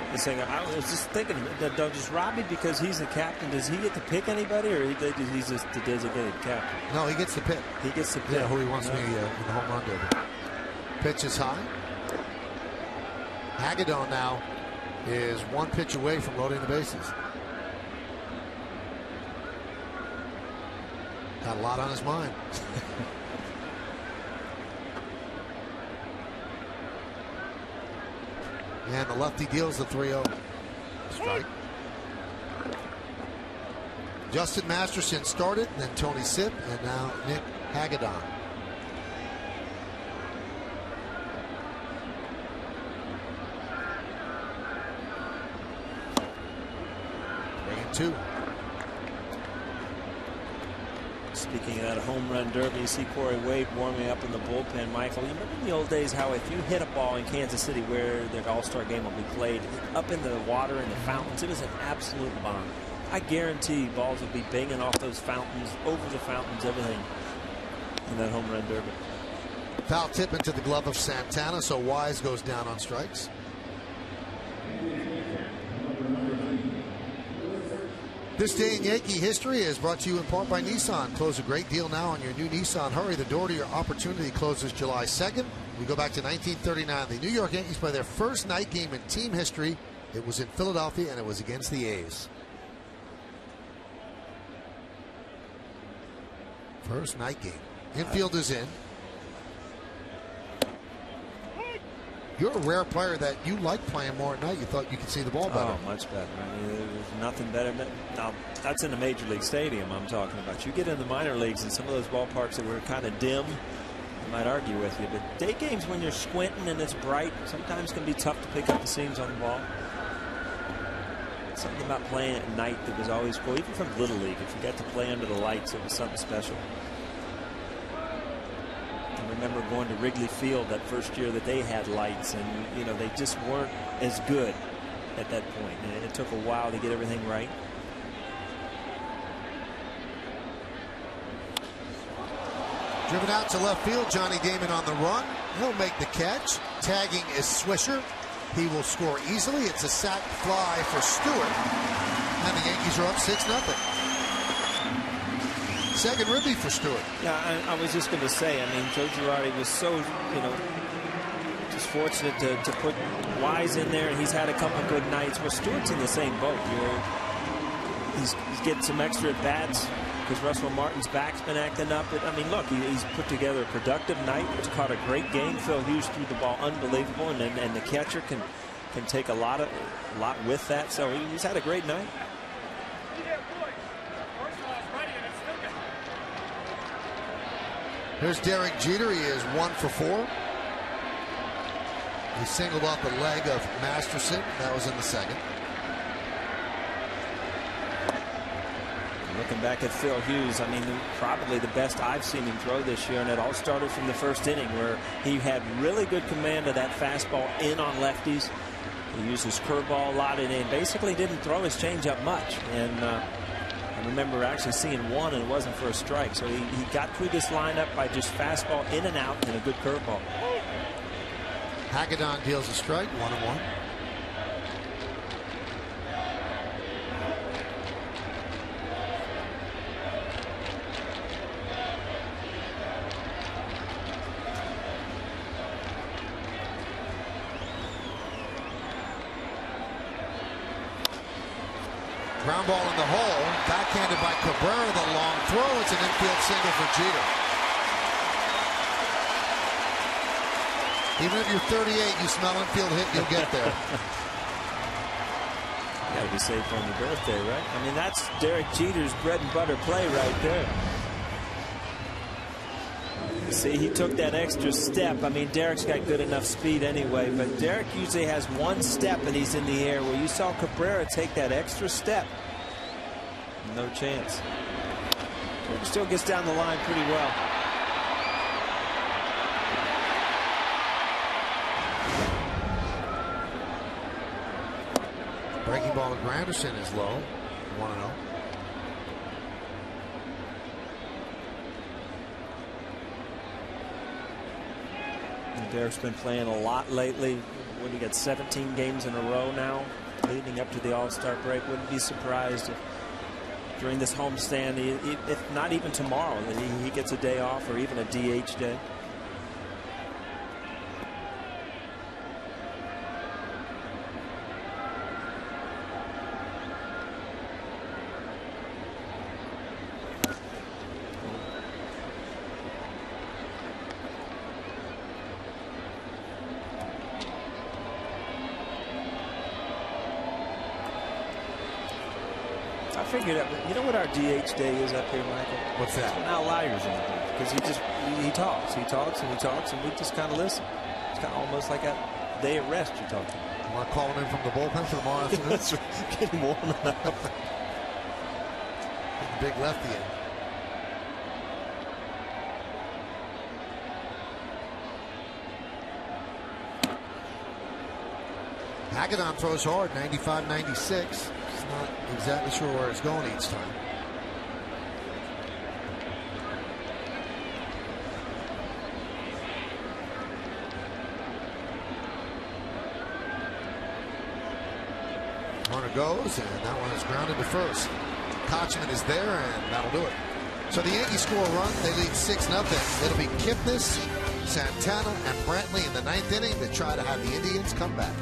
S4: I was just thinking, does Robbie, because he's the captain, does he get to pick anybody, or he's just the designated captain?
S2: No, he gets to pick.
S4: He gets to pick.
S2: Yeah, who he wants to be in the home run derby. Pitch is high. Hagedorn now is 1 pitch away from loading the bases. Got a lot on his mind. And the lefty deals the 3-0 strike. Justin Masterson started, then Tony Sipp, and now Nick Hagedorn. Bringing 2.
S4: Speaking of that home run derby, you see Corey Wade warming up in the bullpen. Michael, you remember in the old days how if you hit a ball in Kansas City where the All-Star game will be played, up in the water and the fountains, it was an absolute bomb. I guarantee balls will be banging off those fountains, over the fountains, everything in that home run derby.
S2: Foul tip into the glove of Santana, so Wise goes down on strikes. This day in Yankee history is brought to you in part by Nissan. Close a great deal now on your new Nissan. Hurry, the door to your opportunity closes July 2nd. We go back to 1939. The New York Yankees play their first night game in team history. It was in Philadelphia, and it was against the A's. First night game. Infield is in. You're a rare player that you like playing more at night. You thought you could see the ball better.
S4: Oh, much better. I mean, there's nothing better. Now, that's in a major league stadium I'm talking about. You get in the minor leagues and some of those ballparks that were kind of dim, I might argue with you. But day games, when you're squinting and it's bright, sometimes can be tough to pick up the seams on the ball. Something about playing at night that was always cool. Even from Little League, if you got to play under the lights, it was something special. I remember going to Wrigley Field that first year that they had lights, and you know, they just weren't as good at that point, and it took a while to get everything right.
S2: Driven out to left field, Johnny Damon on the run. He'll make the catch. Tagging is Swisher. He will score easily. It's a sac fly for Stewart, and the Yankees are up 6-0. Second ribby for Stewart.
S4: Yeah, I was just going to say, I mean, Joe Girardi was so, you know, just fortunate to put Wise in there, and he's had a couple good nights. Well, Stewart's in the same boat. You know, he's getting some extra at bats because Russell Martin's back's been acting up. But I mean, look, he's put together a productive night. He's caught a great game. Phil Hughes threw the ball unbelievable, and the catcher can take a lot with that. So he's had a great night.
S2: Here's Derek Jeter. He is 1 for 4. He singled off the leg of Masterson. That was in the second.
S4: Looking back at Phil Hughes, I mean, probably the best I've seen him throw this year, and it all started from the first inning where he had really good command of that fastball in on lefties. He used his curveball a lot, and basically didn't throw his changeup much. And I remember actually seeing one, and it wasn't for a strike. So he got through this lineup by just fastball in and out and a good curveball.
S2: Hagedorn deals a strike, 1-1. Ground ball in the hole, backhanded by Cabrera, the long throw. It's an infield single for Jeter. Even if you're 38, you smell infield hit, you'll get there.
S4: Got to be safe on your birthday, right? I mean, that's Derek Jeter's bread and butter play right there. See, he took that extra step. I mean, Derek's got good enough speed anyway, but Derek usually has one step and he's in the air, where you saw Cabrera take that extra step. No chance. Derek still gets down the line pretty well.
S2: Breaking ball to Granderson is low, 1-0.
S4: Derek's been playing a lot lately. When he got 17 games in a row now, leading up to the All-Star break. Wouldn't be surprised if during this homestand, if not even tomorrow, that he gets a day off or even a DH day. I figured out, you know what our DH day is up here, Michael?
S2: What's that?
S4: When Outliers in the booth, because he talks and he talks, and we just kind of listen. It's kind of almost like a day of rest you're talking.
S2: You want to call him in from the bullpen for tomorrow afternoon?
S4: That's right. Getting warm up.
S2: Big lefty in. Hagedorn throws hard, 95-96. Not exactly sure where it's going each time. Runner goes, and that one is grounded to first. Kochman is there, and that'll do it. So the Yankees score a run. They lead 6-0. It'll be Kipnis, Santana, and Brantley in the 9th inning to try to have the Indians come back.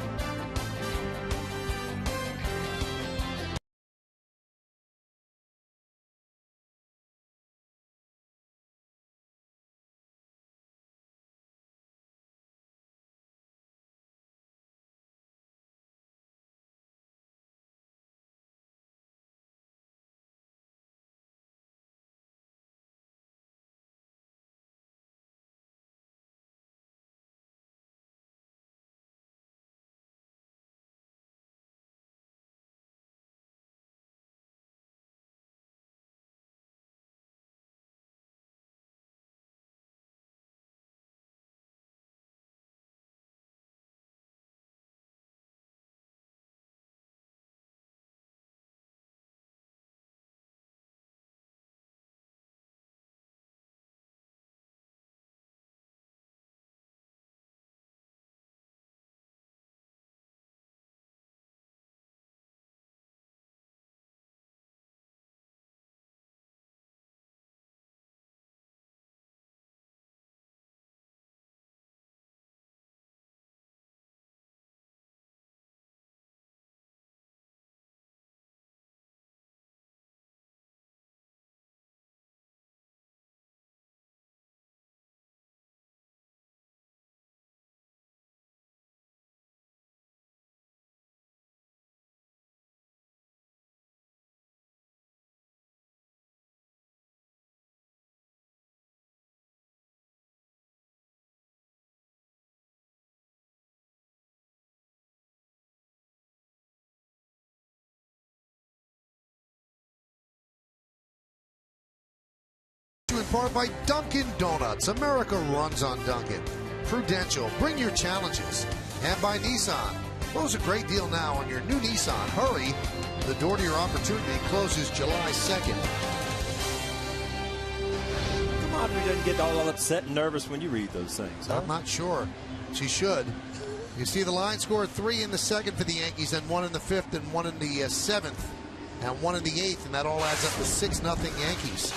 S2: In part by Dunkin' Donuts. America runs on Dunkin'. Prudential, bring your challenges. And by Nissan. Close a great deal now on your new Nissan. Hurry, the door to your opportunity closes July 2nd.
S4: Come on, we didn't get all upset and nervous when you read those things. Huh?
S2: I'm not sure. She should. You see the line scored 3 in the second for the Yankees, then 1 in the 5th, and 1 in the 7th, and 1 in the 8th, and that all adds up to 6-0 Yankees.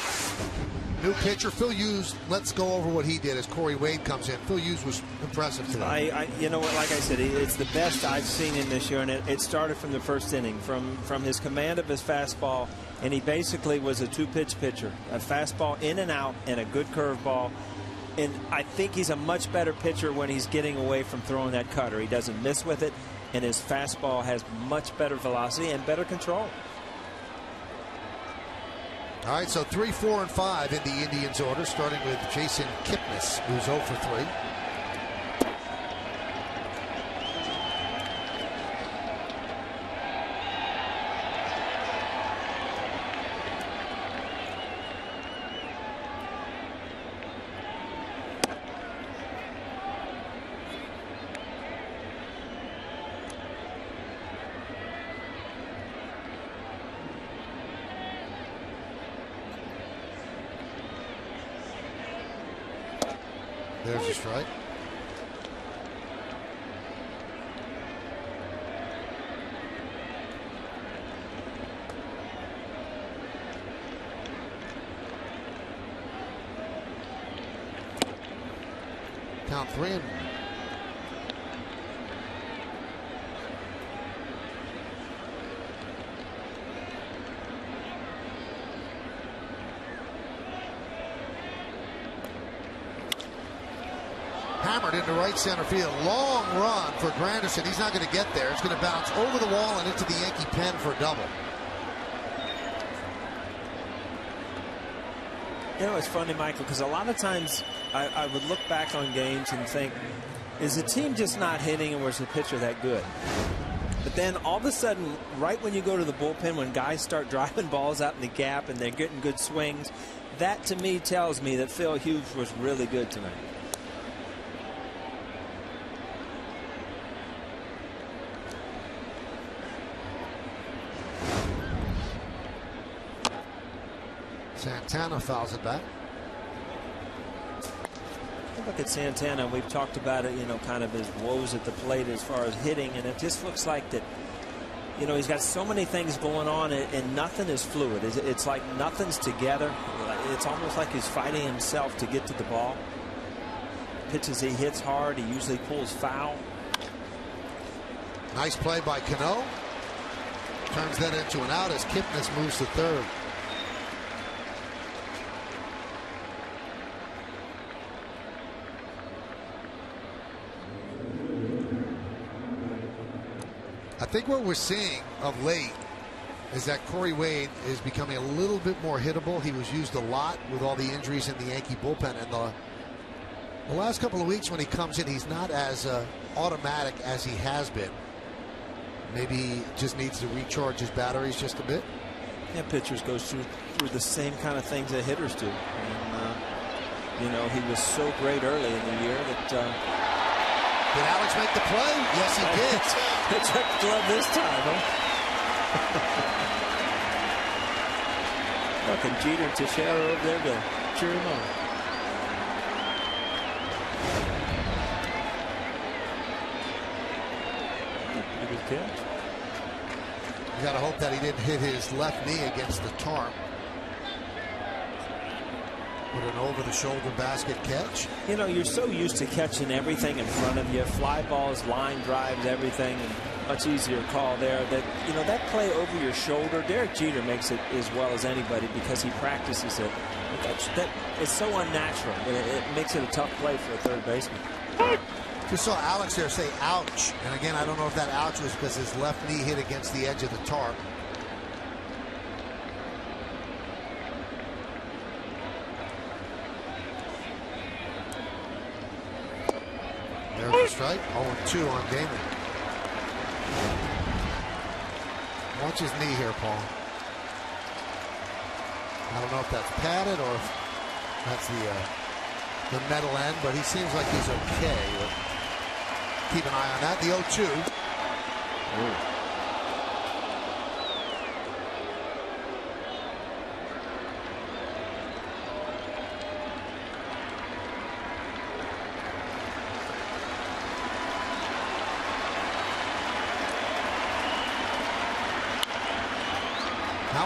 S2: New pitcher, Phil Hughes. Let's go over what he did as Corey Wade comes in. Phil Hughes was impressive today.
S4: You know what, like I said, it's the best I've seen him this year, and it started from the first inning, from his command of his fastball, and he basically was a two-pitch pitcher, a fastball in and out and a good curveball. And I think he's a much better pitcher when he's getting away from throwing that cutter. He doesn't miss with it, and his fastball has much better velocity and better control.
S2: All right, so 3, 4, and 5 in the Indians order, starting with Jason Kipnis, who's 0 for 3. There's a strike. Count 3 and 1. Hammered into right center field. Long run for Granderson. He's not going to get there. It's going to bounce over the wall and into the Yankee pen for a double.
S4: You know, it's funny, Michael, because a lot of times I would look back on games and think, is the team just not hitting, or was the pitcher that good? But then all of a sudden, right when you go to the bullpen, when guys start driving balls out in the gap and they're getting good swings, that to me tells me that Phil Hughes was really good tonight.
S2: Santana fouls it back.
S4: Look at Santana. We've talked about it, you know, kind of his woes at the plate as far as hitting, and it just looks like that, you know, he's got so many things going on, and nothing is fluid. It's like nothing's together. It's almost like he's fighting himself to get to the ball. Pitches he hits hard, he usually pulls foul.
S2: Nice play by Cano. Turns that into an out as Kipnis moves to third. I think what we're seeing of late is that Corey Wade is becoming a little bit more hittable. He was used a lot with all the injuries in the Yankee bullpen, and the last couple of weeks when he comes in, he's not as automatic as he has been. Maybe he just needs to recharge his batteries just a bit.
S4: Yeah, pitchers go through the same kind of things that hitters do. And, you know, he was so great early in the year that...
S2: Did Alex make the play? Yes, he did.
S4: He took the glove this time, huh? Look, and Jeter and Teixeira over there to cheer him on. Pretty good catch.
S2: You got to hope that he didn't hit his left knee against the tarp. With an over-the-shoulder basket catch.
S4: You know, you're so used to catching everything in front of you. Fly balls, line drives, everything. And much easier call there. That, you know, that play over your shoulder, Derek Jeter makes it as well as anybody because he practices it. That is so unnatural. It makes it a tough play for a third baseman.
S2: Just saw Alex there say, ouch. And again, I don't know if that ouch was because his left knee hit against the edge of the tarp. There's a strike. 0-2 on Damon. Watch his knee here, Paul. I don't know if that's padded or if that's the metal end, but he seems like he's okay. But keep an eye on that. The 0-2. Ooh.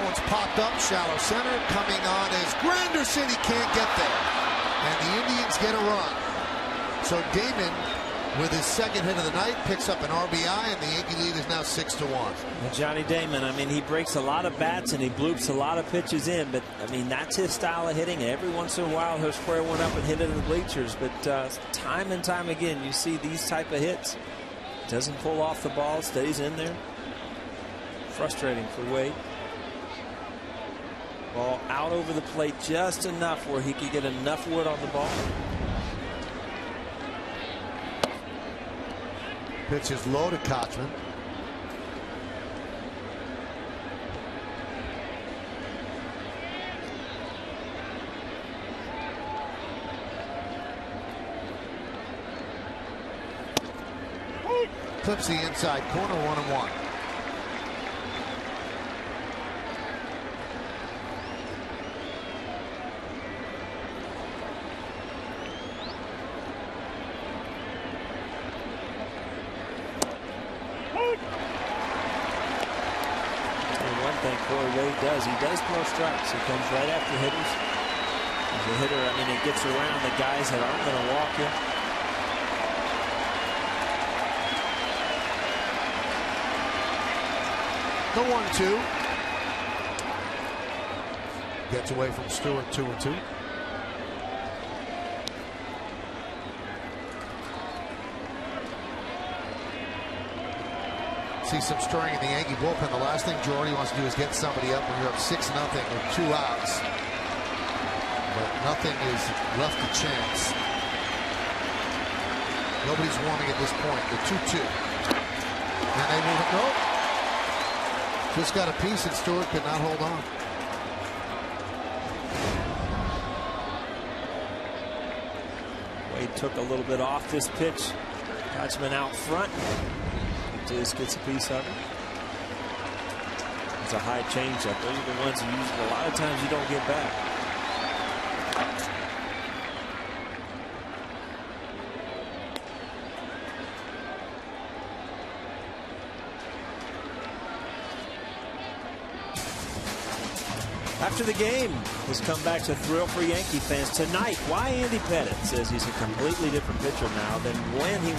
S2: one's popped up, shallow center. Coming on is Granderson. He can't get there. And the Indians get a run. So Damon, with his second hit of the night, picks up an RBI, and the Yankee lead is now 6-1.
S4: And Johnny Damon, I mean, he breaks a lot of bats and he bloops a lot of pitches in, but I mean, that's his style of hitting. Every once in a while, he'll square one up and hit it in the bleachers, but time and time again, you see these type of hits. Doesn't pull off the ball, stays in there. Frustrating for Wade. Ball out over the plate just enough where he could get enough wood on the ball.
S2: Pitch is low to Kochman. Clips the inside corner, 1-1.
S4: He does throw strikes. He comes right after hitters. As a hitter, I mean, it gets around the guys that aren't going to walk
S2: him. The 1-2. Gets away from Stewart, 2-2. See some stirring in the Yankee bullpen. The last thing Girardi wants to do is get somebody up when you're up 6-0 with 2 outs. But nothing is left to chance. Nobody's warming at this point. The 2-2. And they move it. Nope. Just got a piece and Stewart could not hold on.
S4: Wade took a little bit off this pitch. Kochman out front. Just gets a piece of it. It's a high changeup. Those are the ones you use a lot of times you don't get back. After the game, has come back to thrill for Yankee fans tonight. Why Andy Pettitte says he's a completely different pitcher now than when he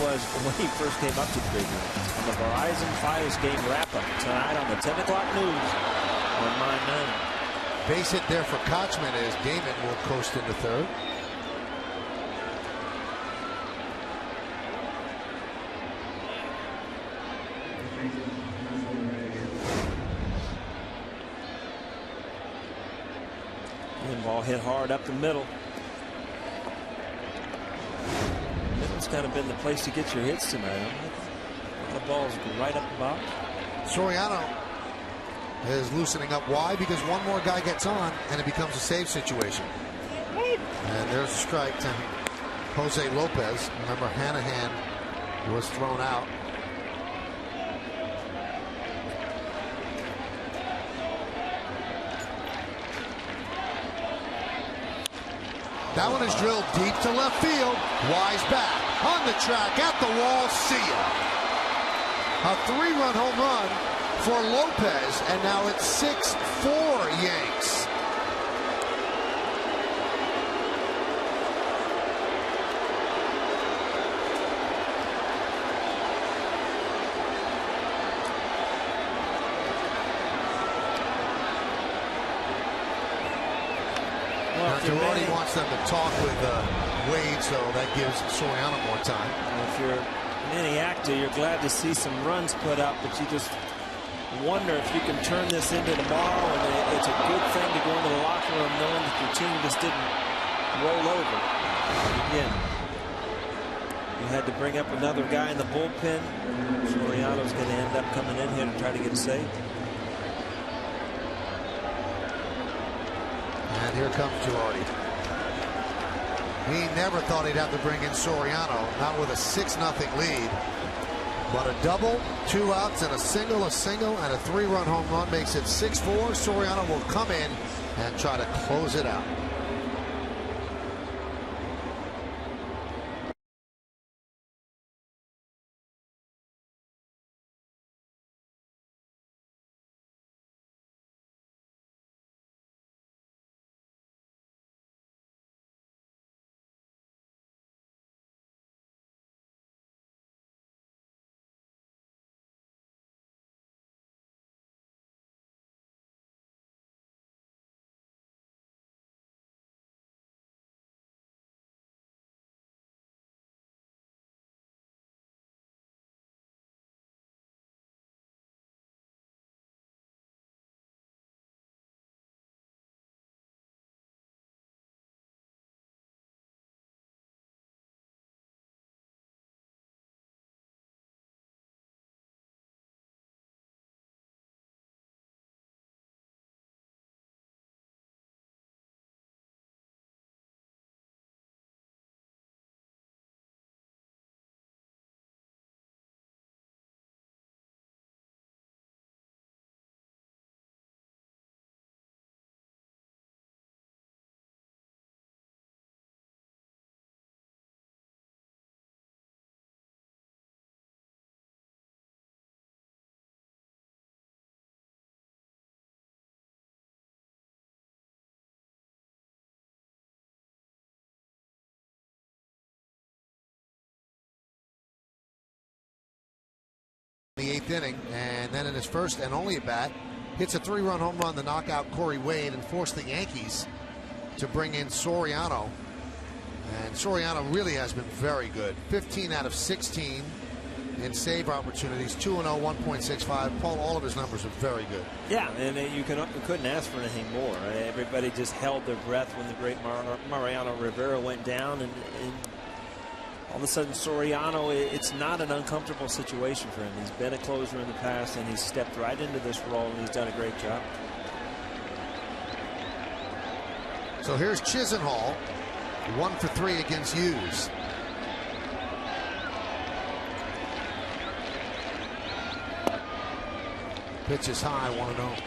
S4: first came up to the big leagues. On the Verizon Fios game wrap-up tonight on the 10 o'clock news on My 9.
S2: Base hit there for Kochman as Damon will coast into third.
S4: Ball hit hard up the middle. Middle's kind of been the place to get your hits tonight. A lot of balls right up the box.
S2: Soriano is loosening up. Why? Because one more guy gets on and it becomes a save situation. And there's a strike to Jose Lopez. Remember, Hanahan was thrown out. That one is drilled deep to left field. Wise back on the track at the wall. See ya. A 3-run home run for Lopez, and now it's 6-4 Yanks. Girardi wants them to talk with Wade, so that gives Soriano more time.
S4: If you're Manny Acta, you're glad to see some runs put up, but you just wonder if you can turn this into tomorrow, and it's a good thing to go into the locker room knowing that your team just didn't roll over. Again, you had to bring up another guy in the bullpen. Soriano's going to end up coming in here to try to get a save.
S2: And here comes Girardi. He never thought he'd have to bring in Soriano, not with a 6-0 lead. But a double, 2 outs, and a single, and a 3-run home run makes it 6-4. Soriano will come in and try to close it out. the 8th inning, and then in his first and only at bat, hits a 3-run home run to knock out Corey Wade and force the Yankees to bring in Soriano. And Soriano really has been very good. 15 out of 16 in save opportunities, 2-0, 1.65. Paul, all of his numbers are very good.
S4: Yeah, and you couldn't ask for anything more. Everybody just held their breath when the great Mariano Rivera went down, and all of a sudden Soriano, it's not an uncomfortable situation for him. He's been a closer in the past, and he's stepped right into this role, and he's done a great job.
S2: So here's Chisenhall, 1 for 3 against Hughes. Pitch is high, 1-0.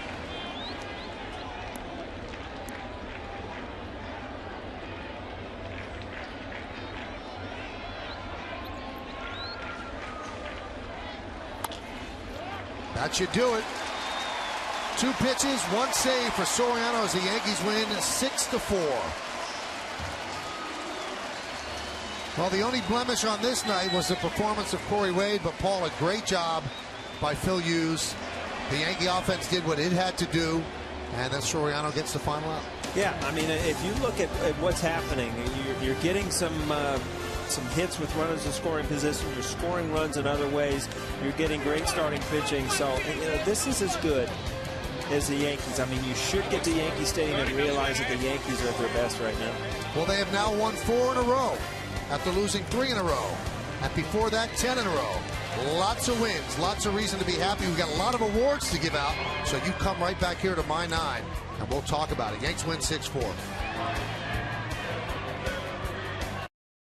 S2: That should do it. 2 pitches, 1 save for Soriano as the Yankees win 6-4. Well, the only blemish on this night was the performance of Corey Wade, but Paul, a great job by Phil Hughes. The Yankee offense did what it had to do, and then Soriano gets the final out.
S4: Yeah, I mean, if you look at what's happening, you're getting some hits with runners in scoring position. You're scoring runs in other ways. You're getting great starting pitching. So this is as good as the Yankees. I mean, you should get to Yankee Stadium and realize that the Yankees are at their best right now.
S2: Well, they have now won 4 in a row after losing 3 in a row. And before that, 10 in a row. Lots of wins, lots of reason to be happy. We've got a lot of awards to give out, so you come right back here to My 9, and we'll talk about it. Yanks win 6-4.